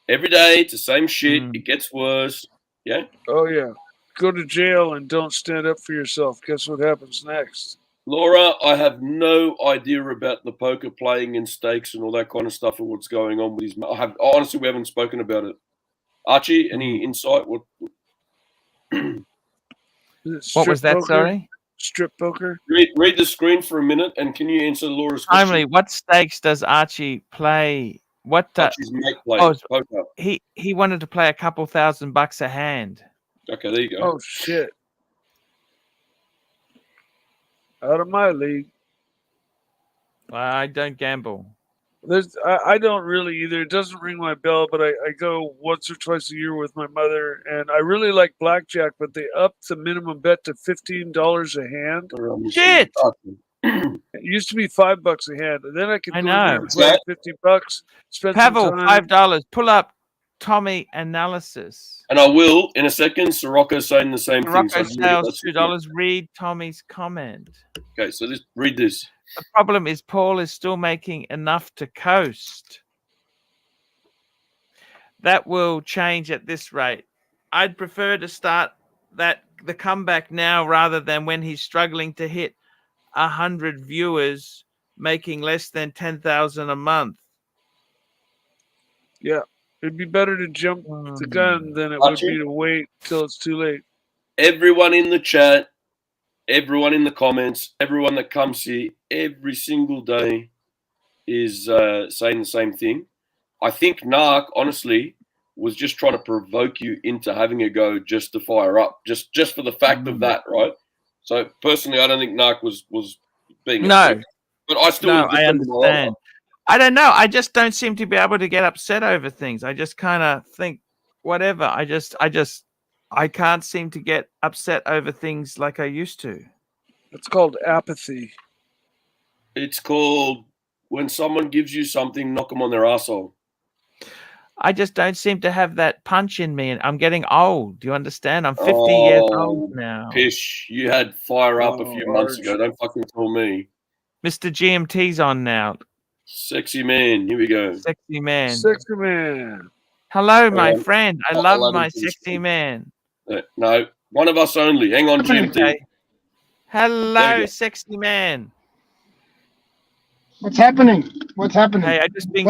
B: Every day, it's the same shit. It gets worse. Yeah?
D: Oh, yeah. Go to jail and don't stand up for yourself. Guess what happens next?
B: Laura, I have no idea about the poker playing and stakes and all that kind of stuff and what's going on with his... Honestly, we haven't spoken about it. Archie, any insight? What
A: was that, sorry?
D: Strip poker?
B: Read the screen for a minute, and can you answer Laura's question?
A: Timely, what stakes does Archie play?
B: Archie's mate plays poker.
A: He wanted to play a couple $1,000 a hand.
B: Okay, there you go.
D: Oh, shit. Out of my league.
A: I don't gamble.
D: I don't really either. It doesn't ring my bell, but I go once or twice a year with my mother, and I really like blackjack, but they upped the minimum bet to $15 a hand.
A: Shit!
D: It used to be $5 a hand, and then I could
A: know.
D: Play $50. Spend
A: Pavel,
D: some time.
A: $5. Pull up Tommy analysis.
B: And I will in a second. Sirocco's saying the same thing.
A: Sirocco sales $2. Read Tommy's comment.
B: Okay, so read this.
A: The problem is Paul is still making enough to coast. That will change at this rate. I'd prefer to start the comeback now rather than when he's struggling to hit 100 viewers making less than 10,000 a month.
D: Yeah, it'd be better to jump the gun than it would be to wait till it's too late.
B: Everyone in the chat, everyone in the comments, everyone that comes here every single day is saying the same thing. I think Narc, honestly, was just trying to provoke you into having a go just to fire up, just for the fact of that, right? So personally, I don't think Narc was being
A: no,
B: but I still
A: I understand. I don't know. I just don't seem to be able to get upset over things. I just kind of think whatever. I can't seem to get upset over things like I used to.
D: It's called apathy.
B: It's called when someone gives you something, knock them on their asshole.
A: I just don't seem to have that punch in me, and I'm getting old. Do you understand? I'm 50 years old now.
B: Pish, you had fire up a few months ago. Don't fucking tell me.
A: Mr. GMT's on now.
B: Sexy man. Here we go.
A: Sexy man.
D: Sexy man.
A: Hello, my friend. I love my sexy man.
B: No, one of us only. Hang on, GMT.
A: Okay. Hello, sexy man.
H: What's happening? What's happening?
A: Hey, I've just been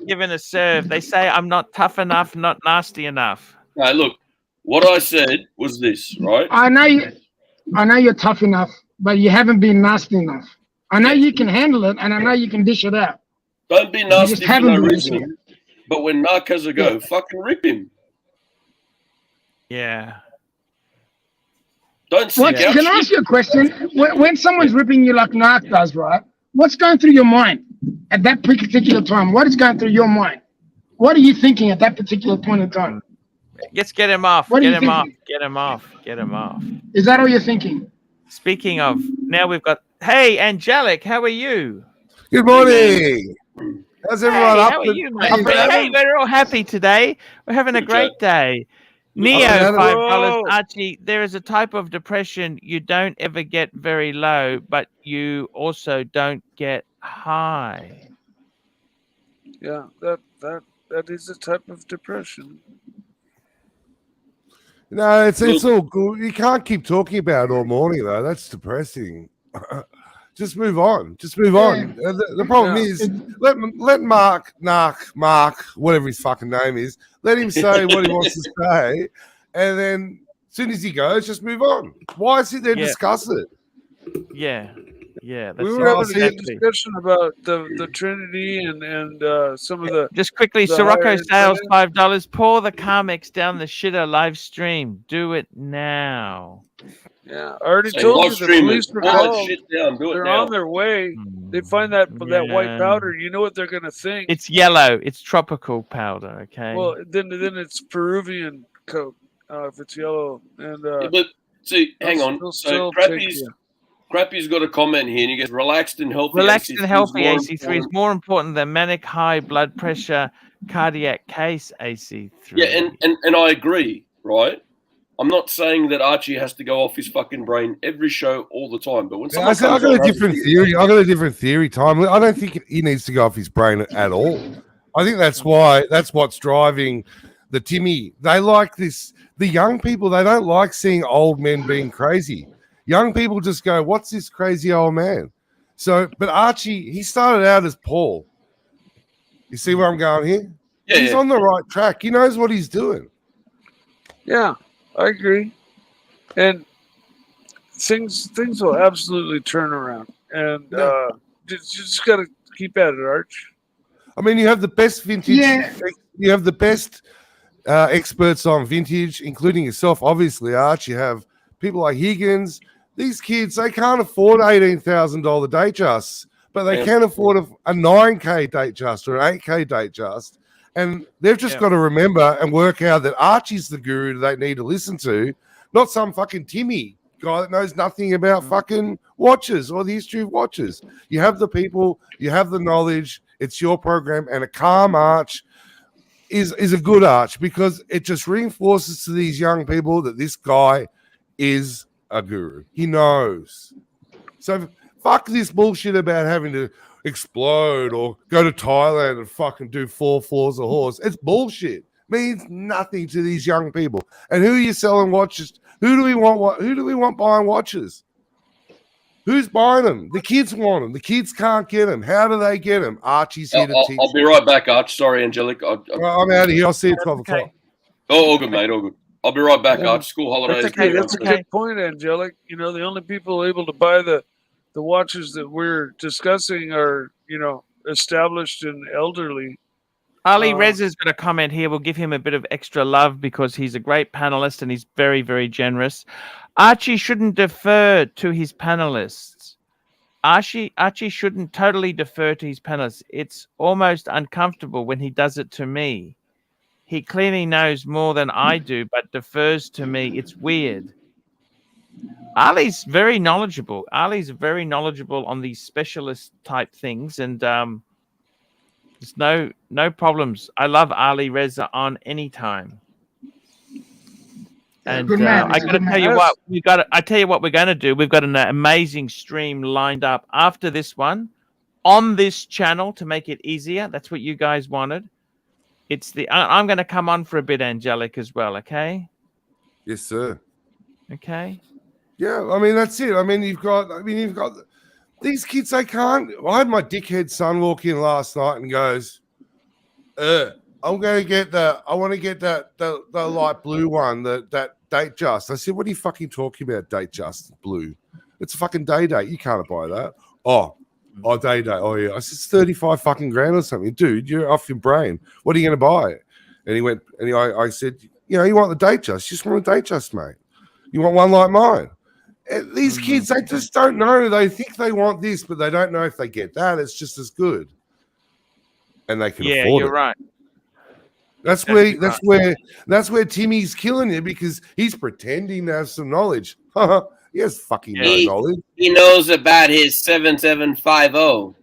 A: given a serve. They say I'm not tough enough, not nasty enough.
B: No, look, what I said was this, right?
H: I know you're tough enough, but you haven't been nasty enough. I know you can handle it, and I know you can dish it out.
B: Don't be nasty for no reason. But when Narc has a go, fucking rip him.
A: Yeah.
B: Don't
H: can I ask you a question? When someone's ripping you like Narc does, right? What's going through your mind at that particular time? What is going through your mind? What are you thinking at that particular point in time?
A: Let's get him off. Get him off. Get him off. Get him off.
H: Is that all you're thinking?
A: Speaking of, now we've got. Hey, Angelic, how are you?
O: Good morning. How's everyone?
A: How are you, mate? Hey, we're all happy today. We're having a great day. Neo, $5. Archie, there is a type of depression you don't ever get very low, but you also don't get high.
D: Yeah, that is a type of depression.
O: No, it's all good. You can't keep talking about it all morning, though. That's depressing. Just move on. Just move on. The problem is, let Mark, whatever his fucking name is, let him say what he wants to say, and then as soon as he goes, just move on. Why sit there and discuss it?
A: Yeah. Yeah,
D: We
A: that's
D: were having a good
A: exactly.
D: discussion about the Trinity and some of the.
A: Just quickly,
D: the
A: Sirocco
D: higher-end
A: sales
D: brands.
A: $5. Pour the Carmex down the shitter live stream. Do it now.
D: Yeah, I already
B: Say,
D: told
B: live
D: you the
B: stream
D: police
B: it.
D: were
B: Pull that
D: called.
B: shit down. Do it
D: They're
B: now.
D: on their way. They find that white
A: Yeah.
D: powder. You know what they're gonna think.
A: It's yellow. It's tropical powder. Okay.
D: Well, then it's Peruvian coke if it's yellow. And
B: Yeah, but see, hang
D: they'll-
B: on.
D: they'll
B: So
D: still take you.
B: Crappy's got a comment here, and he goes, "Relaxed and healthy.
A: Relaxed
B: AC3
A: and
B: is
A: healthy
B: more
A: AC3 is
B: important."
A: more important than manic high blood pressure cardiac case AC3.
B: Yeah, and I agree, right? I'm not saying that Archie has to go off his fucking brain every show all the time, but when
O: I
B: someone
O: got a different theory. I got a different theory, Tom. I don't think he needs to go off his brain at all. I think that's what's driving the Timmy. They like this. The young people, they don't like seeing old men being crazy. Young people just go, "What's this crazy old man?" So, but Archie, he started out as Paul. You see where I'm going here?
B: Yeah,
O: He's on the right track. He knows what he's doing.
D: Yeah, I agree. And things will absolutely turn around. And you just got to keep at it, Arch.
O: I mean, you have the best vintage.
H: Yeah.
O: You have the best experts on vintage, including yourself, obviously, Arch. You have people like Higgins. These kids, they can't afford $18,000 date justs, but they can afford a 9K date just or an 8K date just. And they've just got to remember and work out that Archie's the guru they need to listen to, not some fucking Timmy guy that knows nothing about fucking watches or the history of watches. You have the people, you have the knowledge, it's your program, and a calm Arch is a good Arch because it just reinforces to these young people that this guy is a guru. He knows. So fuck this bullshit about having to explode or go to Thailand and fucking do 4 floors of horse. It's bullshit. Means nothing to these young people. And who are you selling watches? Who do we want buying watches? Who's buying them? The kids want them. The kids can't get them. How do they get them? Archie's here to teach.
B: I'll be right back, Arch. Sorry, Angelic.
O: I'm out of here. I'll see you at 12 o'clock.
B: Oh, all good, mate. All good. I'll be right back, Arch. School holidays.
D: That's okay. That's a good point, Angelic. You know, the only people able to buy the watches that we're discussing are, established and elderly.
A: Ali Reza's got a comment here. We'll give him a bit of extra love because he's a great panelist and he's very, very generous. Archie shouldn't defer to his panelists. Archie shouldn't totally defer to his panelists. It's almost uncomfortable when he does it to me. He clearly knows more than I do, but defers to me. It's weird. Ali's very knowledgeable. Ali's very knowledgeable on these specialist type things, and there's no problems. I love Ali Reza on any time. And I got to tell you what I tell you what we're going to do. We've got an amazing stream lined up after this one on this channel to make it easier. That's what you guys wanted. I'm going to come on for a bit, Angelic, as well. Okay.
O: Yes, sir.
A: Okay.
O: Yeah, I mean that's it. You've got these kids. They can't. I had my dickhead son walk in last night and goes, I'm going to get I want to get the light blue one, that date just. I said, what are you fucking talking about? Date just blue? It's a fucking day date. You can't buy that. Oh, day date. Oh yeah. I said it's 35 fucking grand or something, dude. You're off your brain. What are you going to buy? And he went, and I said, you want the date just? You just want a date just, mate. You want one like mine. And these kids, they just don't know. They think they want this, but they don't know if they get that. It's just as good, and they can afford it. Yeah,
A: you're right.
O: That's where Timmy's killing it because he's pretending to have some knowledge. He has fucking no knowledge.
B: He knows about his 7750.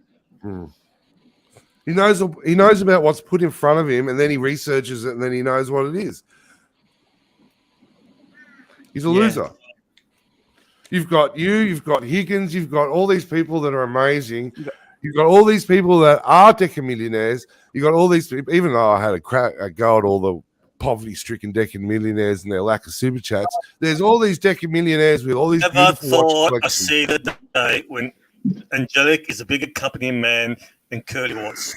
O: He knows about what's put in front of him, and then he researches it, and then he knows what it is. He's a loser. You've got Higgins, you've got all these people that are amazing. You've got all these people that are decamillionaires. You've got all these people, even though I had a go at all the poverty-stricken decamillionaires and their lack of super chats, there's all these decamillionaires with all these
N: Never thought I'd see the day when Angelic is a bigger company man than Curly was.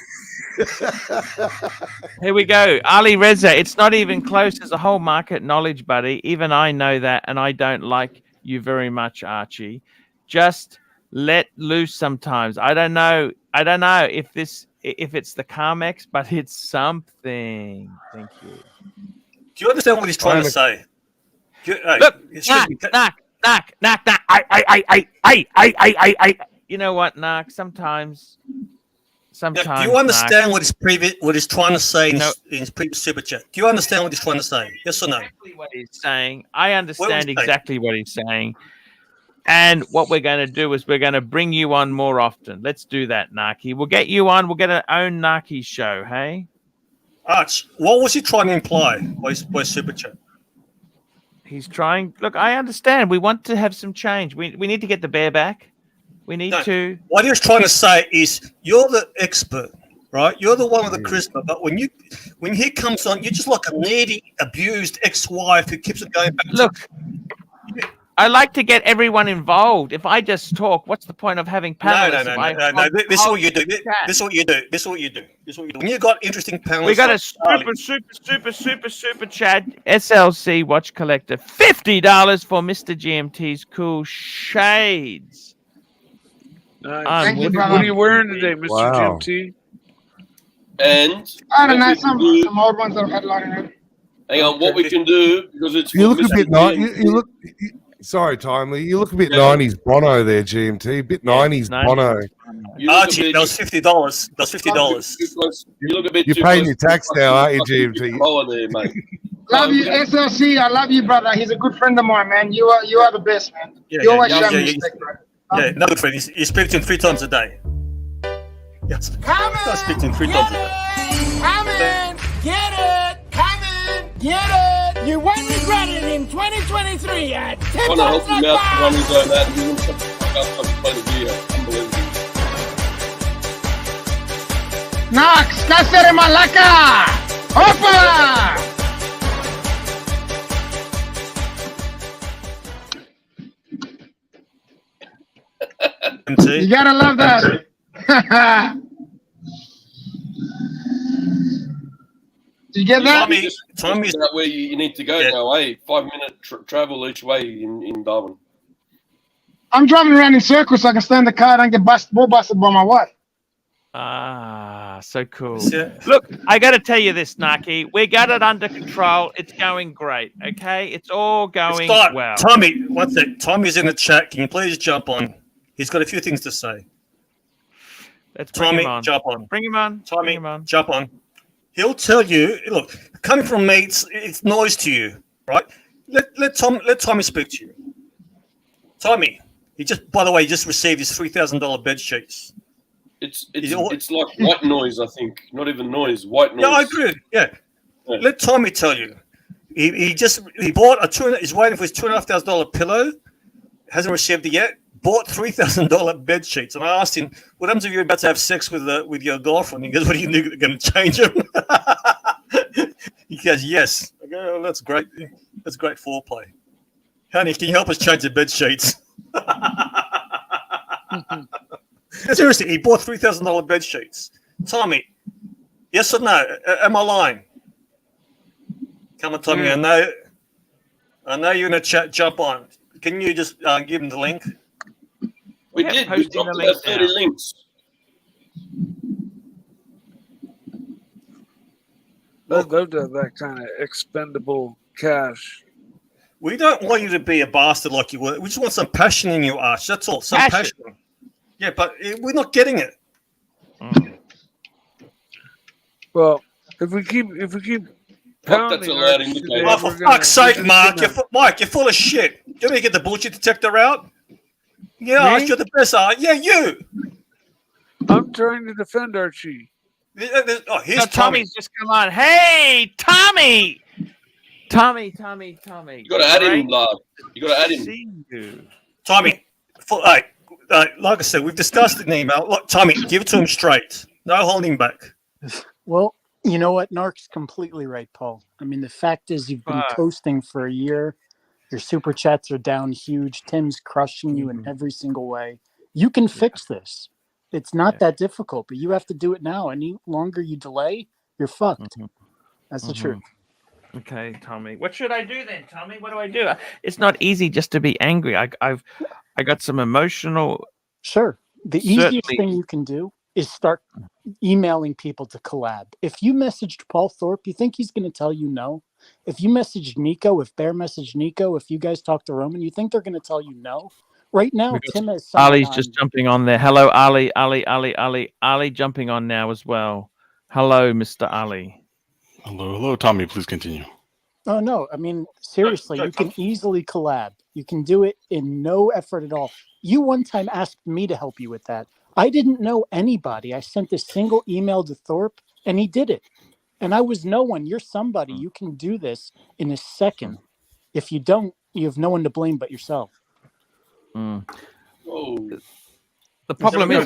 A: Here we go. Ali Reza, it's not even close. There's a whole market knowledge, buddy. Even I know that, and I don't like you very much, Archie. Just let loose sometimes. I don't know if it's the Carmex, but it's something. Thank you.
N: Do you understand what he's trying to say?
A: Look, knock. I. You know what, knock? Sometimes.
N: Do you understand what he's trying to say in his previous super chat? Do you understand what he's trying to say? Yes or no?
A: Exactly what he's saying. I understand exactly what he's saying. And what we're going to do is we're going to bring you on more often. Let's do that, Naki. We'll get you on. We'll get our own Naki show, hey?
N: Arch, what was he trying to imply by super chat?
A: He's trying. Look, I understand. We want to have some change. We need to get the bear back. We need to.
N: What he was trying to say is, you're the expert, right? You're the one with the charisma. But when he comes on, you're just like a needy, abused ex-wife who keeps it going back.
A: Look, I like to get everyone involved. If I just talk, what's the point of having panelists?
N: No. This is what you do. This is what you do. When you got interesting panelists,
A: we got a super chat SLC watch collector, $50 for Mr. GMT's cool shades.
D: Nice. What are you wearing today, Mr. GMT?
B: And
H: I don't know, some old ones that I've had lying.
B: Hang on, what we can do, because it's
O: you look a bit you look. Sorry, Timely. You look a bit 90s Bono there, GMT. A bit 90s Bono.
N: Archie, that was $50. That's $50.
B: You look a bit.
O: You're paying your tax now, aren't you, GMT?
B: Lower there, mate.
H: Love you, SLC. I love you, brother. He's a good friend of mine, man. You are the best, man. You always show me respect, bro.
N: Yeah, no good friend. You speak to him 3 times a day. Yes. I speak to him 3 times a day.
K: Come in, get it. Come in, get it. You won't regret it in 2023 at $10
B: I want to help him out to run his own ad. He wants to play the video. Unbelievable.
H: Knox, Cáceres Malaca. Opa! You gotta love that. Did you get that?
B: Tommy's out where you need to go now, eh? 5-minute travel each way in Dublin.
H: I'm driving around in circles so I can stay in the car and get more busted by my wife.
A: Ah, so cool. Look, I got to tell you this, Naki. We got it under control. It's going great, okay? It's all going well.
N: Tommy, what's that? Tommy's in the chat. Can you please jump on? He's got a few things to say.
A: Let's bring him on.
N: Jump on.
A: Bring him on.
N: Tommy,
A: bring him on.
N: Jump on. He'll tell you, look, coming from me, it's noise to you, right? Let Tommy speak to you. Tommy, by the way, he just received his $3,000 bed sheets.
B: It's like white noise, I think. Not even noise, white noise.
N: Yeah, I agree. Yeah. Let Tommy tell you. He bought he's waiting for his $2,500 pillow. Hasn't received it yet. Bought $3,000 bed sheets, and I asked him, "What happens if you're about to have sex with your girlfriend?" He goes, "What are you going to change them?" He goes, "Yes." I go, "Oh, that's great. That's great foreplay." Honey, can you help us change the bed sheets? Seriously, he bought $3,000 bed sheets. Tommy, yes or no? Am I lying? Come on, Tommy. I know you're in a chat. Jump on. Can you just give him the link?
B: We did. We dropped about 30 links.
D: I'd love to have that kind of expendable cash.
N: We don't want you to be a bastard like you were. We just want some passion in you, Arch. That's all. Some passion. Yeah, but we're not getting it.
D: Well, if we keep pounding,
N: oh, for fuck's sake, Mark! You're full of shit. Do you want me to get the bullshit detector out? Yeah, Arch, you're the best, Arch. Yeah, you.
D: I'm trying to defend Archie.
N: Oh, here's Tommy.
A: Tommy's just come on. Hey, Tommy! Tommy.
B: You got to add him, love. You got to add him.
N: Tommy, like I said, we've discussed it in email. Look, Tommy, give it to him straight. No holding back.
P: Well, you know what? Narc's completely right, Paul. I mean, the fact is you've been toasting for a year. Your super chats are down huge. Tim's crushing you in every single way. You can fix this. It's not that difficult, but you have to do it now. Any longer you delay, you're fucked. That's the truth.
A: Okay, Tommy. What should I do then, Tommy? What do I do? It's not easy just to be angry. I got some emotional
P: Sure. The easiest thing you can do is start emailing people to collab. If you messaged Paul Thorpe, you think he's going to tell you no? If you messaged Nico, if Bear messaged Nico, if you guys talk to Roman, you think they're going to tell you no? Right now, Tim has someone
A: Ali's
P: on.
A: just jumping on there. Hello, Ali jumping on now as well. Hello, Mr. Ali.
C: Hello, Tommy. Please continue.
P: Oh, no. I mean, seriously, you can easily collab. You can do it in no effort at all. You one time asked me to help you with that. I didn't know anybody. I sent a single email to Thorpe, and he did it. And I was no one. You're somebody. You can do this in a second. If you don't, you have no one to blame but yourself.
B: Oh.
A: The problem is,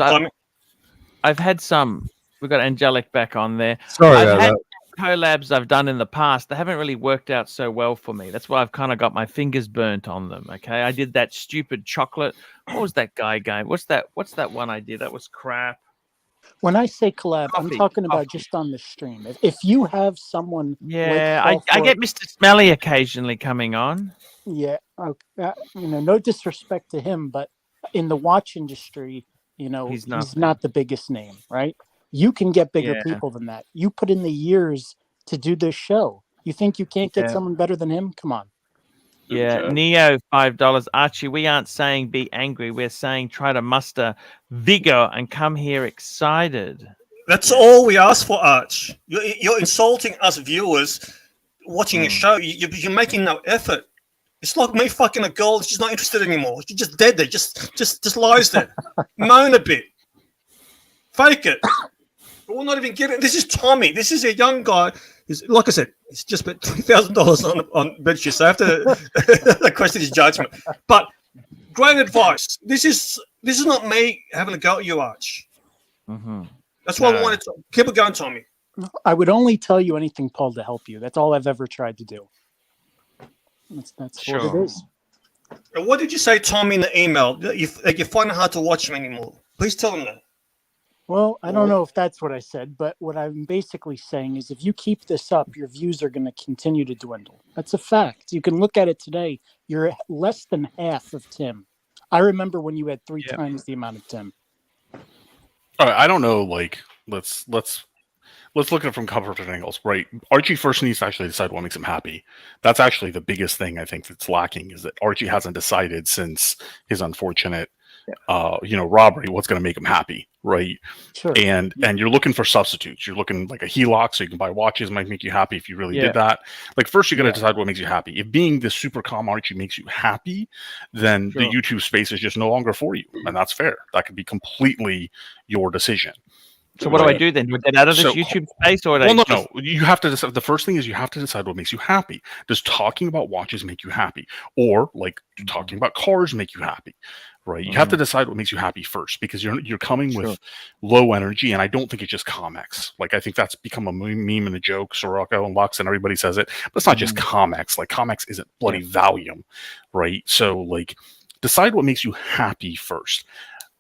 A: I've had some. We've got Angelic back on there.
O: Sorry
A: I've
O: about
A: had
O: that.
A: collabs I've done in the past. They haven't really worked out so well for me. That's why I've kind of got my fingers burnt on them. Okay, I did that stupid chocolate. What was that guy game? What's that one I did? That was crap.
P: When I say collab, I'm talking about just on the stream. If you have someone,
A: Yeah,
P: like
A: I get Mr. Smelly occasionally coming on.
P: Yeah, no disrespect to him, but in the watch industry, he's not the biggest name, right? You can get bigger people than that. You put in the years to do this show. You think you can't get someone better than him? Come on.
A: Yeah, Neo, $5. Archie, we aren't saying be angry. We're saying try to muster vigor and come here excited.
N: That's all we ask for, Arch. You're insulting us viewers watching a show. You're making no effort. It's like me fucking a girl. She's not interested anymore. She's just dead there. Just lies there. Moan a bit. Fake it. We're not even getting. This is Tommy. This is a young guy. He's, like I said, he's just spent $3,000 on benches. So I have to question his judgment. But great advice. This is not me having a go at you, Arch. That's why I wanted to keep it going, Tommy.
P: I would only tell you anything, Paul, to help you. That's all I've ever tried to do. That's what it is.
N: What did you say, Tommy, in the email? That you find it hard to watch him anymore. Please tell him that.
P: Well, I don't know if that's what I said, but what I'm basically saying is if you keep this up, your views are going to continue to dwindle. That's a fact. You can look at it today. You're less than half of Tim. I remember when you had three times the amount of Tim.
C: All right, I don't know. Like, let's look at it from a couple of different angles, right? Archie first needs to actually decide what makes him happy. That's actually the biggest thing I think that's lacking is that Archie hasn't decided since his unfortunate, robbery what's going to make him happy, right?
P: Sure.
C: And you're looking for substitutes. You're looking like a HELOC, so you can buy watches. Might make you happy if you really did that. Like first, you got to decide what makes you happy. If being the super calm Archie makes you happy, then the YouTube space is just no longer for you, and that's fair. That could be completely your decision.
A: So what do I do then? Do I get out of this YouTube space, or
C: no? You have to decide. The first thing is you have to decide what makes you happy. Does talking about watches make you happy, or like talking about cars make you happy? Right? You have to decide what makes you happy first, because you're coming with low energy, and I don't think it's just Comex. Like I think that's become a meme and a joke. Sirocco and Lux and everybody says it, but it's not just Comex. Like Comex isn't bloody Valium, right? So like, decide what makes you happy first.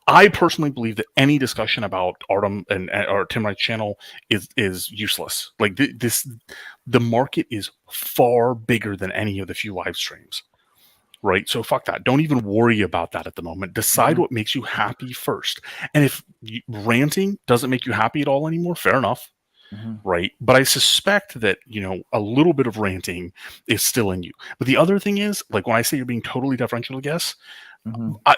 C: I personally believe that any discussion about Artem and our Tim Wright's channel is useless. Like the market is far bigger than any of the few live streams, right? So fuck that. Don't even worry about that at the moment. Decide what makes you happy first. And if ranting doesn't make you happy at all anymore, fair enough, right? But I suspect that a little bit of ranting is still in you. But the other thing is, like when I say you're being totally deferential to guests.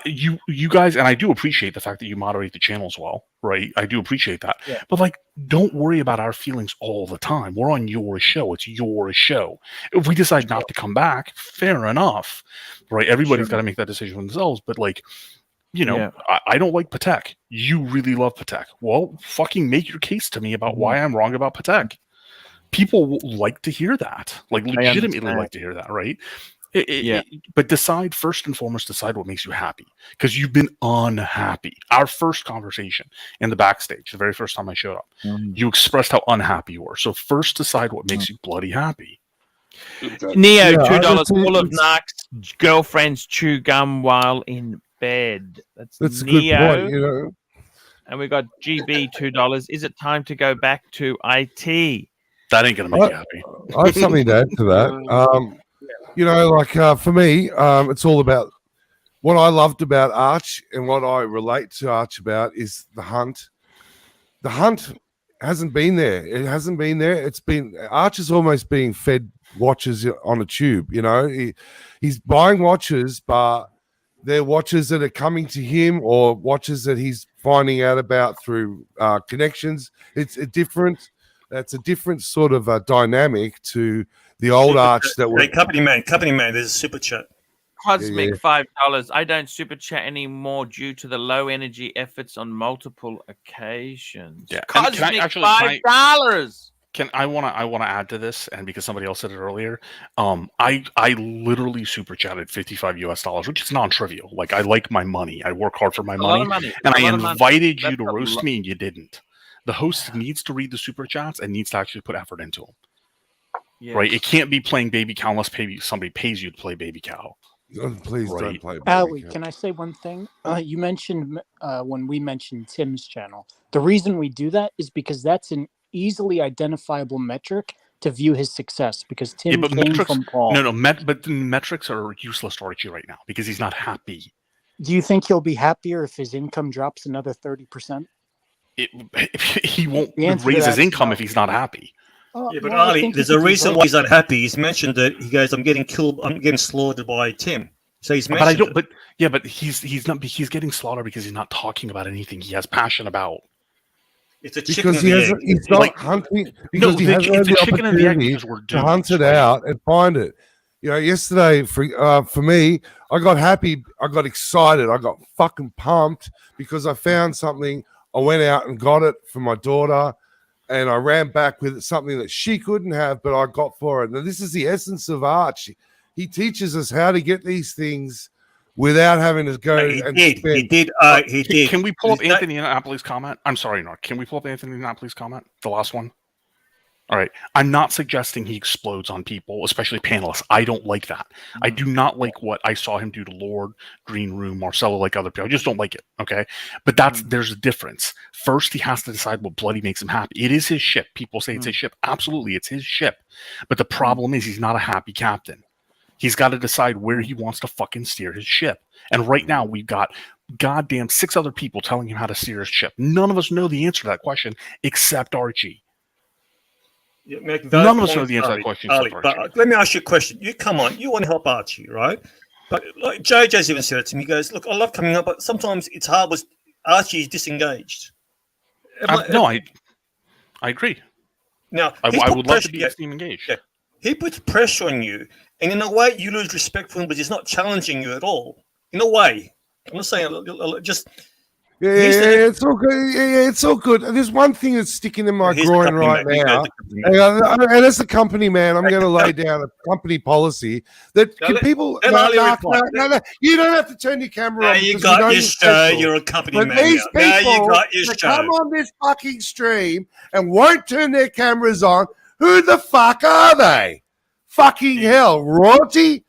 C: You guys, and I do appreciate the fact that you moderate the channel as well, right? I do appreciate that. But like, don't worry about our feelings all the time. We're on your show. It's your show. If we decide not to come back, fair enough, right? Everybody's got to make that decision for themselves. But like, I don't like Patek. You really love Patek. Well, fucking make your case to me about why I'm wrong about Patek. People like to hear that. Like, legitimately like to hear that, right? But decide first and foremost, decide what makes you happy, because you've been unhappy. Our first conversation in the backstage, the very first time I showed up, you expressed how unhappy you were. So first decide what makes you bloody happy.
A: Neo, $2 full of knocks. Girlfriends chew gum while in bed. That's Neo.
O: A good point,
A: And we got GB $2. Is it time to go back to IT?
C: That ain't gonna make you happy.
O: I have something to add to that. For me, it's all about what I loved about Arch and what I relate to Arch about is the hunt. The hunt hasn't been there. It hasn't been there. It's been Arch is almost being fed watches on a tube. You know, he's buying watches, but they're watches that are coming to him or watches that he's finding out about through connections. It's a different. That's a different sort of dynamic to the old Arch that was.
N: Hey, company man, there's a super chat.
A: Cosmic $5. I don't super chat anymore due to the low energy efforts on multiple occasions.
C: Yeah,
A: Cosmic $5.
C: I want to add to this, and because somebody else said it earlier, I literally super chatted $55 US, which is non-trivial. Like I like my money. I work hard for my money, and I invited you to roast me, and you didn't. The host needs to read the super chats and needs to actually put effort into them. Yes. Right? It can't be playing baby cow unless somebody pays you to play baby cow.
O: Please don't play baby
P: Ali,
O: cow.
P: can I say one thing? You mentioned when we mentioned Tim's channel. The reason we do that is because that's an easily identifiable metric to view his success. Because Tim came from Paul.
C: But the metrics are useless to Archie right now because he's not happy.
P: Do you think he'll be happier if his income drops another 30%?
C: He won't raise his income if he's not happy.
N: Yeah, but Ali, there's a reason why he's unhappy. He's mentioned that he goes, "I'm getting killed. I'm getting slaughtered by Tim." So he's mentioned.
C: But he's not. He's getting slaughtered because he's not talking about anything he has passion about.
N: It's a chicken and the egg.
O: He's not hunting because he hasn't had the opportunity to hunt it out and find it. You know, yesterday for me, I got happy. I got excited. I got fucking pumped because I found something. I went out and got it for my daughter, and I ran back with something that she couldn't have, but I got for her. Now, this is the essence of Archie. He teaches us how to get these things without having to go and spend.
N: He did.
C: Can we pull up Anthony Napoli's comment? I'm sorry, Narc. Can we pull up Anthony Napoli's comment? The last one? All right. I'm not suggesting he explodes on people, especially panelists. I don't like that. I do not like what I saw him do to Lord, Green Room, Marcelo, like other people. I just don't like it. Okay. But there's a difference. First, he has to decide what bloody makes him happy. It is his ship. People say it's his ship. Absolutely, it's his ship. But the problem is he's not a happy captain. He's got to decide where he wants to fucking steer his ship. And right now, we've got goddamn 6 other people telling him how to steer his ship. None of us know the answer to that question except Archie. None of us know the answer to that question.
N: But let me ask you a question. You come on, you want to help Archie, right? But like JJ's even said it to me. He goes, "Look, I love coming up, but sometimes it's hard with Archie is disengaged."
C: I agree.
N: Now
C: I would love to be team engaged.
N: Yeah. He puts pressure on you, and in a way, you lose respect for him, but he's not challenging you at all. In a way, I'm not saying just.
O: Yeah, it's all good. Yeah, it's all good. There's one thing that's sticking in my groin right now, and as the company man, I'm going to lay down a company policy that people. No, you don't have to turn your camera on.
N: You got your show. You're a company man.
O: These people
N: you got your show.
O: Come on this fucking stream and won't turn their cameras on. Who the fuck are they? Fucking hell, royalty.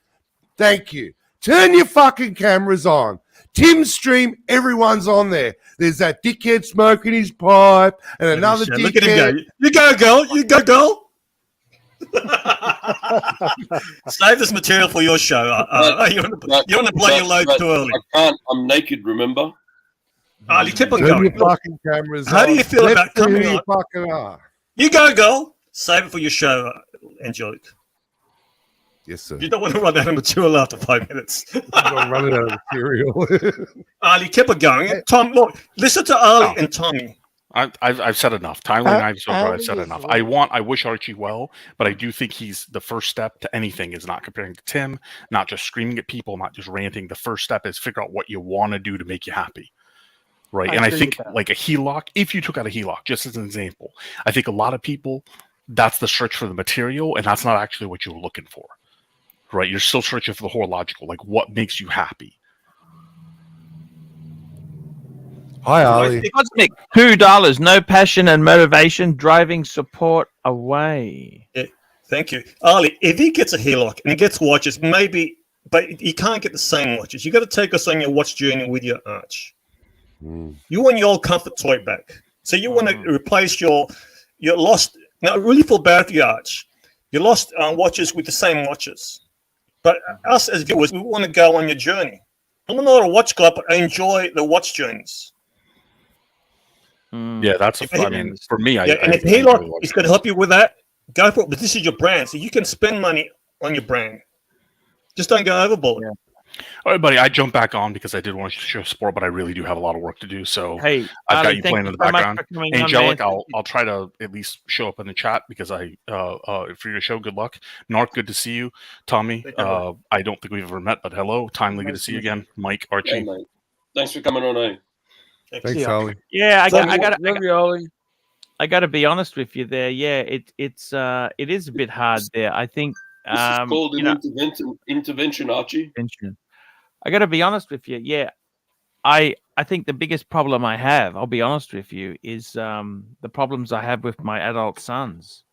O: Thank you. Turn your fucking cameras on. Tim's stream, everyone's on there. There's that dickhead smoking his pipe and another dickhead.
N: Look at him go. You go, girl. You go, girl. Save this material for your show. You want to blow your load too early.
B: I can't. I'm naked, remember?
N: You keep on
O: Turn
N: going.
O: your fucking cameras
N: How
O: on.
N: do you feel about coming on?
O: Fucking are.
N: You go, girl. Save it for your show, Angelique.
O: Yes, sir.
N: You don't want to run out of material after 5 minutes.
O: I'm running out of material.
N: Ali, keep it going. Tom, look, listen to Ali and Tommy.
C: I've said enough. Tyler and I've said enough. I wish Archie well, but I do think he's the first step to anything is not comparing to Tim, not just screaming at people, not just ranting. The first step is figure out what you want to do to make you happy. Right. And I think like a HELOC, if you took out a HELOC, just as an example, I think a lot of people, that's the search for the material, and that's not actually what you're looking for. Right, you're still searching for the horological, like what makes you happy.
O: Hi, Ali.
A: Cosmic $2. No passion and motivation, driving support away.
N: Yeah, thank you, Ali. If he gets a HELOC and he gets watches, maybe, but he can't get the same watches. You got to take us on your watch journey with your Arch. You want your old comfort toy back, so you want to replace your lost. Now, I really feel bad for your Arch. You lost watches with the same watches. But us as viewers, we want to go on your journey. I'm not a watch club, but I enjoy the watch journeys.
C: Yeah, that's I mean, for me,
N: and if he is going to help you with that, go for it. But this is your brand, so you can spend money on your brand. Just don't go overboard.
C: All right, buddy. I jumped back on because I did want to show support, but I really do have a lot of work to do. So
A: Hey,
C: I've got
A: Ali,
C: you
A: thank
C: playing
A: you
C: in the
A: so much
C: background.
A: for coming on,
C: Angelic,
A: man.
C: I'll try to at least show up in the chat because for your show. Good luck, Narc. Good to see you, Tommy. I don't think we've ever met, but hello, timely. Good to see you again, Mike, Archie.
B: Yeah, mate. Thanks for coming on, eh?
O: Thanks, Ollie.
A: Yeah, I got
D: Ollie.
A: I got to be honest with you there. Yeah, it is a bit hard there. I think
B: This is called
A: you
B: an
A: know,
B: intervention, Archie.
A: I got to be honest with you. Yeah, I think the biggest problem I have, I'll be honest with you, is the problems I have with my adult sons.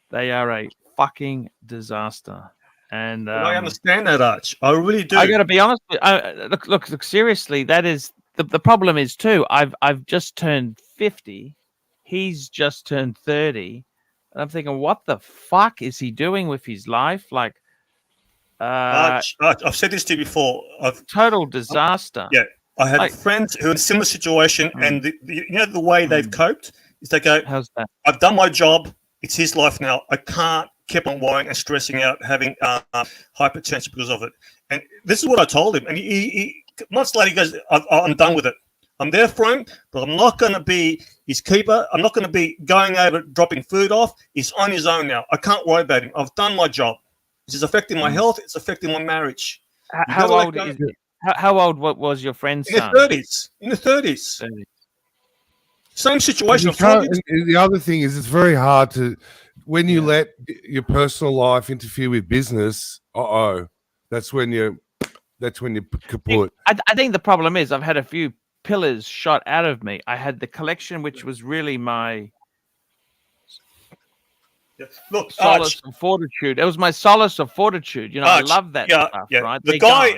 A: They are a fucking disaster. And
N: I understand that, Arch. I really do.
A: I got to be honest. Look. Seriously, that is the problem. Is too. I've just turned 50. He's just turned 30, and I'm thinking, what the fuck is he doing with his life? Like,
N: Arch, I've said this to you before.
A: Total disaster.
N: Yeah, I had friends who are in a similar situation, and you know the way they've coped is they go,
A: "How's that?
N: I've done my job. It's his life now. I can't keep on worrying and stressing out, having hypertension because of it." And this is what I told him. And he months later he goes, "I'm done with it. I'm there for him, but I'm not going to be his keeper. I'm not going to be going over, dropping food off. He's on his own now. I can't worry about him. I've done my job. This is affecting my health. It's affecting my marriage."
A: How old is it? How old was your friend's son?
N: In the 30s. Same situation.
O: The other thing is, it's very hard to, when you let your personal life interfere with business. That's when you're kaput.
A: I think the problem is I've had a few pillars shot out of me. I had the collection, which was really my solace of fortitude. It was my solace of fortitude. You know, I love that stuff. Right?
N: The guy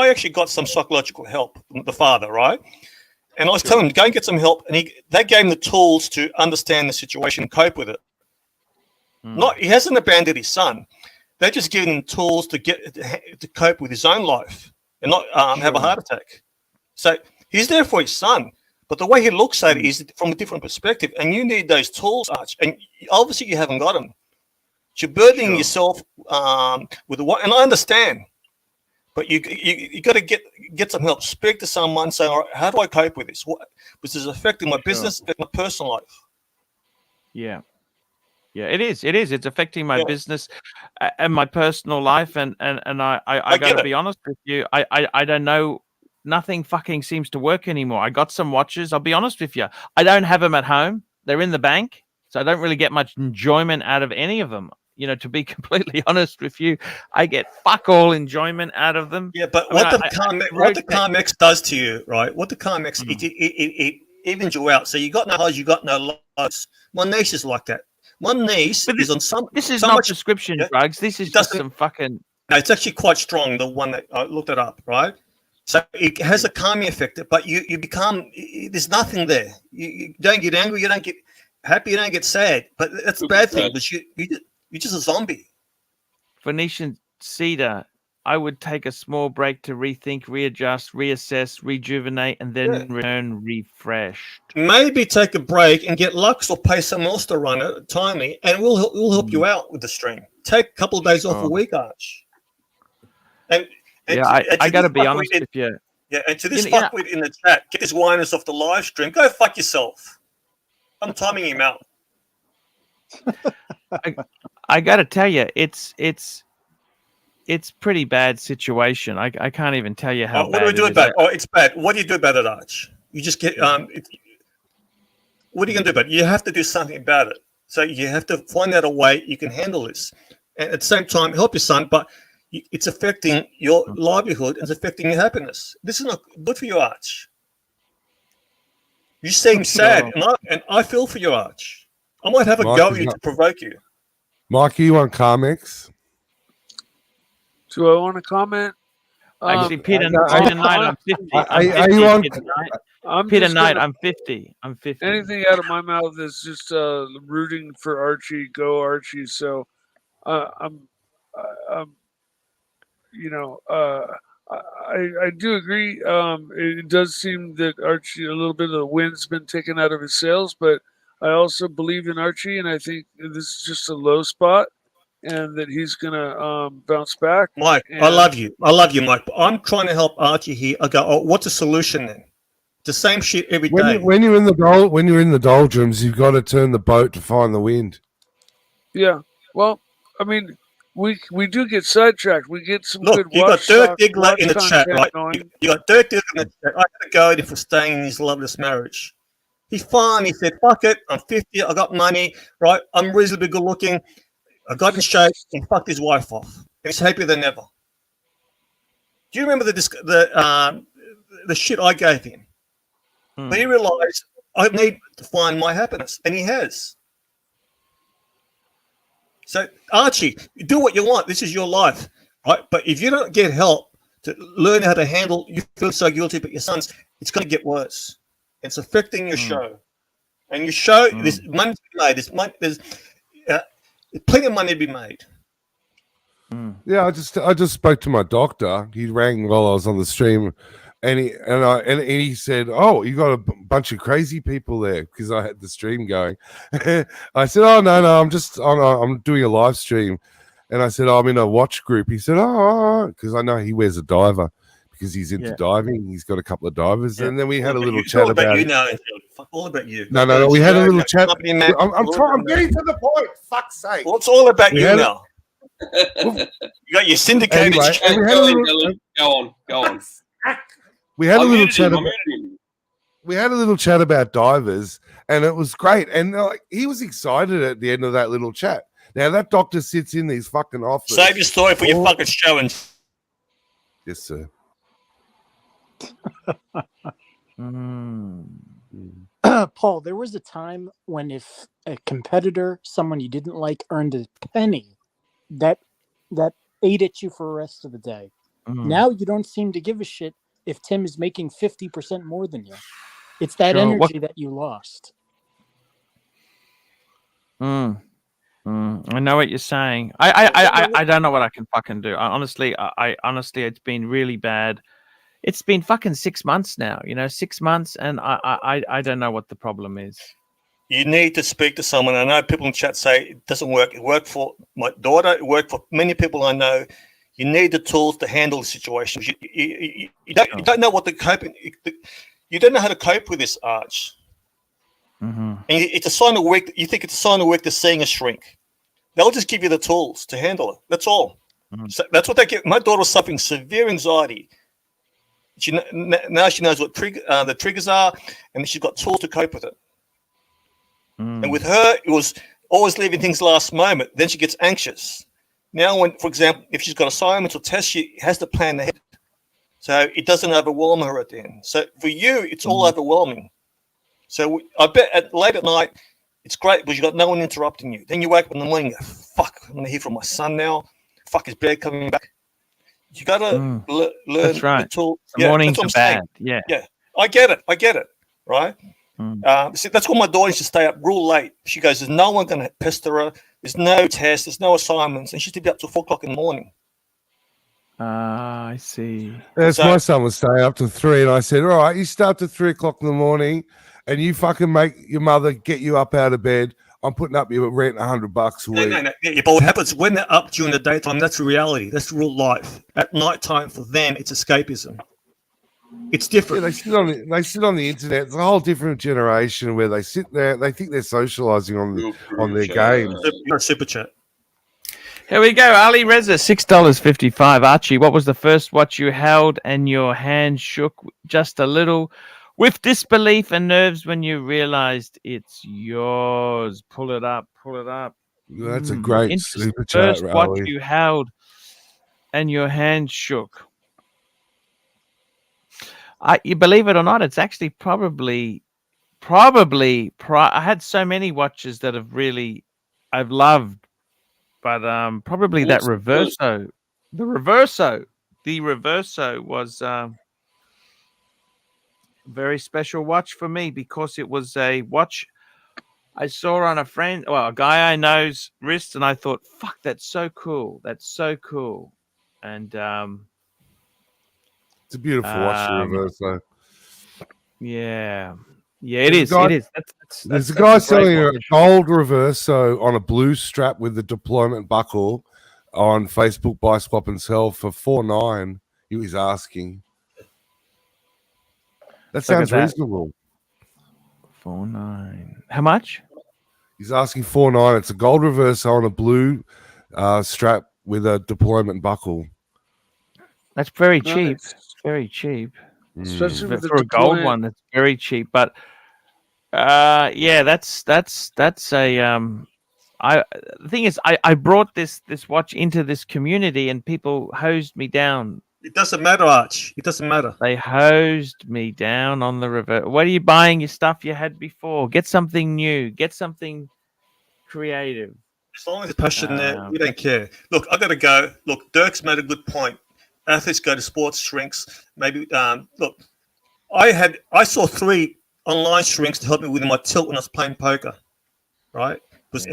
N: actually got some psychological help. The father, right? And I was telling him to go and get some help, and they gave him the tools to understand the situation and cope with it. He hasn't abandoned his son. They're just giving him tools to cope with his own life and not have a heart attack. So he's there for his son, but the way he looks at it is from a different perspective. And you need those tools, Arch. And obviously you haven't got them. You're burdening yourself with the one. And I understand, but you got to get some help. Speak to someone. Say, all right, how do I cope with this? This is affecting my business, affecting my personal life.
A: Yeah. Yeah, it is. It's affecting my business and my personal life, and I got to be honest with you. I don't know. Nothing fucking seems to work anymore. I got some watches. I'll be honest with you. I don't have them at home. They're in the bank, so I don't really get much enjoyment out of any of them. You know, to be completely honest with you, I get fuck all enjoyment out of them.
N: Yeah, but what the Carmex does to you, right? What the Carmex it evens you out. So you got no highs, you got no lows. My niece is like that. One niece is on some.
A: This is not prescription drugs. This is just some fucking.
N: No, it's actually quite strong. The one that I looked it up, right? So it has a calming effect, but you become. There's nothing there. You don't get angry. You don't get happy. You don't get sad. But that's a bad thing. But you're just a zombie.
A: Phoenician cedar. I would take a small break to rethink, readjust, reassess, rejuvenate, and then return refreshed.
N: Maybe take a break and get Lux or pay someone else to run it timely, and we'll help you out with the stream. Take a couple of days off a week, Arch. And
A: I got to be honest with you.
N: Yeah, and to this fuckwit in the chat, get his whiners off the live stream. Go fuck yourself. I'm timing him out.
A: I got to tell you, it's pretty bad situation. I can't even tell you how.
N: What do we do about it? Oh, it's bad. What do you do about it, Arch? You just get what are you gonna do about it? You have to do something about it. So you have to find out a way you can handle this, and at the same time help your son. But it's affecting your livelihood and it's affecting your happiness. This is not good for you, Arch. You seem sad, and I feel for you, Arch. I might have a go at you to provoke you.
O: Mikey, you want Carmex?
D: Do I want to comment?
A: Actually, Peter Knight, I'm 50. Peter Knight, I'm 50. I'm 50.
D: Anything out of my mouth is just rooting for Archie. Go Archie! I do agree. It does seem that Archie, a little bit of the wind's been taken out of his sails, but I also believe in Archie, and I think this is just a low spot, and that he's gonna bounce back.
N: Mike,
D: and...
N: I love you, Mike. But I'm trying to help Archie here. I go, oh, what's the solution then? The same shit every day.
O: When you're in the doldrums, you've got to turn the boat to find the wind.
D: Yeah. Well, I mean, we do get sidetracked. We get some
N: Look,
D: good
N: you got Dirk Diggler in the chat, right?
D: Going.
N: You got Dirk Diggler in the chat. I gotta go there for staying in his loveless marriage. He's fine. He said, fuck it. I'm 50. I got money, right? I'm reasonably good looking. I got in shape and fucked his wife off. And he's happier than ever. Do you remember the shit I gave him? But he realized I need to find my happiness, and he has. So, Archie, do what you want. This is your life, right? But if you don't get help to learn how to handle, you feel so guilty about your sons, it's going to get worse. It's affecting your show. And your show, there's money to be made. There's plenty of money to be made.
O: Yeah, I just spoke to my doctor. He rang while I was on the stream, and he said, "Oh, you got a bunch of crazy people there," because I had the stream going. I said, "Oh no, I'm doing a live stream," and I said, "Oh, I'm in a watch group." He said, "Oh," because I know he wears a diver because he's into diving. He's got a couple of divers, and then we had a little chat about
N: you
O: it.
N: now. Fuck all about you.
O: No. We had a little chat. I'm getting to the point. Fuck's sake.
N: Well, it's all about you now. You got your syndicated.
O: Anyway,
B: Go on.
O: We had a little chat. We had a little chat about divers, and it was great. And he was excited at the end of that little chat. Now that doctor sits in his fucking office.
N: Save your story for your fucking showing.
O: Yes, sir.
P: Paul, there was a time when if a competitor, someone you didn't like, earned a penny, that ate at you for the rest of the day. Now you don't seem to give a shit if Tim is making 50% more than you. It's that energy that you lost.
A: I know what you're saying. I don't know what I can fucking do. Honestly, it's been really bad. It's been fucking 6 months now. 6 months, and I don't know what the problem is.
N: You need to speak to someone. I know people in chat say it doesn't work. It worked for my daughter. It worked for many people I know. You need the tools to handle the situation. You don't know what the coping. You don't know how to cope with this, Arch. And it's a sign of weak. You think it's a sign of weakness seeing a shrink. They'll just give you the tools to handle it. That's all. So that's what they get. My daughter was suffering severe anxiety. Now she knows what the triggers are, and she's got tools to cope with it. And with her, it was always leaving things last moment. Then she gets anxious. Now, for example, if she's got assignments or tests, she has to plan ahead, so it doesn't overwhelm her at the end. So for you, it's all overwhelming. So I bet late at night, it's great because you got no one interrupting you. Then you wake up in the morning, and go, fuck, I'm going to hear from my son now. Fuck, his bed coming back. You got to learn
A: that's right.
N: the tool.
A: The mornings are bad. Yeah.
N: I get it. Right. See, that's why my daughter used to stay up real late. She goes, "There's no one going to pester her. There's no tests. There's no assignments," and she used to be up till 4 o'clock in the morning.
A: I see.
O: Yes, my son was staying up to 3, and I said, "All right, you start to 3 o'clock in the morning, and you fucking make your mother get you up out of bed. I'm putting up your rent $100 a week."
N: No. Yeah, but what happens when they're up during the daytime? That's reality. That's real life. At nighttime, for them, it's escapism. It's different.
O: Yeah, they sit on the internet. It's a whole different generation where they sit there. They think they're socializing on their games.
N: Super chat.
A: Here we go. Ali Reza, $6.55. Archie, what was the first watch you held and your hand shook just a little with disbelief and nerves when you realized it's yours? Pull it up.
O: That's a great super chat,
A: first watch
O: Ali.
A: you held and your hand shook. You believe it or not, it's actually probably. I had so many watches that I've loved, but probably that Reverso. The Reverso was a very special watch for me because it was a watch I saw on a guy I know's wrist, and I thought, "Fuck, that's so cool! That's so cool!" And
O: It's a beautiful watch to reverse, though.
A: Yeah, it is. It is.
O: There's a guy selling a gold reverso on a blue strap with the deployment buckle on Facebook. Buy, swap, and sell for $4.9. He was asking. That sounds reasonable.
A: $4.9. How much?
O: He's asking $4.9. It's a gold reverso on a blue strap with a deployment buckle.
A: That's very cheap. Very cheap.
D: Especially with
A: for a gold one, that's very cheap. But that's a the thing is, I brought this watch into this community and people hosed me down.
N: It doesn't matter, Arch. It doesn't matter.
A: They hosed me down on the reverse. What are you buying? Your stuff you had before. Get something new. Get something creative.
N: As long as it's passion there, we don't care. Look, I got to go. Look, Dirk's made a good point. Athletes go to sports shrinks. Maybe look, I saw 3 online shrinks to help me with my tilt when I was playing poker. Right? Because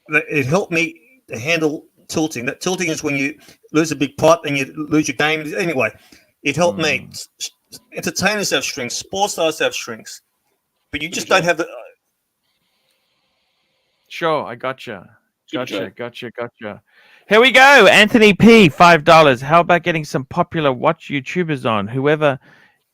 N: it helped me to handle tilting. That tilting is when you lose a big pot and you lose your game. Anyway, it helped me. Entertainers have shrinks. Sports stars have shrinks. But you just don't have the...
A: Sure, I gotcha. Gotcha. Here we go. Anthony P, $5. How about getting some popular watch YouTubers on? Whoever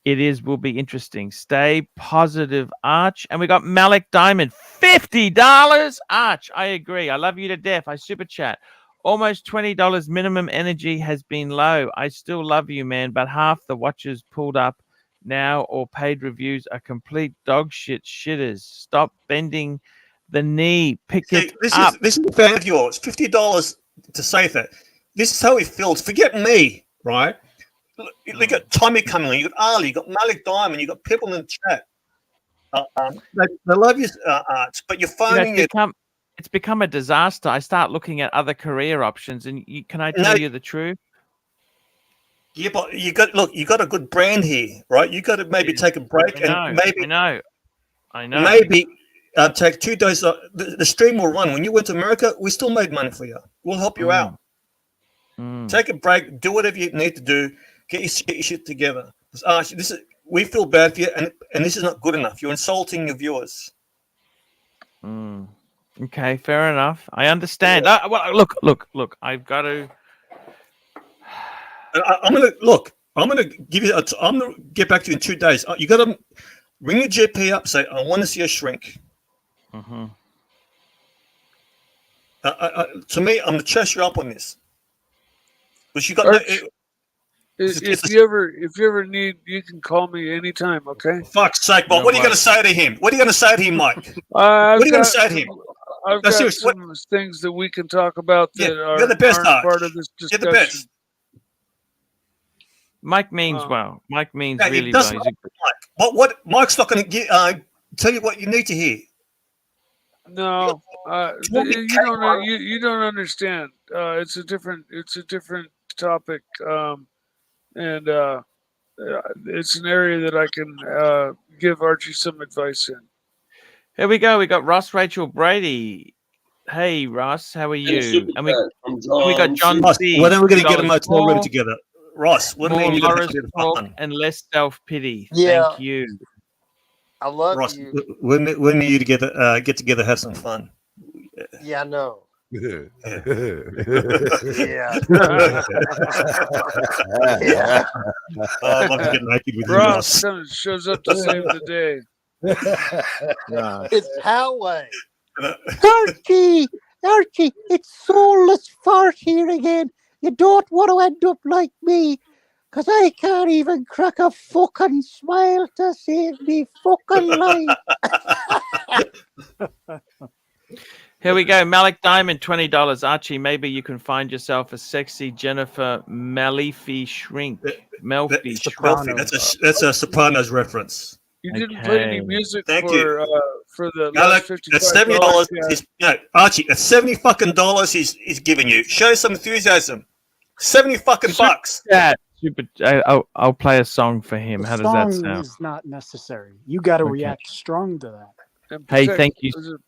A: it is will be interesting. Stay positive, Arch. And we got Malik Diamond, $50. Arch, I agree. I love you to death. I super chat. Almost $20 minimum energy has been low. I still love you, man, but half the watches pulled up now or paid reviews are complete dog shit shitters. Stop bending the knee. Pick it up.
N: This is a fan of yours. $50 to say that. This is how it feels. Forget me, right? You got Tommy coming on. You got Ali. You got Malik Diamond. You got people in the chat. They love you, Arch, but you're phoning it.
A: It's become a disaster. I start looking at other career options, and can I tell you the truth?
N: Yeah, but you got a good brand here, right? You got to maybe take a break
A: I know.
N: Maybe take 2 days. The stream will run. When you went to America, we still made money for you. We'll help you out. Take a break. Do whatever you need to do. Get your shit together. We feel bad for you, and this is not good enough. You're insulting your viewers.
A: Okay, fair enough. I understand. Well, look. I've got to.
N: I'm gonna give you. I'm gonna get back to you in 2 days. You got to ring your GP up. Say I want to see a shrink. To me, I'm gonna chase you up on this. But you got.
D: If you ever need, you can call me anytime. Okay.
N: Fuck's sake, Bob. What are you going to say to him? What are you going to say to him, Mike? What are you going to say to him?
D: I've got some things that we can talk about that
N: you're the best,
D: aren't part of this discussion.
N: You're the best.
A: Mike means well. Mike means
N: no,
A: really
N: well.
A: Mike.
N: But what Mike's not going to tell you what you need to hear.
D: No, you don't understand. It's a different topic, and it's an area that I can give Archie some advice in.
A: Here we go. We got Ross Rachel Brady. Hey Ross, how are you? And we got John C.
N: When are we going to get a motel room together, Ross? What
A: more Loris talk and less self pity.
Q: Yeah.
A: Thank you.
Q: I love
N: Ross,
Q: you.
N: When are you to get together, have some fun?
Q: Yeah, I know.
O: Yeah.
Q: Yeah.
N: I'd love to get naked with you,
D: Ross
N: Ross.
D: shows up to save the day.
Q: It's Poway.
I: Archie, it's soulless fart here again. You don't want to end up like me, because I can't even crack a fucking smile to save me fucking life.
A: Here we go. Malik Diamond, $20. Archie, maybe you can find yourself a sexy Jennifer Melfi shrink. Melfi shrink.
N: That's a Sopranos reference.
D: You didn't play any music for the
N: Malik,
D: last $55.
N: that's $70. Archie, that's $70 he's giving you. Show some enthusiasm. $70
A: Yeah, super. I'll play a song for him. How does that
P: Song
A: sound?
P: is not necessary. You got to
A: Okay.
P: react strong to that.
A: Hey, thank you.
D: Was it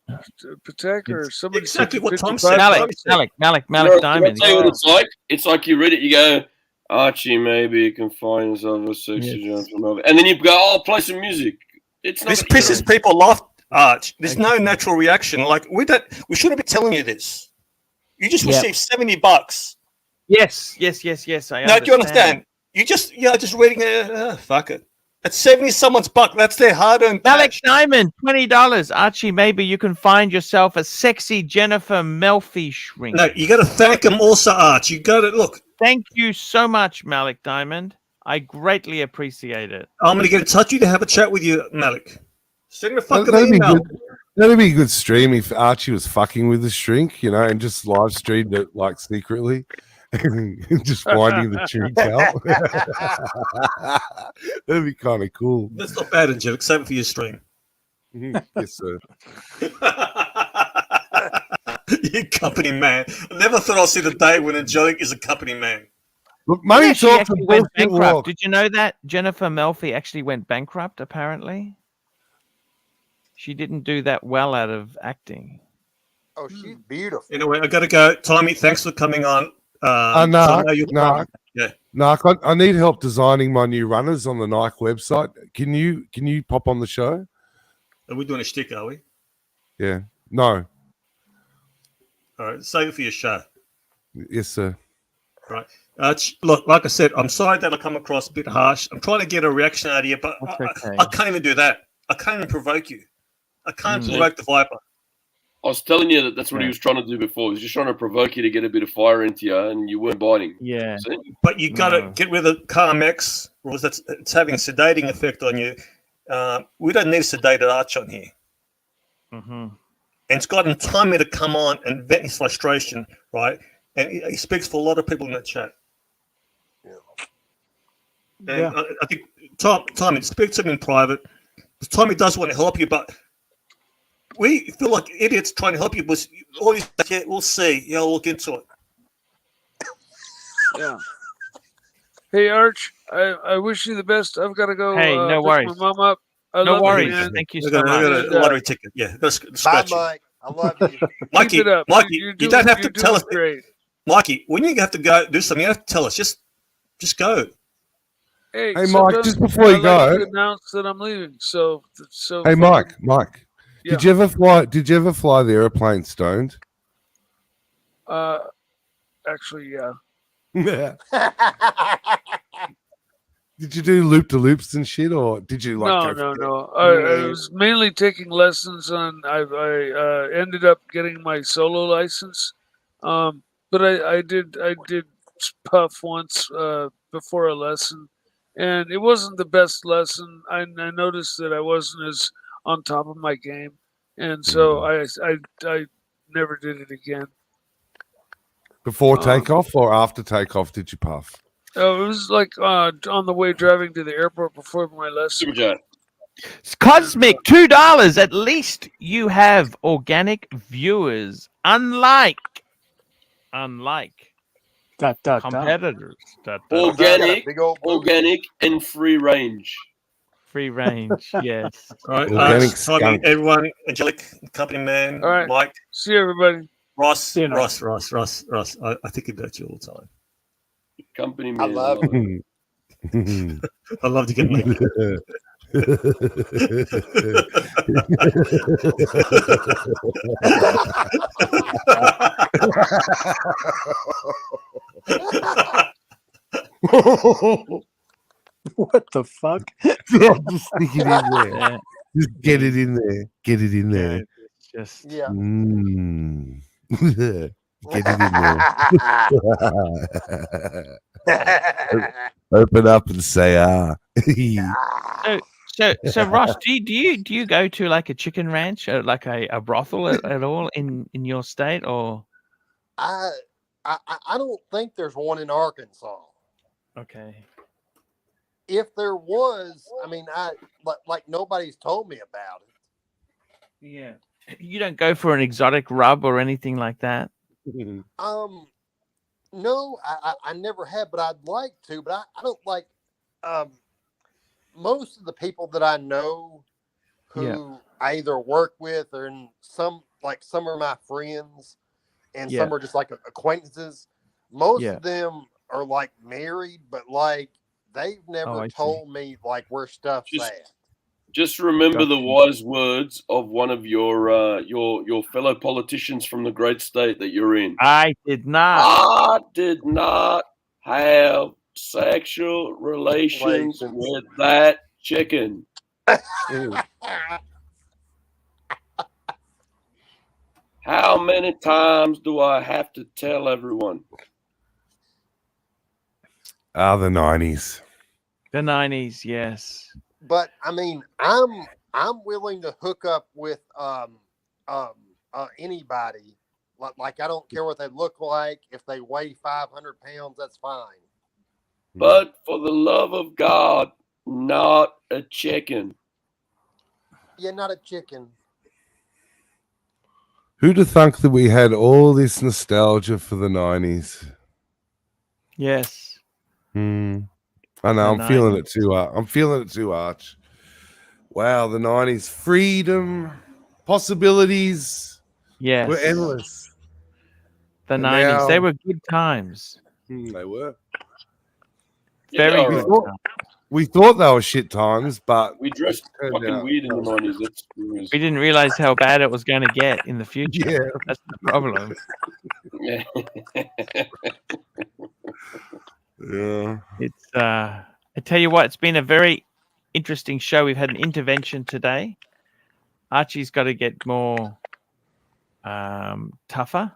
D: Patek or somebody
N: exactly
D: said
N: what Tom
D: 55?
N: said.
A: Malik
B: Can I
A: Diamond.
B: tell you what it's like? It's like you read it, you go, Archie maybe can find himself a sexy gentleman. And then you go, oh, play some music. It's not.
N: This pisses people off, Arch. There's no natural reaction. Like we shouldn't be telling you this. You just received $70.
A: Yes. I
N: Now, do you understand? You're just reading fuck it. That's 70 someone's buck. That's their hard-earned
A: Malik
N: cash.
A: Diamond, $20. Archie, maybe you can find yourself a sexy Jennifer Melfi shrink.
N: No, you got to thank them also, Arch. You got to look.
A: Thank you so much, Malik Diamond. I greatly appreciate it.
N: I'm going to get in touch with you to have a chat with you, Malik. Send me a fucking email.
O: That'd be a good stream if Archie was fucking with the shrink, and just live streamed it like secretly. Just winding the shrink out. That'd be kind of cool.
N: That's not bad, Angelic. Save it for your stream.
O: Yes, sir.
N: You company man. I never thought I'd see the day when Angelic is a company man.
O: Look, money
A: She
O: talks
A: actually
O: and
A: went
O: bullshit
A: bankrupt.
O: walk.
A: Did you know that Jennifer Melfi actually went bankrupt? Apparently, she didn't do that well out of acting.
Q: Oh, she's beautiful.
N: Anyway, I got to go. Tommy, thanks for coming on.
O: Nike,
N: Yeah.
O: Nike, I need help designing my new runners on the Nike website. Can you pop on the show?
N: Are we doing a shtick, are we?
O: Yeah. No.
N: All right, save it for your show.
O: Yes, sir.
N: Right. Look, like I said, I'm sorry that I come across a bit harsh. I'm trying to get a reaction out of you, but I can't even do that. I can't even provoke you. I can't provoke the Viper.
B: I was telling you that's what he was trying to do before. He was just trying to provoke you to get a bit of fire into you, and you weren't biting.
A: Yeah.
B: See?
N: But you got to get rid of Carmex, or it's having a sedating effect on you. We don't need a sedated Arch on here.
A: Mm-hmm.
N: And it's gotten Tommy to come on and vent his frustration, right? And he speaks for a lot of people in the chat. And I think Tommy, speak to him in private. Tommy does want to help you, but we feel like idiots trying to help you. But all these, we'll see. Yeah, I'll look into it.
D: Yeah. Hey, Arch, I wish you the best. I've got to go.
A: Hey, no
D: pick
A: worries.
D: my mom up.
A: No worries. Thank you so much.
N: I got a lottery ticket. Yeah,
Q: Bye,
N: scratch you.
Q: Mike. I love you.
N: Mikey,
D: Keep it up.
N: Mikey,
D: You're
N: you don't have to
D: you're
N: tell us.
D: doing great.
N: Mikey, when you have to go do something, you have to tell us. Just go.
D: Hey,
O: Mike,
D: sometimes
O: just before you
D: I like
O: go,
D: to announce that I'm leaving. So.
O: hey, Mike,
D: Yeah.
O: did you ever fly the airplane stoned?
D: Actually, yeah.
O: Yeah. Did you do loop to loops and shit, or did you like?
D: No. I was mainly taking lessons on. I ended up getting my solo license, but I did puff once before a lesson, and it wasn't the best lesson. I noticed that I wasn't as on top of my game, and so I never did it again.
O: Before takeoff or after takeoff, did you puff?
D: It was like on the way driving to the airport before my lesson.
A: Cosmic, $2. At least you have organic viewers, unlike competitors.
B: Organic, and free range.
A: Free range, yes.
N: All right,
O: Organic
N: Tommy,
O: skunk.
N: everyone, Angelic, company man,
D: All right.
N: Mike,
D: See you, everybody.
N: Ross.
D: You know.
N: Ross. I think about you all the time.
B: Company man.
Q: I love you.
N: I love to get naked.
P: What the fuck?
O: Yeah, just stick it in there.
A: Yeah.
O: Just get it in there. Get it in there.
A: Just
Q: Yeah.
O: Get it in there. Open up and say
A: So Ross, do you go to like a chicken ranch or like a brothel at all in your state, or?
Q: I don't think there's one in Arkansas.
A: Okay.
Q: If there was, I mean, like nobody's told me about it.
A: Yeah. You don't go for an exotic rub or anything like that?
Q: No, I never have, but I'd like to. But I don't like. Most of the people that I know, who I either work with, or some are my friends, and some are just like acquaintances. Most of them are like married, but like they've
A: Oh,
Q: never
A: I see.
Q: told me like where stuff's
B: Just-
Q: at.
B: Just remember the
A: Gotcha.
B: wise words of one of your fellow politicians from the great state that you're in.
A: I did not.
B: I did not have sexual relations with that chicken. How many times do I have to tell everyone?
O: The 90s.
A: The 90s, yes.
Q: But I mean, I'm willing to hook up with anybody. Like I don't care what they look like. If they weigh 500 pounds, that's fine.
B: But for the love of God, not a chicken.
Q: Yeah, not a chicken.
O: Who'd have thunk that we had all this nostalgia for the 90s?
A: Yes.
O: I know.
A: The
O: I'm feeling
A: 90s.
O: it too. I'm feeling it too, Arch. Wow, the 90s. Freedom, possibilities
A: Yes.
O: were endless.
A: The
O: And
A: 90s. They
O: now-
A: were good times.
O: They were.
A: Very
B: Yeah,
A: good
B: all
A: times.
O: We thought they were shit times, but
B: We dressed
O: turned
B: fucking
O: out-
B: weird in the 90s. That's
A: We didn't realize how bad it was going to get in the future.
O: Yeah.
A: That's the problem.
B: yeah.
O: Yeah.
A: It's I tell you what, it's been a very interesting show. We've had an intervention today. Archie's got to get more tougher.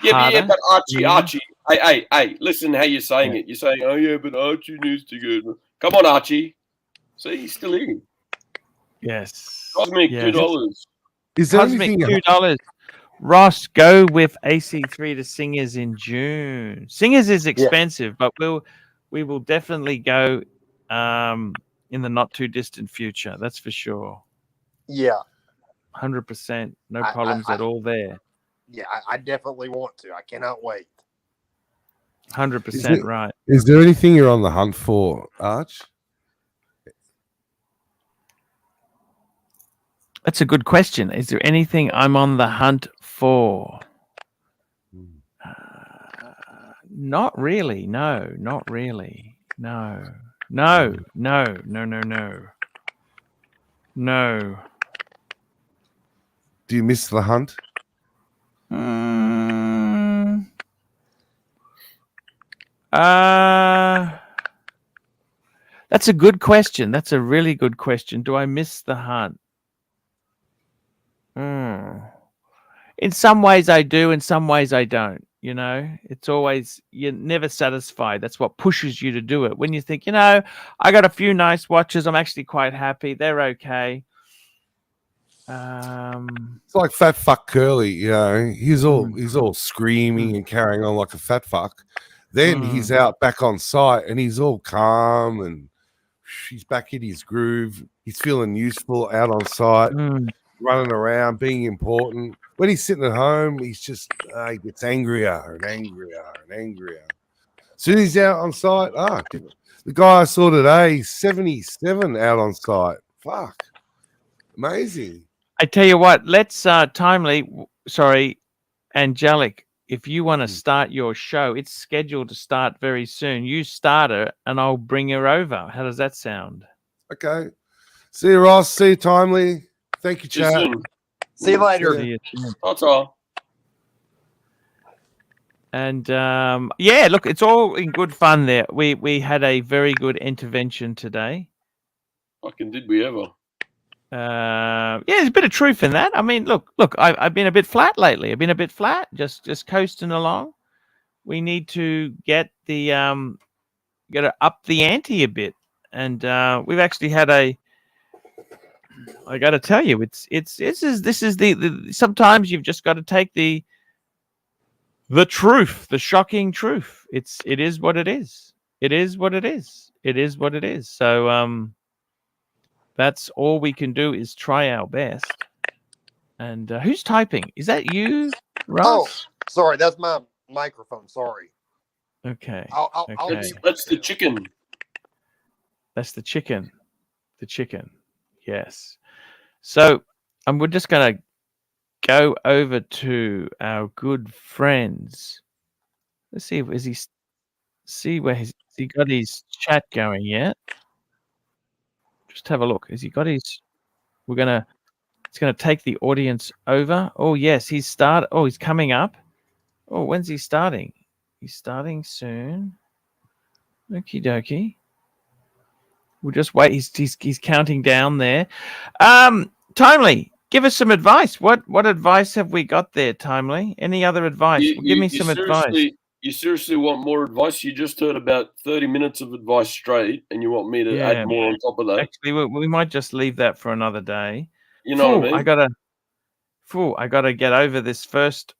B: Yeah, but
A: harder.
B: Archie, hey, listen how you're saying it. You're saying, oh yeah, but Archie needs to get. Come on, Archie. See, he's still in.
A: Yes.
B: Cosmic
A: Yes.
B: $2.
O: Is there
A: Cosmic
O: anything?
A: $2. Ross, go with AC3 to Singers in June. Singers is expensive, but we will definitely go in the not too distant future. That's for sure.
Q: Yeah.
A: 100%. No problems at all there.
Q: Yeah, I definitely want to. I cannot wait.
A: 100% right.
O: Is there anything you're on the hunt for, Arch?
A: That's a good question. Is there anything I'm on the hunt for? Not really. No, not really. No. No.
O: Do you miss the hunt?
A: That's a good question. That's a really good question. Do I miss the hunt? In some ways I do, in some ways I don't. You know, it's always, you're never satisfied. That's what pushes you to do it. When you think, you know, I got a few nice watches, I'm actually quite happy. They're okay.
O: It's like fat fuck Curly, you know. He's all screaming and carrying on like a fat fuck. Then he's out back on site and he's all calm and he's back in his groove. He's feeling useful out on site, running around, being important. When he's sitting at home, he's just he gets angrier and angrier and angrier. As soon as he's out on site, the guy I saw today, 77 out on site. Fuck, amazing.
A: I tell you what, let's Angelic, if you want to start your show, it's scheduled to start very soon. You start her and I'll bring her over. How does that sound?
O: Okay. See you, Ross. See you, Timely. Thank you, chat.
Q: See you later.
A: See you soon.
B: That's all.
A: And yeah, look, it's all in good fun there. We had a very good intervention today.
B: Fucking did we ever?
A: Yeah, there's a bit of truth in that. I mean, look, I've been a bit flat lately. I've been a bit flat, just coasting along. We need to get the got to up the ante a bit, and we've actually had a. I got to tell you, this is the sometimes you've just got to take the truth, the shocking truth. It is what it is. It is what it is. It is what it is. So that's all we can do is try our best. And who's typing? Is that you, Ross?
Q: Oh, sorry, that's my microphone. Sorry.
A: Okay.
Q: Okay.
B: That's the chicken.
A: That's the chicken. The chicken. Yes. So we're just going to go over to our good friends. Let's see, is he see where has he got his chat going yet. Just have a look. Has he got his? It's gonna take the audience over. Oh yes, he's coming up. Oh, when's he starting? He's starting soon. Okie dokie. We'll just wait. He's counting down there. Timely, give us some advice. What advice have we got there, Timely? Any other advice? Give me some advice.
B: You seriously want more advice? You just heard about 30 minutes of advice straight, and you want me to add more on top of that?
A: Actually, we might just leave that for another day.
B: You know what I mean?
A: I gotta get over this first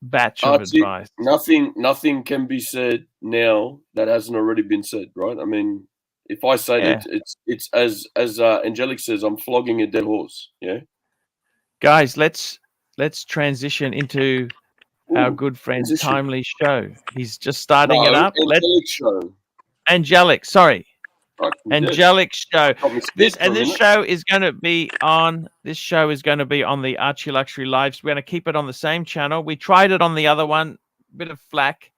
A: batch of advice.
B: Nothing can be said now that hasn't already been said, right? I mean, if I say that it's as Angelic says, I'm flogging a dead horse. Yeah.
A: Guys, let's transition into our good friend Timely show. He's just starting it up. Angelic, sorry. Angelic show. This show is going to be on the ArchieLuxury lives. We're going to keep it on the same channel. We tried it on the other one, bit of flack.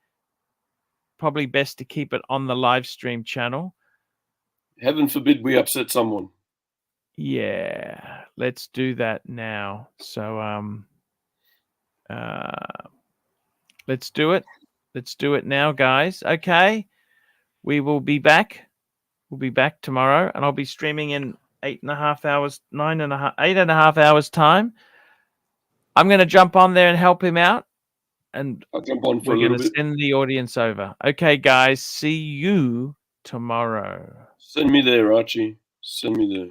A: Probably best to keep it on the live stream channel.
B: Heaven forbid we upset someone.
A: Yeah, let's do that now. So let's do it. Let's do it now, guys. Okay. We will be back. We'll be back tomorrow, and I'll be streaming in 8.5 hours time. I'm going to jump on there and help him out, and
B: I'll jump on for
A: we're
B: a little
A: going to
B: bit.
A: send the audience over. Okay, guys. See you tomorrow.
B: Send me there, Archie. Send me there.